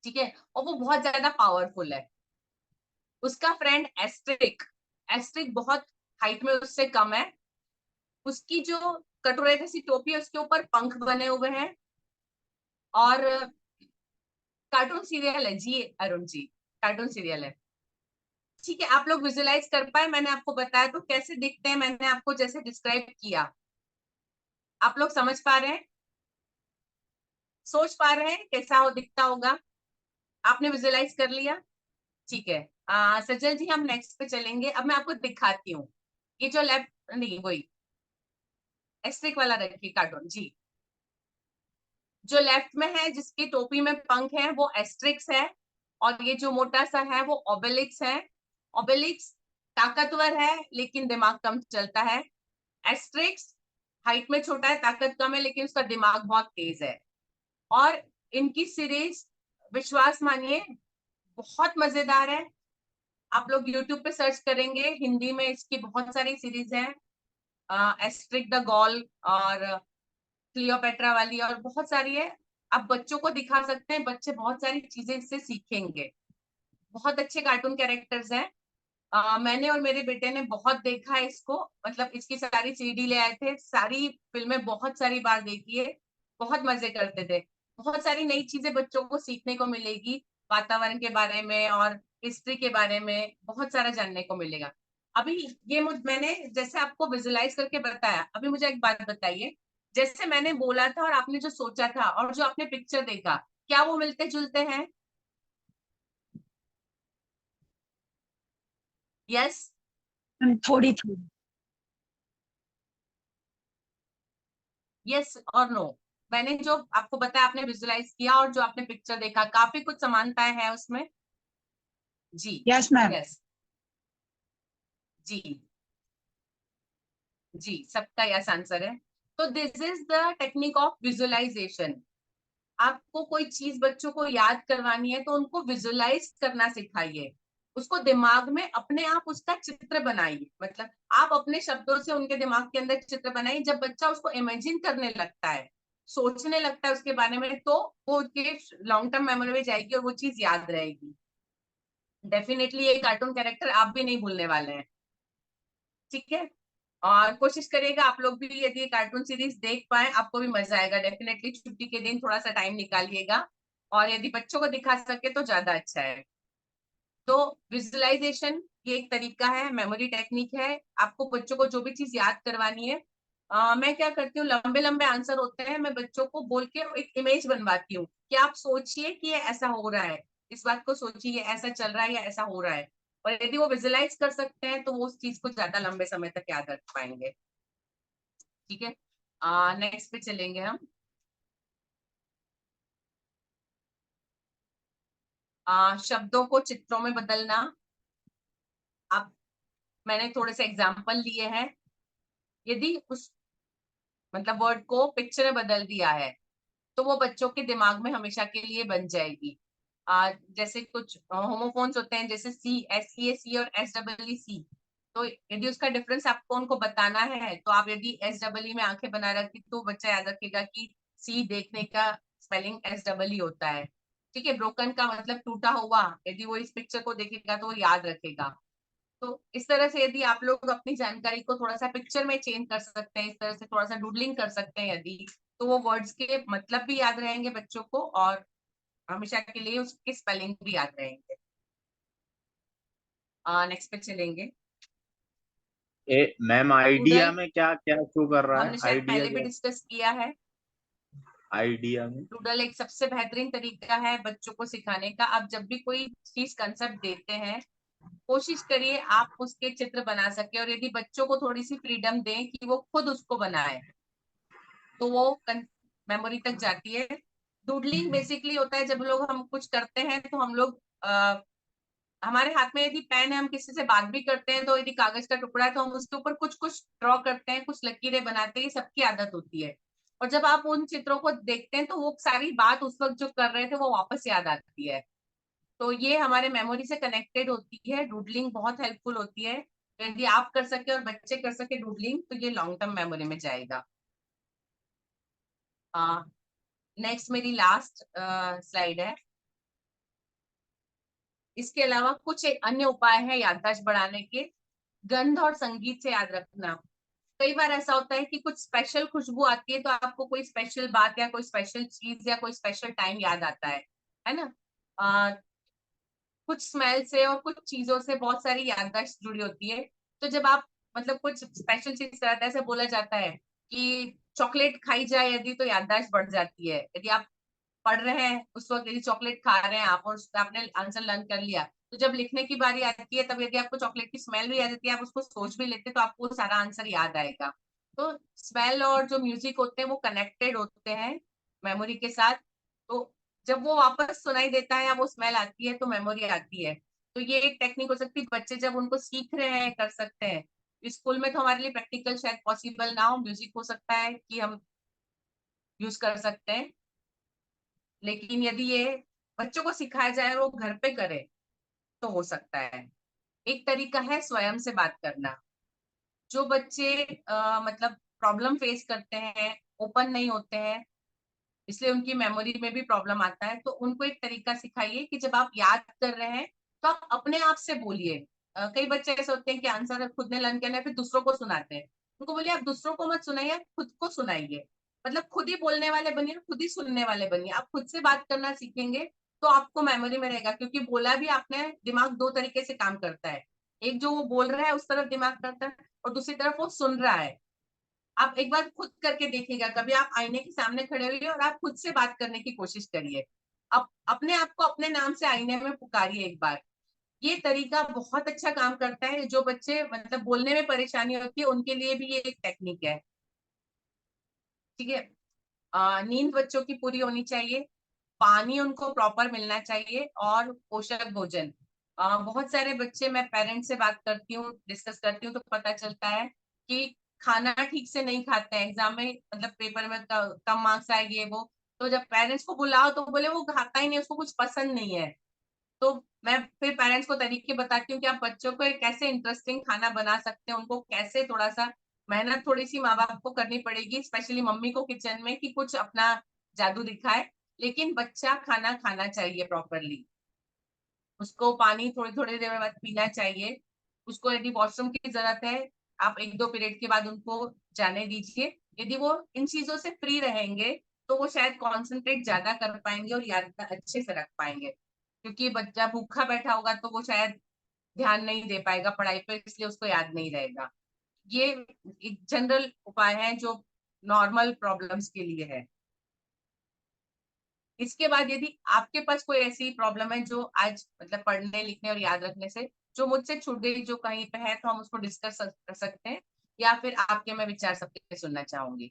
ठीक है, और वो बहुत ज्यादा पावरफुल है। उसका फ्रेंड एस्ट्रिक, एस्ट्रिक बहुत हाइट में उससे कम है। उसकी जो कटोरे जैसी टोपी है उसके ऊपर पंख बने हुए हैं, और कार्टून सीरियल है जी अरुण जी, कार्टून सीरियल है। ठीक है, आप लोग विजुलाइज कर पाए? मैंने आपको बताया तो कैसे दिखते हैं, मैंने आपको जैसे डिस्क्राइब किया, आप लोग समझ पा रहे हैं, सोच पा रहे हैं कैसा हो दिखता होगा? आपने विजुलाइज कर लिया? ठीक है। सजल जी हम नेक्स्ट पे चलेंगे। अब मैं आपको दिखाती हूँ, ये जो लेफ्ट, नहीं वही एस्ट्रिक वाला रखिए कार्टून जी। जो लेफ्ट में है जिसकी टोपी में पंख है वो एस्ट्रिक्स है, और ये जो मोटा सा है वो ओबेलिक्स है। ओबेलिक्स ताकतवर है लेकिन दिमाग कम चलता है। एस्ट्रिक्स हाइट में छोटा है, ताकत कम है, लेकिन उसका दिमाग बहुत तेज है। और इनकी सीरीज विश्वास मानिए बहुत मजेदार है। आप लोग YouTube पे सर्च करेंगे, हिंदी में इसकी बहुत सारी सीरीज है, एस्ट्रिक द गॉल और क्लियोपेट्रा वाली और बहुत सारी है। आप बच्चों को दिखा सकते हैं, बच्चे बहुत सारी चीजें इससे सीखेंगे। बहुत अच्छे कार्टून कैरेक्टर्स हैं। मैंने और मेरे बेटे ने बहुत देखा है इसको, मतलब इसकी सारी सीडी ले आए थे, सारी फिल्में बहुत सारी बार देखी है, बहुत मजे करते थे। बहुत सारी नई चीजें बच्चों को सीखने को मिलेगी, वातावरण के बारे में और हिस्ट्री के बारे में बहुत सारा जानने को मिलेगा। अभी ये मैंने जैसे आपको विजुलाइज करके बताया, अभी मुझे एक बात बताइए, जैसे मैंने बोला था और आपने जो सोचा था और जो आपने पिक्चर देखा, क्या वो मिलते जुलते हैं? यस थोड़ी थोड़ी। यस और नो? मैंने जो आपको बताया, आपने विजुलाइज किया और जो आपने पिक्चर देखा, काफी कुछ समानताएं हैं उसमें जी। Yes ma'am. यस जी जी, सबका यस आंसर है। तो this is the technique of visualisation. आपको कोई चीज बच्चों को याद करवानी है तो उनको विजुअलाइज करना सिखाइए, उसको दिमाग में अपने आप उसका चित्र बनाइए, मतलब आप अपने शब्दों से उनके दिमाग के अंदर चित्र बनाइए। जब बच्चा उसको इमेजिन करने लगता है, सोचने लगता है उसके बारे में, तो वो उसके लॉन्ग टर्म मेमोरी में जाएगी और वो चीज याद रहेगी। डेफिनेटली ये कार्टून कैरेक्टर आप भी नहीं भूलने वाले हैं, ठीक है? और कोशिश करिएगा आप लोग भी, यदि कार्टून सीरीज देख पाए आपको भी मजा आएगा। डेफिनेटली छुट्टी के दिन थोड़ा सा टाइम निकालिएगा, और यदि बच्चों को दिखा सके तो ज्यादा अच्छा है। तो विजुअलाइजेशन ये एक तरीका है, मेमोरी टेक्निक है। आपको बच्चों को जो भी चीज याद करवानी है, मैं क्या करती हूँ, लंबे लंबे आंसर होते हैं, मैं बच्चों को बोल के एक इमेज बनवाती हूँ कि आप सोचिए कि ये ऐसा हो रहा है, इस बात को सोचिए, ये ऐसा चल रहा है या ऐसा हो रहा है। और यदि वो विजुअलाइज कर सकते हैं तो वो उस चीज को ज्यादा लंबे समय तक याद रख पाएंगे, ठीक है? नेक्स्ट पे चलेंगे हम। शब्दों को चित्रों में बदलना। अब मैंने थोड़े से एग्जाम्पल लिए हैं। यदि उस मतलब वर्ड को पिक्चर में बदल दिया है तो वो बच्चों के दिमाग में हमेशा के लिए बन जाएगी। जैसे कुछ होमोफोन्स होते हैं, जैसे सी, एस ई ए सी और एस डबल ई सी। तो यदि उसका डिफरेंस आपको उनको बताना है, तो आप यदि एस डबल ई में आंखें बना रखी तो बच्चा याद रखेगा कि सी देखने का स्पेलिंग एस डबल ई होता है, ठीक है? ब्रोकन का मतलब टूटा हुआ, यदि वो इस पिक्चर को देखेगा तो वो याद रखेगा। तो इस तरह से यदि आप लोग अपनी जानकारी को थोड़ा सा पिक्चर में चेंज कर सकते हैं, इस तरह से थोड़ा सा डूडलिंग कर सकते हैं यदि, तो वो वर्ड्स के मतलब भी याद रहेंगे बच्चों को और हमेशा के लिए उसके स्पेलिंग भी याद रहेंगे। नेक्स्ट पे चलेंगे। मैम आइडिया डूडल में क्या क्या शो कर रहा है? हमने शायद आइडिया पहले भी क्या? डिस्कस किया है। आइडिया में डूडल एक सबसे बेहतरीन तरीका है बच्चों को सिखाने का। आप जब भी कोई चीज कंसेप्ट देते हैं, कोशिश करिए आप उसके चित्र बना सके, और यदि बच्चों को थोड़ी सी फ्रीडम दें कि वो खुद उसको बनाए, तो वो मेमोरी तक जाती है। डूडलिंग बेसिकली होता है जब लोग हम कुछ करते हैं तो हम लोग हमारे हाथ में यदि पेन है, हम किसी से बात भी करते हैं, तो यदि कागज का टुकड़ा है तो हम उसके ऊपर कुछ कुछ ड्रॉ करते हैं, कुछ लकीरें बनाते हैं, सबकी आदत होती है। और जब आप उन चित्रों को देखते हैं तो वो सारी बात उस वक्त जो कर रहे थे वो वापस याद आती है। तो ये हमारे मेमोरी से कनेक्टेड होती है। डूडलिंग बहुत हेल्पफुल होती है। तो यदि आप कर सके और बच्चे कर सके डूडलिंग, तो ये लॉन्ग टर्म मेमोरी में जाएगा। नेक्स्ट मेरी लास्ट स्लाइड है। इसके अलावा कुछ एक अन्य उपाय है याददाश्त बढ़ाने के। गंध और संगीत से याद रखना। कई बार ऐसा होता है कि कुछ स्पेशल खुशबू आती है तो आपको कोई स्पेशल बात या कोई स्पेशल चीज या कोई स्पेशल टाइम याद आता है ना। कुछ स्मेल से और कुछ चीजों से बहुत सारी याददाश्त जुड़ी होती है। तो जब आप मतलब कुछ स्पेशल चीज कराते हैं, ऐसे बोला जाता है कि चॉकलेट खाई जाए यदि तो याददाश्त बढ़ जाती है। यदि आप पढ़ रहे हैं उस वक्त, यदि चॉकलेट खा रहे हैं आप और आपने आंसर लर्न कर लिया, तो जब लिखने की बारी आती है तब यदि आपको चॉकलेट की स्मेल भी आ जाती है, आप उसको सोच भी लेते हैं, तो आपको सारा आंसर याद आएगा। तो स्मेल और जो म्यूजिक होते हैं वो कनेक्टेड होते हैं मेमोरी के साथ। तो जब वो वापस सुनाई देता है या वो स्मेल आती है तो मेमोरी आती है। तो ये एक टेक्निक हो सकती है, बच्चे जब उनको सीख रहे हैं कर सकते हैं। स्कूल में तो हमारे लिए प्रैक्टिकल शायद पॉसिबल ना हो, म्यूजिक हो सकता है कि हम यूज कर सकते हैं, लेकिन यदि ये बच्चों को सिखाया जाए और वो घर पे करे तो हो सकता है। एक तरीका है स्वयं से बात करना। जो बच्चे मतलब प्रॉब्लम फेस करते हैं, ओपन नहीं होते हैं, इसलिए उनकी मेमोरी में भी प्रॉब्लम आता है, तो उनको एक तरीका सिखाइए कि जब आप याद कर रहे हैं तो आप अपने आप से बोलिए। कई बच्चे ऐसे होते हैं कि आंसर खुद ने लर्न करना है फिर दूसरों को सुनाते हैं। उनको बोलिए आप दूसरों को मत सुनाइए, आप खुद को सुनाइए। मतलब खुद ही बोलने वाले बनिए, खुद ही सुनने वाले बनिए। आप खुद से बात करना सीखेंगे तो आपको मेमोरी में रहेगा, क्योंकि बोला भी आपने, दिमाग दो तरीके से काम करता है। एक जो वो बोल रहा है उस तरफ दिमाग करता है, और दूसरी तरफ वो सुन रहा है। आप एक बार खुद करके देखिएगा, कभी आप आईने के सामने खड़े होइए और आप खुद से बात करने की कोशिश करिए। आप अपने आप को अपने नाम से आईने में पुकारिए एक बार। ये तरीका बहुत अच्छा काम करता है। जो बच्चे मतलब बोलने में परेशानी होती है उनके लिए भी ये एक टेक्निक है। ठीक है। नींद बच्चों की पूरी होनी चाहिए, पानी उनको प्रॉपर मिलना चाहिए, और पोषक भोजन। बहुत सारे बच्चे, मैं पेरेंट्स से बात करती हूँ, डिस्कस करती हूँ, तो पता चलता है कि खाना ठीक से नहीं खाते हैं। एग्जाम में मतलब पेपर में कम मार्क्स आए ये वो, तो जब पेरेंट्स को बुलाओ तो बोले वो खाता ही नहीं, उसको कुछ पसंद नहीं है। तो मैं फिर पेरेंट्स को तरीके बताती हूँ कि आप बच्चों को एक कैसे इंटरेस्टिंग खाना बना सकते हैं, उनको कैसे थोड़ा सा मेहनत थोड़ी सी माँ बाप को करनी पड़ेगी, स्पेशली मम्मी को किचन में, कि कुछ अपना जादू दिखाए। लेकिन बच्चा खाना खाना चाहिए प्रॉपरली। उसको पानी थोड़ी थोड़ी देर बाद पीना चाहिए। उसको यदि वॉशरूम की जरूरत है, आप एक दो पीरियड के बाद उनको जाने दीजिए। यदि वो इन चीजों से फ्री रहेंगे तो वो शायद कॉन्सेंट्रेट ज्यादा कर पाएंगे और याद अच्छे से रख पाएंगे। क्योंकि बच्चा भूखा बैठा होगा तो वो शायद ध्यान नहीं दे पाएगा पढ़ाई पे, इसलिए उसको याद नहीं रहेगा। ये एक जनरल उपाय है जो नॉर्मल प्रॉब्लम्स के लिए है। इसके बाद यदि आपके पास कोई ऐसी प्रॉब्लम है जो आज मतलब पढ़ने लिखने और याद रखने से जो मुझसे छूट गई, जो कहीं पे है, तो हम उसको डिस्कस कर सकते हैं, या फिर आपके मैं विचार सबके सुनना चाहूंगी।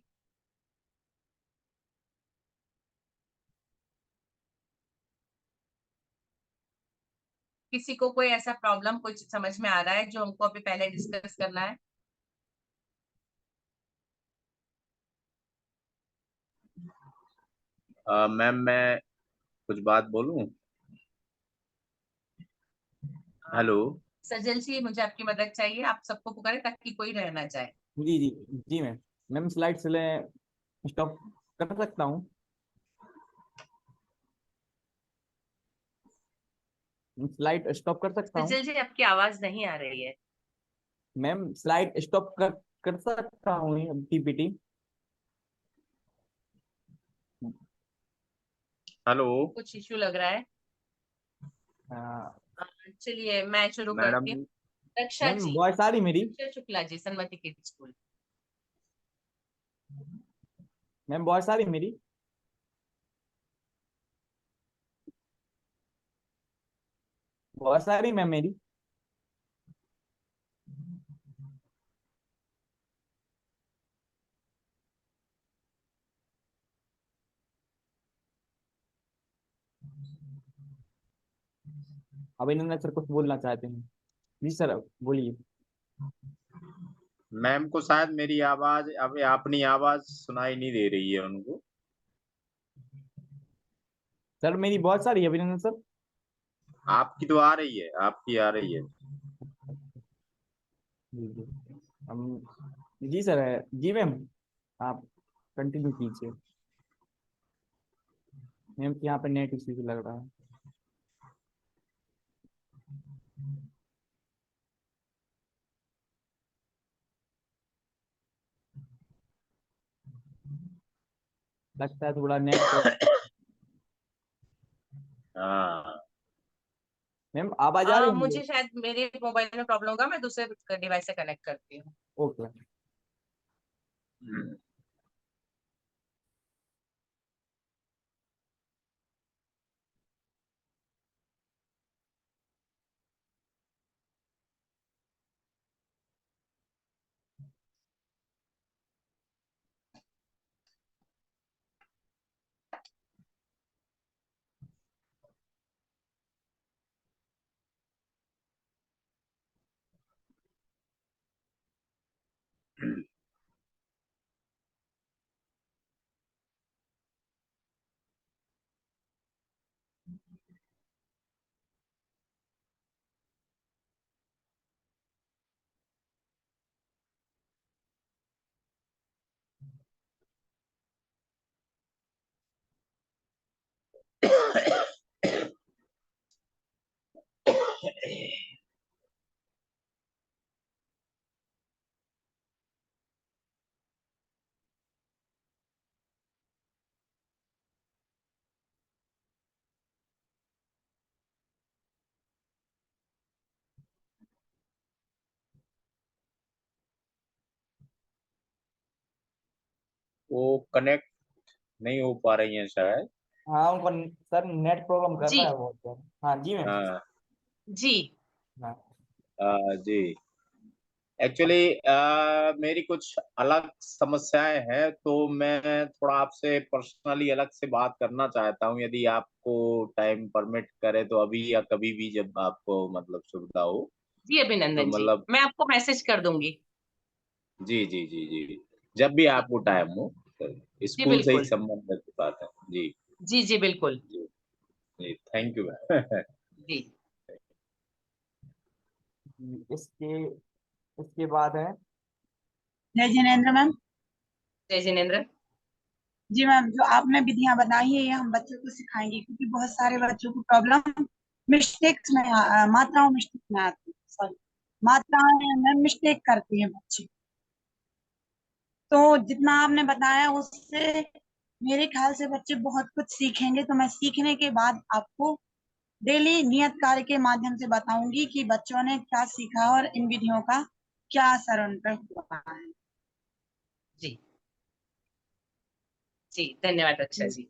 किसी को कोई ऐसा प्रॉब्लम कुछ समझ में आ रहा है जो हमको अभी पहले डिस्कस करना है? मैम मैं कुछ बात बोलूं? हेलो। सजल जी, मुझे आपकी मदद चाहिए, आप सबको पुकारे ताकि कोई रह ना जाए। जी जी। जी मैम। मैम स्लाइड से स्टॉप कर सकता हूँ? स्लाइड स्टॉप कर सकता हूँ? सजल जी, आपकी आवाज नहीं आ रही है। मैम स्लाइड स्टॉप कर सकता हूँ पीपीटी? हेलो। कुछ इश्यू लग रहा है। चलिए मैं शुरू मैडम। करती हूँ। रक्षा मैम जी, वॉइस आ रही मेरी? रक्षा Shukla ji, Sanmati kid school. Ma'am voice आ रही मेरी? वॉइस आ रही मैम मेरी? अभिनंदन सर कुछ बोलना चाहते हैं? जी सर बोलिए। मैम को शायद मेरी आवाज, अब अपनी आवाज सुनाई नहीं दे रही है उनको। सर मेरी वॉइस आ रही है अभिनंदन सर? आपकी तो आ रही है, आपकी आ रही है। जी जी। हम जी सर है जी मैम, आप कंटिन्यू कीजिए। मैम यहाँ पे नेट इश्यू लग रहा है। लगता है थोड़ा नेट। हाँ मैम आवाज आ रही है मुझे शायद मेरे मोबाइल में प्रॉब्लम होगा, मैं दूसरे डिवाइस से कनेक्ट करती हूँ। ओके। वो कनेक्ट नहीं हो पा रही है शायद। हाँ उनको सर नेट प्रॉब्लम कर जी रहा है बहुत सर। हाँ जी मैम। हाँ जी हाँ जी एक्चुअली मेरी कुछ अलग समस्याएं हैं, तो मैं थोड़ा आपसे पर्सनली अलग से बात करना चाहता हूं, यदि आपको टाइम परमिट करे तो, अभी या कभी भी जब आपको मतलब सुविधा हो। जी तो अभिनंदन जी, मतलब मैं आपको मैसेज कर दूंगी। जी जी जी जी, जब भी आपको टाइम हो। जी स्कूल से ही बिल्कुल। संबंधित बात है जी। जी जी बिल्कुल। जी जी थैंक यू। जी इसके इसके बाद है जय जिनेन्द्र मैम। जय जिनेन्द्र। जी मैम, जो आपने विधियां बताई है ये हम बच्चों को सिखाएंगे, क्योंकि बहुत सारे बच्चों को प्रॉब्लम मिस्टेक्स में मात्राओं मिस्टेक में आती है। सॉरी, मात्राएं में मिस्टेक करते हैं बच्चे। तो जितना आपने बताया उससे मेरे ख्याल से बच्चे बहुत कुछ सीखेंगे। तो मैं सीखने के बाद आपको डेली नियत कार्य के माध्यम से बताऊंगी कि बच्चों ने क्या सीखा और इन विधियों का क्या असर उन पर हुआ है। जी जी धन्यवाद अच्छा जी।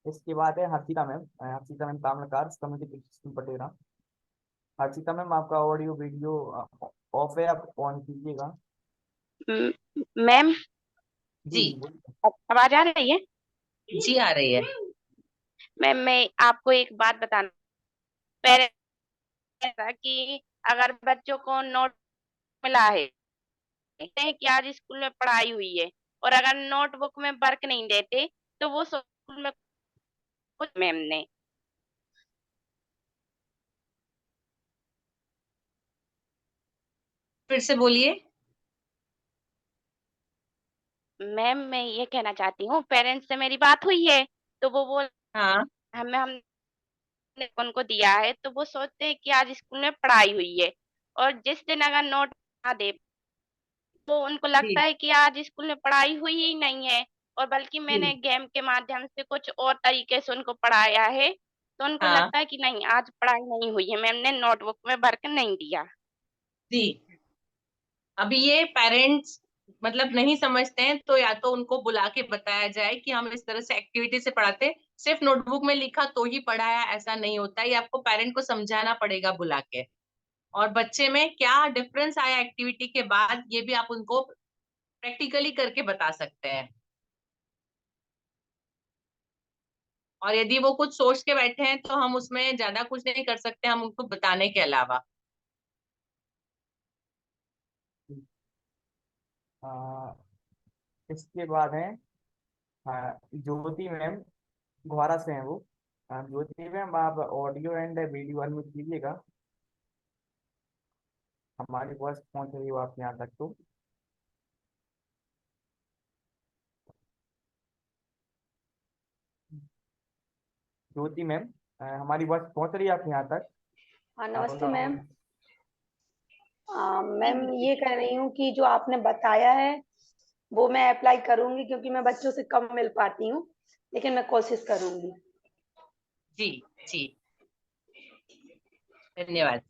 इसके बाद है Harshita ma'am. Harshita ma'am Tamrakar community system Patera. Harshita ma'am आपका ऑडियो वीडियो ऑफ है, आप ऑन कीजिएगा। मैम जी जी जी बोलिए। आवाज आ रही है? जी आ रही है। मैम मैं आपको एक बात बताना, पहले था कि अगर बच्चों को नोट मिला है कहते हैं कि आज स्कूल में पढ़ाई हुई है, और अगर नोटबुक में वर्क नहीं देते तो वो स्कूल में कुछ मैम ने फिर से बोलिए। मैम मैं ये कहना चाहती हूँ, पेरेंट्स से मेरी बात हुई है तो वो बोल हाँ हमने उनको दिया है तो वो सोचते हैं कि आज स्कूल में पढ़ाई हुई है, और जिस दिन अगर नोट ना दे तो उनको जी लगता है कि आज स्कूल में पढ़ाई हुई ही नहीं है, और बल्कि जी मैंने गेम के माध्यम से कुछ और तरीके से उनको पढ़ाया है, तो उनको हाँ लगता है कि नहीं आज पढ़ाई नहीं हुई है, मैम ने नोटबुक में वर्क नहीं दिया। जी। अभी ये पेरेंट्स मतलब नहीं समझते हैं, तो या तो उनको बुला के बताया जाए कि हम इस तरह से एक्टिविटी से पढ़ाते, सिर्फ नोटबुक में लिखा तो ही पढ़ाया ऐसा नहीं होता। ये आपको पेरेंट को समझाना पड़ेगा बुला के, और बच्चे में क्या डिफरेंस आया एक्टिविटी के बाद ये भी आप उनको प्रैक्टिकली करके बता सकते हैं। और यदि वो कुछ सोच के बैठे हैं तो हम उसमें ज्यादा कुछ नहीं कर सकते, हम उनको बताने के अलावा। आ, इसके बाद है ज्योति मैम, घोरा से हैं वो। ज्योति मैम आप ऑडियो एंड वीडियो अनम्यूट कीजिएगा, हमारी वॉइस पहुंच रही हो आप यहाँ तक तो। ज्योति मैम हमारी वॉइस पहुंच रही है आप यहाँ तक? हाँ आप नमस्ते अपना मैम। मैम ये कह रही हूँ कि जो आपने बताया है वो मैं अप्लाई करूंगी, क्योंकि मैं बच्चों से कम मिल पाती हूँ, लेकिन मैं कोशिश करूंगी। जी जी, धन्यवाद।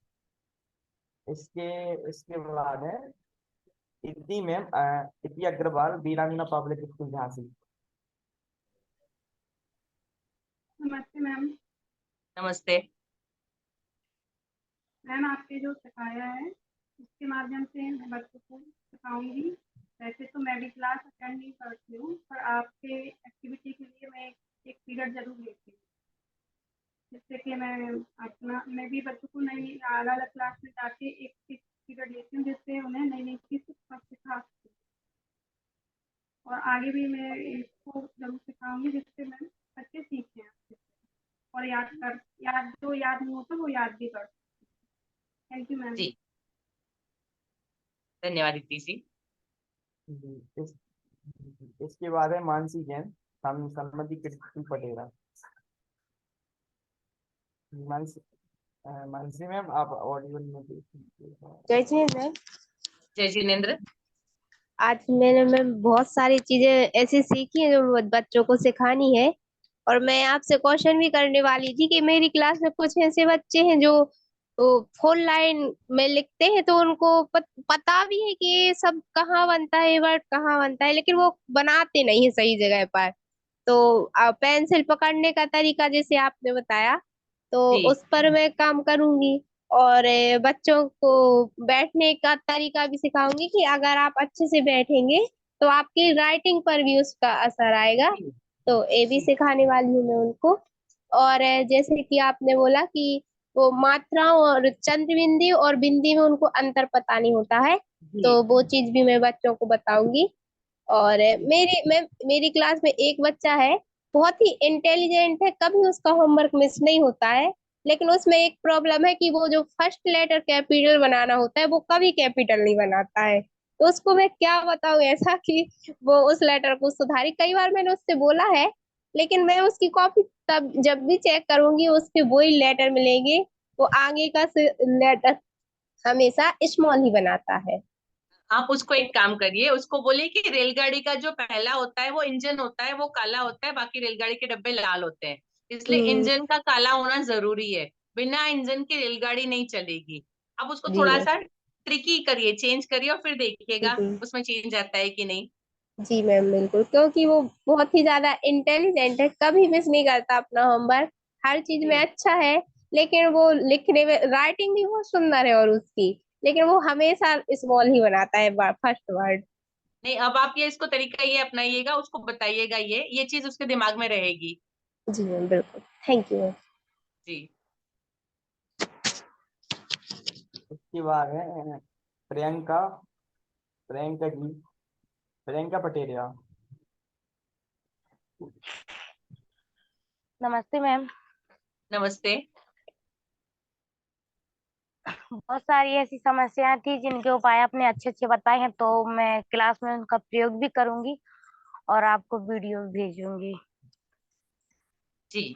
इसके इसके बाद है इति मैम, इति अग्रवाल, वीरांगना पब्लिक स्कूल झांसी। नमस्ते मैम। नमस्ते। मैम आपने जो सिखाया है उसके माध्यम से मैं बच्चों को सिखाऊंगी। वैसे तो मैं भी क्लास अटेंड नहीं करती हूँ, पर आपके एक्टिविटी के लिए मैं एक पीरियड जरूर लेती हूँ, जिससे कि मैं भी बच्चों को नई अलग अलग क्लास में जाके एक पीरियड लेती हूँ, जिससे उन्हें नई नई चीज सिखा सकूँ। और आगे भी मैं इसको जरूर सिखाऊंगी, जिससे मैं बच्चे सीखें आपसे और जो याद नहीं होता वो याद भी कर। Thank you ma'am. जी, धन्यवाद इति जी। इसके बाद है मानसी जैन, सम्मति कृष्ण पटेरा। मानसी मानसी मैम आप ऑडियो में जय जिनेंद्र मैम। जय जिनेंद्र। आज मैंने मैम बहुत सारी चीजें ऐसी सीखी हैं जो बच्चों को सिखानी है, और मैं आपसे क्वेश्चन भी करने वाली थी कि मेरी क्लास में कुछ ऐसे बच्चे हैं जो फोर लाइन में लिखते हैं, तो उनको पता भी है कि ये सब कहाँ बनता है, वर्ड कहाँ बनता है, लेकिन वो बनाते नहीं है सही जगह पर। तो पेंसिल पकड़ने का तरीका जैसे आपने बताया, तो जी उस पर मैं काम करूंगी। और बच्चों को बैठने का तरीका भी सिखाऊंगी कि अगर आप अच्छे से बैठेंगे तो आपकी राइटिंग पर भी उसका असर आएगा। जी तो ये भी जी सिखाने वाली हूँ मैं उनको। और जैसे कि आपने बोला कि वो मात्राओं और चंद्र बिंदी और बिंदी में उनको अंतर पता नहीं होता है, जी तो वो चीज भी मैं बच्चों को बताऊंगी। और मेरी क्लास में एक बच्चा है, बहुत ही इंटेलिजेंट है, कभी उसका होमवर्क मिस नहीं होता है। लेकिन उसमें एक प्रॉब्लम है कि वो जो फर्स्ट लेटर कैपिटल बनाना होता है वो कभी कैपिटल नहीं बनाता है। तो उसको मैं क्या बताऊं ऐसा कि वो उस लेटर को सुधारे। कई बार मैंने उससे बोला है, लेकिन मैं उसकी कॉपी तब जब भी चेक करूंगी उसके वही लेटर मिलेंगे, वो आगे का लेटर हमेशा स्मॉल ही बनाता है। आप उसको एक काम करिए, उसको बोलिए कि रेलगाड़ी का जो पहला होता है वो इंजन होता है, वो काला होता है, बाकी रेलगाड़ी के डब्बे लाल होते हैं, इसलिए हम्म। इंजन का काला होना जरूरी है। बिना इंजन की रेलगाड़ी नहीं चलेगी। आप उसको जी थोड़ा मैम। सा ट्रिकी करिए, चेंज करिए और फिर देखिएगा बिल्कुल। उसमें चेंज आता है कि नहीं। जी मैम बिल्कुल, क्योंकि वो बहुत ही ज्यादा इंटेलिजेंट है, कभी मिस नहीं करता अपना होमवर्क, हर चीज में जी अच्छा है। लेकिन वो लिखने में राइटिंग भी बहुत सुंदर है और उसकी, लेकिन वो हमेशा स्मॉल ही बनाता है फर्स्ट वर्ड। नहीं, अब आप ये इसको तरीका ये अपनाइएगा, उसको बताइएगा, ये चीज उसके दिमाग में रहेगी। जी मैम बिल्कुल, थैंक यू मैम। जी इसके बाद है प्रियंका प्रियंका जी प्रियंका पटेरिया। नमस्ते मैम। नमस्ते। बहुत सारी ऐसी समस्याएं थी जिनके उपाय आपने अच्छे अच्छे बताए हैं, तो मैं क्लास में उनका प्रयोग भी करूंगी और आपको वीडियो भेजूंगी। जी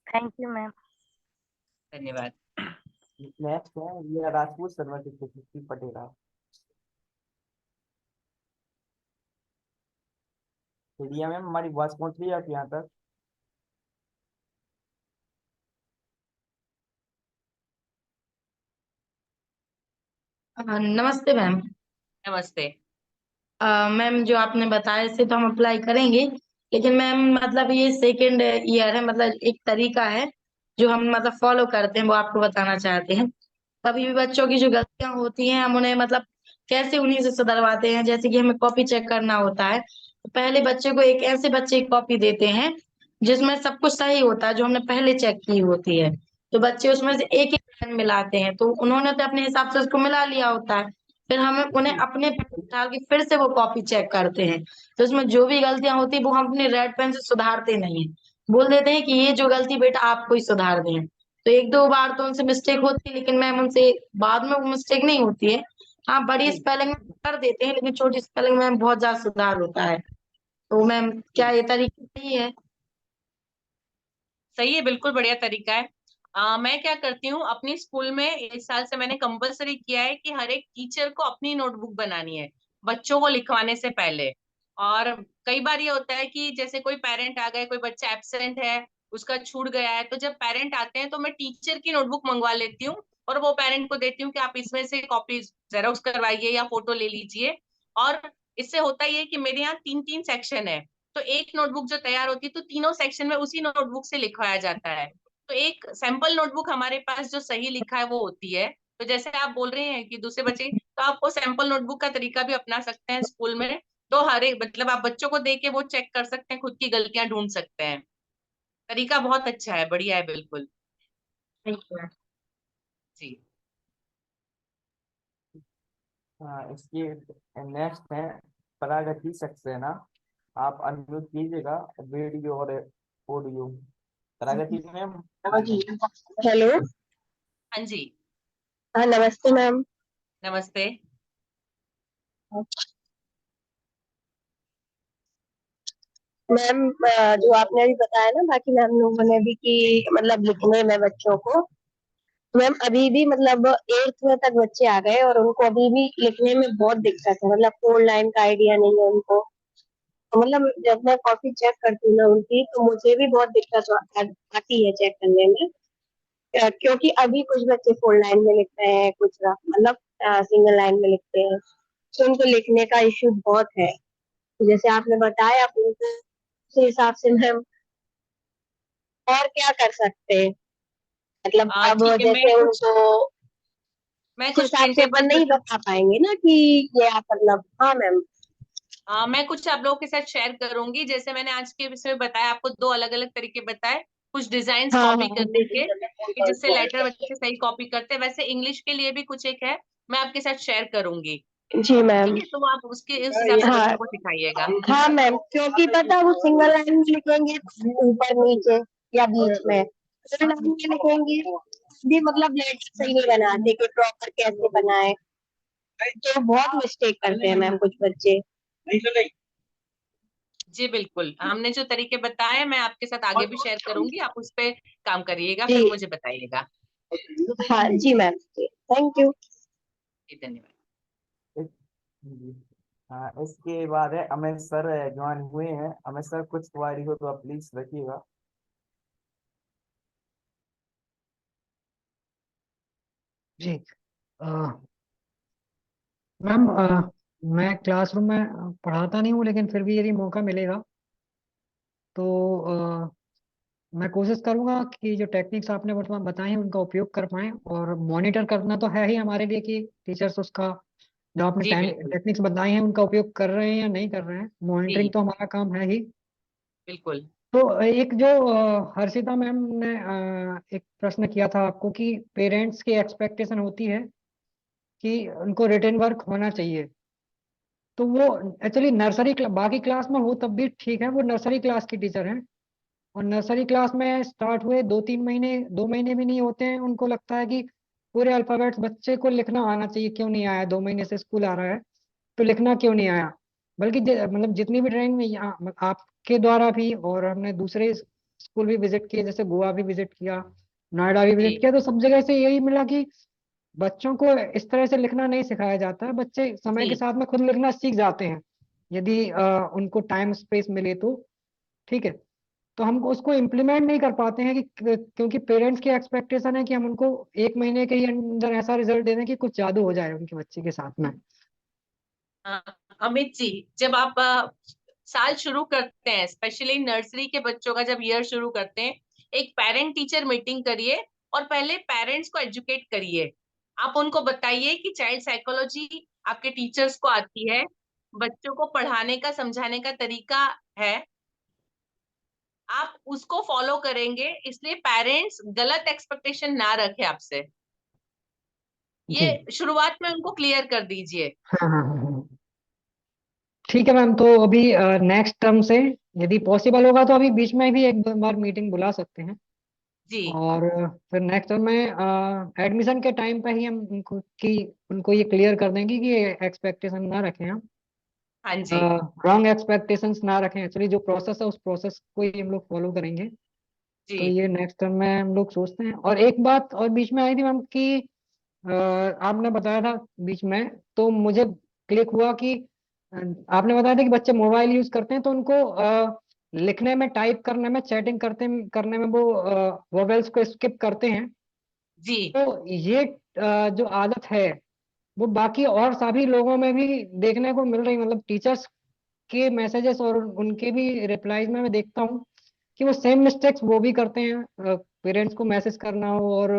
थैंक यू मैम। धन्यवाद। नेक्स्ट है रिया राजपूत, सर्वश्री कृष्ण पटेरा। रिया मैम हमारी आवाज पहुंच रही है आप यहाँ तक? नमस्ते मैम। नमस्ते। मैम जो आपने बताया इसे तो हम अप्लाई करेंगे, लेकिन मैम मतलब ये सेकेंड ईयर है, मतलब एक तरीका है जो हम मतलब फॉलो करते हैं, वो आपको बताना चाहते हैं। कभी भी बच्चों की जो गलतियां होती हैं हम उन्हें मतलब कैसे उन्हीं से सुधरवाते हैं। जैसे कि हमें कॉपी चेक करना होता है, तो पहले बच्चे को एक ऐसे बच्चे की कॉपी देते हैं जिसमें सब कुछ सही होता है, जो हमने पहले चेक की होती है। तो बच्चे उसमें से एक एक लाइन मिलाते हैं, तो उन्होंने तो अपने हिसाब से उसको मिला लिया होता है। फिर हमें उन्हें अपने पेन डाल के फिर से वो कॉपी चेक करते हैं, तो उसमें जो भी गलतियां होती है वो हम अपने रेड पेन से सुधारते नहीं है, बोल देते हैं कि ये जो गलती बेटा आपको ही सुधार दें। तो एक दो बार तो उनसे मिस्टेक होती है, लेकिन मैम उनसे बाद में वो मिस्टेक नहीं होती है। हाँ, बड़ी जी स्पेलिंग में कर देते हैं, लेकिन छोटी स्पेलिंग में बहुत ज्यादा सुधार होता है। तो मैम क्या जी ये तरीका सही है? सही है, बिल्कुल बढ़िया तरीका है। मैं क्या करती हूँ अपनी स्कूल में, इस साल से मैंने कंपलसरी किया है कि हर एक टीचर को अपनी नोटबुक बनानी है बच्चों को लिखवाने से पहले। और कई बार ये होता है कि जैसे कोई पेरेंट आ गए, कोई बच्चा एब्सेंट है, उसका छूट गया है, तो जब पेरेंट आते हैं तो मैं टीचर की नोटबुक मंगवा लेती हूँ और वो पेरेंट को देती हूँ कि आप इसमें से कॉपी जेरोक्स करवाइए या फोटो ले लीजिए। और इससे होता ही है कि मेरे यहाँ 3-3 सेक्शन है, तो एक नोटबुक जो तैयार होती है तो तीनों सेक्शन में उसी नोटबुक से लिखवाया जाता है। तो एक सैंपल नोटबुक हमारे पास जो सही लिखा है वो होती है। तो जैसे आप बोल रहे हैं कि दूसरे बच्चे, तो आप वो सैंपल नोटबुक का तरीका भी अपना सकते हैं स्कूल में। तो हर एक मतलब आप बच्चों को दे के वो चेक कर सकते हैं, खुद की गलतियां ढूंढ सकते हैं। तरीका बहुत अच्छा है, बढ़िया है, बिल्कुल। जी। हाँ, इसके नेक्स्ट है प्रगति सक्सेना। आप अनम्यूट कीजिएगा वीडियो और ऑडियो। प्रगति मैम। हेलो। हाँ जी। हाँ, नमस्ते मैम। नमस्ते। मैम, जो आपने अभी बताया ना, बाकी मैम लोगों ने भी कि मतलब लिखने में बच्चों को, मैम अभी भी मतलब 8th में तक बच्चे आ गए और उनको अभी भी लिखने में बहुत दिक्कत है। मतलब 4 लाइन का आइडिया नहीं है उनको। तो मतलब जब मैं कॉपी चेक करती हूँ ना उनकी, तो मुझे भी बहुत दिक्कत आती है चेक करने में। क्योंकि अभी कुछ बच्चे 4 लाइन में लिखते हैं, कुछ मतलब सिंगल लाइन में लिखते हैं, तो उनको लिखने का इश्यू बहुत है। तो जैसे आपने बताया, आप उनको उस हिसाब से मैम और क्या कर सकते हैं? मतलब अब ठीक है, जैसे उनको मैं उस कुछ हिसाब से अपन प्रिंटेबल नहीं बता पाएंगे ना कि ये आप मतलब। हाँ मैम। मैं कुछ आप लोगों के साथ शेयर करूंगी। जैसे मैंने आज के विषय में बताया, आपको 2 अलग अलग तरीके बताए, कुछ डिजाइन हाँ कॉपी हाँ करने के कि जिससे लेटर बच्चे सही कॉपी करते हैं। वैसे इंग्लिश के लिए भी कुछ एक है, मैं आपके साथ शेयर करूंगी। जी मैम। ठीक है, तो आप उसके उस हिसाब से हाँ बच्चों को सिखाइएगा। हाँ मैम, क्योंकि पता वो सिंगल लाइन में लिखेंगे ऊपर नीचे या बीच में, सिंगल लाइन में लिखेंगे भी मतलब लेटर सही नहीं बनाते कि प्रॉपर कैसे बनाए, तो बहुत मिस्टेक करते हैं मैम कुछ बच्चे। जी बिल्कुल, हमने जो तरीके बताए मैं आपके साथ आगे भी शेयर करूंगी, आप उस पे काम करिएगा, जी फिर मुझे बताइएगा। हाँ जी मैम, थैंक यू। जी, धन्यवाद। जी। हाँ, इसके बाद है अमित सर ज्वाइन हुए हैं। अमित सर, कुछ क्वारी हो तो आप प्लीज रखिएगा। जी। मैम, मैं क्लासरूम में पढ़ाता नहीं हूँ, लेकिन फिर भी यदि मौका मिलेगा तो मैं कोशिश करूंगा कि जो टेक्निक्स आपने वर्तमान बताई हैं उनका उपयोग कर पाएं। और मॉनिटर करना तो है ही हमारे लिए कि टीचर्स उसका, जो आपने जी बिल्कुल। टेक्निक्स बताई हैं उनका उपयोग कर रहे हैं या नहीं कर रहे हैं। मॉनिटरिंग जी तो हमारा काम है ही। बिल्कुल। तो एक जो हर्षिता मैम ने एक प्रश्न किया था आपको कि पेरेंट्स की एक्सपेक्टेशन होती है कि उनको रिटर्न वर्क होना चाहिए। तो वो एक्चुअली बाकी क्लास में हो तब भी ठीक है, वो नर्सरी क्लास की टीचर हैं। और नर्सरी क्लास में स्टार्ट हुए 2-3 महीने, 2 महीने भी नहीं होते हैं, उनको लगता है कि पूरे अल्फाबेट्स बच्चे को लिखना आना चाहिए। क्यों नहीं आया? 2 महीने से स्कूल आ रहा है तो लिखना क्यों नहीं आया? बल्कि मतलब जितनी भी ट्रेनिंग में आपके द्वारा भी, और हमने दूसरे स्कूल भी विजिट किए, जैसे गोवा भी विजिट किया, नोएडा भी विजिट जी किया, तो सब जगह से यही मिला कि बच्चों को इस तरह से लिखना नहीं सिखाया जाता है। बच्चे समय के जी साथ में खुद लिखना सीख जाते हैं यदि उनको टाइम स्पेस मिले तो। ठीक है। तो हम उसको इम्प्लीमेंट नहीं कर पाते हैं कि क्योंकि पेरेंट्स की एक्सपेक्टेशन है कि हम उनको 1 महीने के ही अंदर ऐसा रिजल्ट दे दें कि कुछ जादू हो जाए उनके बच्चे के साथ में। अमित जी, जब आप साल शुरू करते हैं, स्पेशली नर्सरी के बच्चों का जब ईयर शुरू करते हैं, एक पेरेंट टीचर मीटिंग करिए और पहले पेरेंट्स को एजुकेट करिए। आप उनको बताइए कि चाइल्ड साइकोलॉजी आपके टीचर्स को आती है, बच्चों को पढ़ाने का समझाने का तरीका है, आप उसको फॉलो करेंगे, इसलिए पेरेंट्स गलत एक्सपेक्टेशन ना रखे आपसे। जी। ये शुरुआत में उनको क्लियर कर दीजिए। हाँ हाँ हाँ हाँ। ठीक है मैम, तो अभी नेक्स्ट टर्म से यदि पॉसिबल होगा तो अभी बीच में भी एक बार मीटिंग बुला सकते हैं। जी और फिर नेक्स्ट टर्म में एडमिशन के टाइम पे ही हम उनको ये क्लियर कर देंगे कि एक्सपेक्टेशन ना रखें हम, हाँ जी। रॉन्ग एक्सपेक्टेशंस ना रखें। एक्चुअली जो प्रोसेस है उस प्रोसेस को ही हम लोग फॉलो करेंगे। तो जी ये नेक्स्ट टर्म में हम लोग सोचते हैं। और एक बात और बीच में आई थी मैम कि आपने बताया था बीच में, तो मुझे क्लिक हुआ कि अ, आपने बताया था कि बच्चे मोबाइल यूज करते हैं तो उनको लिखने में, टाइप करने में, चैटिंग करने में वो वोवेल्स को स्किप करते हैं। जी तो ये जो आदत है वो बाकी और सभी लोगों में भी देखने को मिल रही, मतलब टीचर्स के मैसेजेस और उनके भी रिप्लाईज में मैं देखता हूँ कि वो सेम मिस्टेक्स वो भी करते हैं। पेरेंट्स को मैसेज करना हो और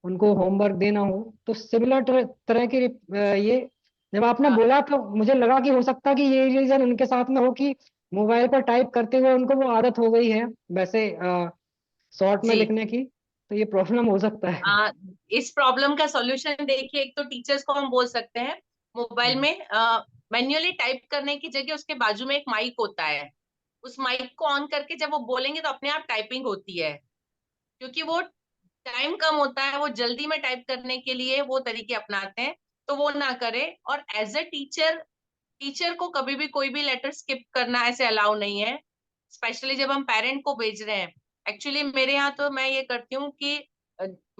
उनको होमवर्क देना हो तो सिमिलर तरह की ये जब आपने हाँ बोला तो मुझे लगा कि हो सकता है कि ये रीजन उनके साथ में हो कि मोबाइल पर टाइप करते हुए उनको वो आदत हो गई है वैसे शॉर्ट में जी। लिखने की, तो ये प्रॉब्लम हो सकता है। आ, इस प्रॉब्लम का सॉल्यूशन देखिए, एक तो टीचर्स को हम बोल सकते हैं मोबाइल हम्म, में मैन्युअली टाइप करने की जगह उसके बाजू में एक माइक होता है, उस माइक को ऑन करके जब वो बोलेंगे तो अपने आप टाइपिंग होती है, क्योंकि वो टाइम कम होता है, वो जल्दी में टाइप करने के लिए वो तरीके अपनाते हैं, तो वो ना करे। और एज अ टीचर, टीचर को कभी भी कोई भी लेटर स्किप करना ऐसे अलाउ नहीं है, स्पेशली जब हम पेरेंट को भेज रहे हैं। एक्चुअली मेरे यहाँ तो मैं ये करती हूँ कि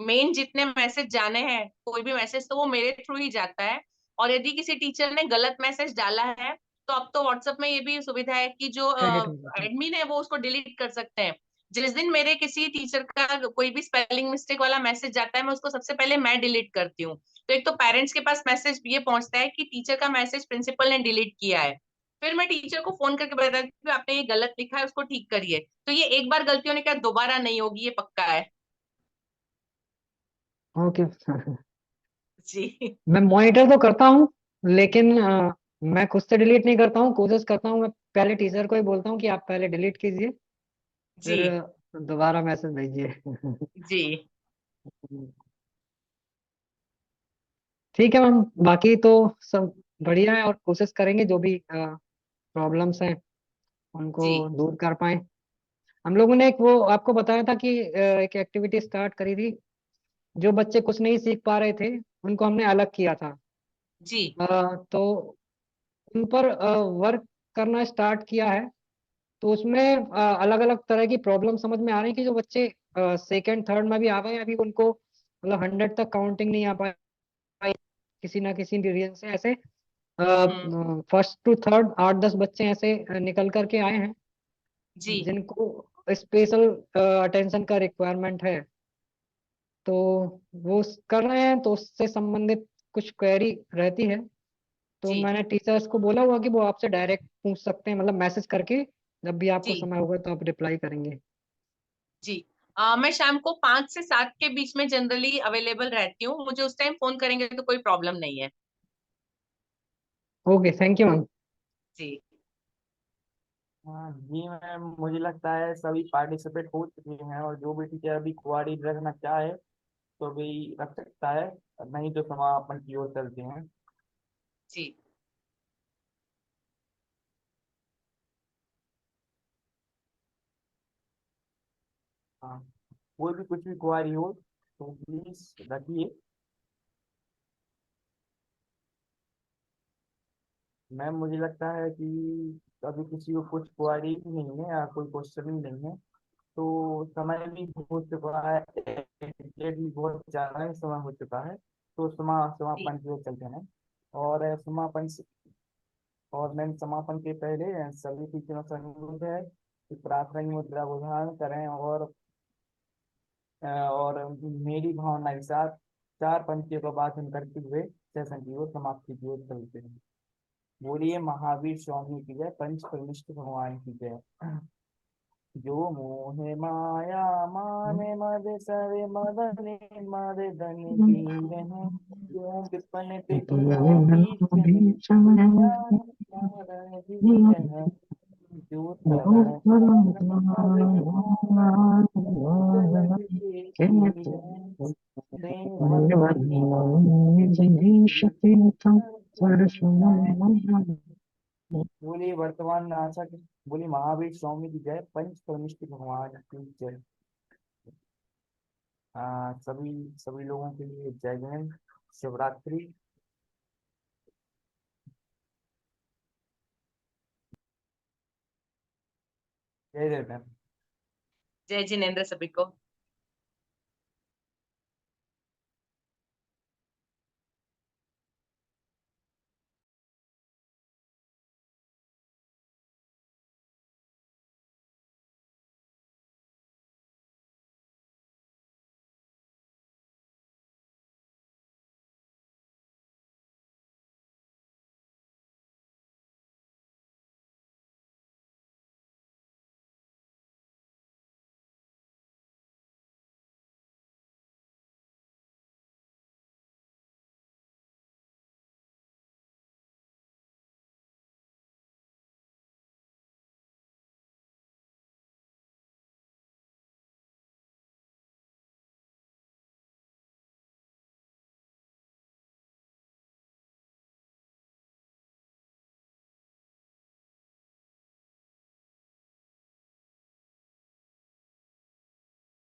मेन जितने मैसेज जाने हैं, कोई भी मैसेज तो वो मेरे थ्रू ही जाता है। और यदि किसी टीचर ने गलत मैसेज डाला है तो अब तो व्हाट्सएप में ये भी सुविधा है कि जो एडिट हो जाता है। एडमिन है वो उसको डिलीट कर सकते हैं। जिस दिन मेरे किसी टीचर का कोई भी स्पेलिंग मिस्टेक वाला मैसेज जाता है, मैं उसको सबसे पहले मैं डिलीट करती हूँ। तो एक तो पेरेंट्स के पास मैसेज ये पहुंचता है कि टीचर का मैसेज प्रिंसिपल ने डिलीट किया है, फिर मैं टीचर को फोन करके बताती हूँ कि आपने ये गलत लिखा है, उसको ठीक करिए। तो ये एक बार गलती होने के बाद दोबारा नहीं होगी, ये पक्का है। ओके। जी मैं मॉनिटर तो करता हूँ लेकिन मैं खुद से डिलीट नहीं करता हूँ, कोशिश करता हूँ मैं पहले टीचर को ही बोलता हूँ कि आप पहले डिलीट कीजिए जी फिर दोबारा मैसेज भेजिए। जी ठीक है मैम, बाकी तो सब बढ़िया है और कोशिश करेंगे जो भी प्रॉब्लम्स हैं उनको जी दूर कर पाए। हम लोगों ने एक वो आपको बताया था कि एक एक्टिविटी स्टार्ट करी थी, जो बच्चे कुछ नहीं सीख पा रहे थे उनको हमने अलग किया था। जी तो उन पर वर्क करना स्टार्ट किया है। तो उसमें अलग अलग तरह की प्रॉब्लम समझ में आ रही है कि जो बच्चे सेकंड थर्ड में भी आ गए हैं, अभी उनको मतलब 100 तक काउंटिंग नहीं आ पाई किसी ना किसी रीजन से। ऐसे हम्म फर्स्ट टू थर्ड 8-10 बच्चे ऐसे निकल करके आए हैं जी जिनको स्पेशल अटेंशन का रिक्वायरमेंट है। तो वो कर रहे हैं, तो उससे संबंधित कुछ क्वेरी रहती है तो जी मैंने टीचर्स को बोला हुआ कि वो आपसे डायरेक्ट पूछ सकते हैं, मतलब मैसेज करके जब भी आपको जी समय होगा तो आप रिप्लाई करेंगे। जी मैं शाम को 5 से 7 के बीच में जनरली अवेलेबल रहती हूँ, मुझे उस टाइम फोन करेंगे तो कोई प्रॉब्लम नहीं है। Okay, thank you ma'am. जी हाँ जी मैम, मुझे लगता है सभी पार्टिसिपेट हो चुके हैं और जो भी टीचर अभी क्वारी रखना चाहे तो भी रख सकता है, नहीं तो समापन की ओर चलते हैं। जी हाँ, कोई भी कुछ भी क्वारी हो तो प्लीज रखिए। मैम मुझे लगता है कि अभी किसी को कुछ क्वारी भी नहीं है या कोई क्वेश्चन भी नहीं है, तो समय भी हो चुका है, डेट भी बहुत ज़्यादा ही समय हो चुका है, तो जी समापन की ओर चलते हैं। और मैम समापन के पहले सभी टीचरों से अनुरोध है कि प्रार्थना की मुद्रा को धारण करें और मेरी भावना के साथ 4 पंक्तियों का वाचन करते हुए सेशन की ओर समाप्ति की ओर चलते हैं। बोलिए महावीर स्वामी की जय, पंच परमिष्ठ भगवान की जय। जो मोहे माया माने मद सवे मदने मद धन पीर हैं, जो विपन पिटियो बीच में ज्ञान सारण धीर हैं, जो तरह तारण जलद के तीर हैं, रेवत बोलिए वर्तमान आशा की, बोलिए महावीर स्वामी की जय, पंच परमिष्ठ भगवान की जय। सभी सभी लोगों के लिए जय जैन, शिवरात्रि। जय जय मैम। जय जिनेन्द्र सभी को।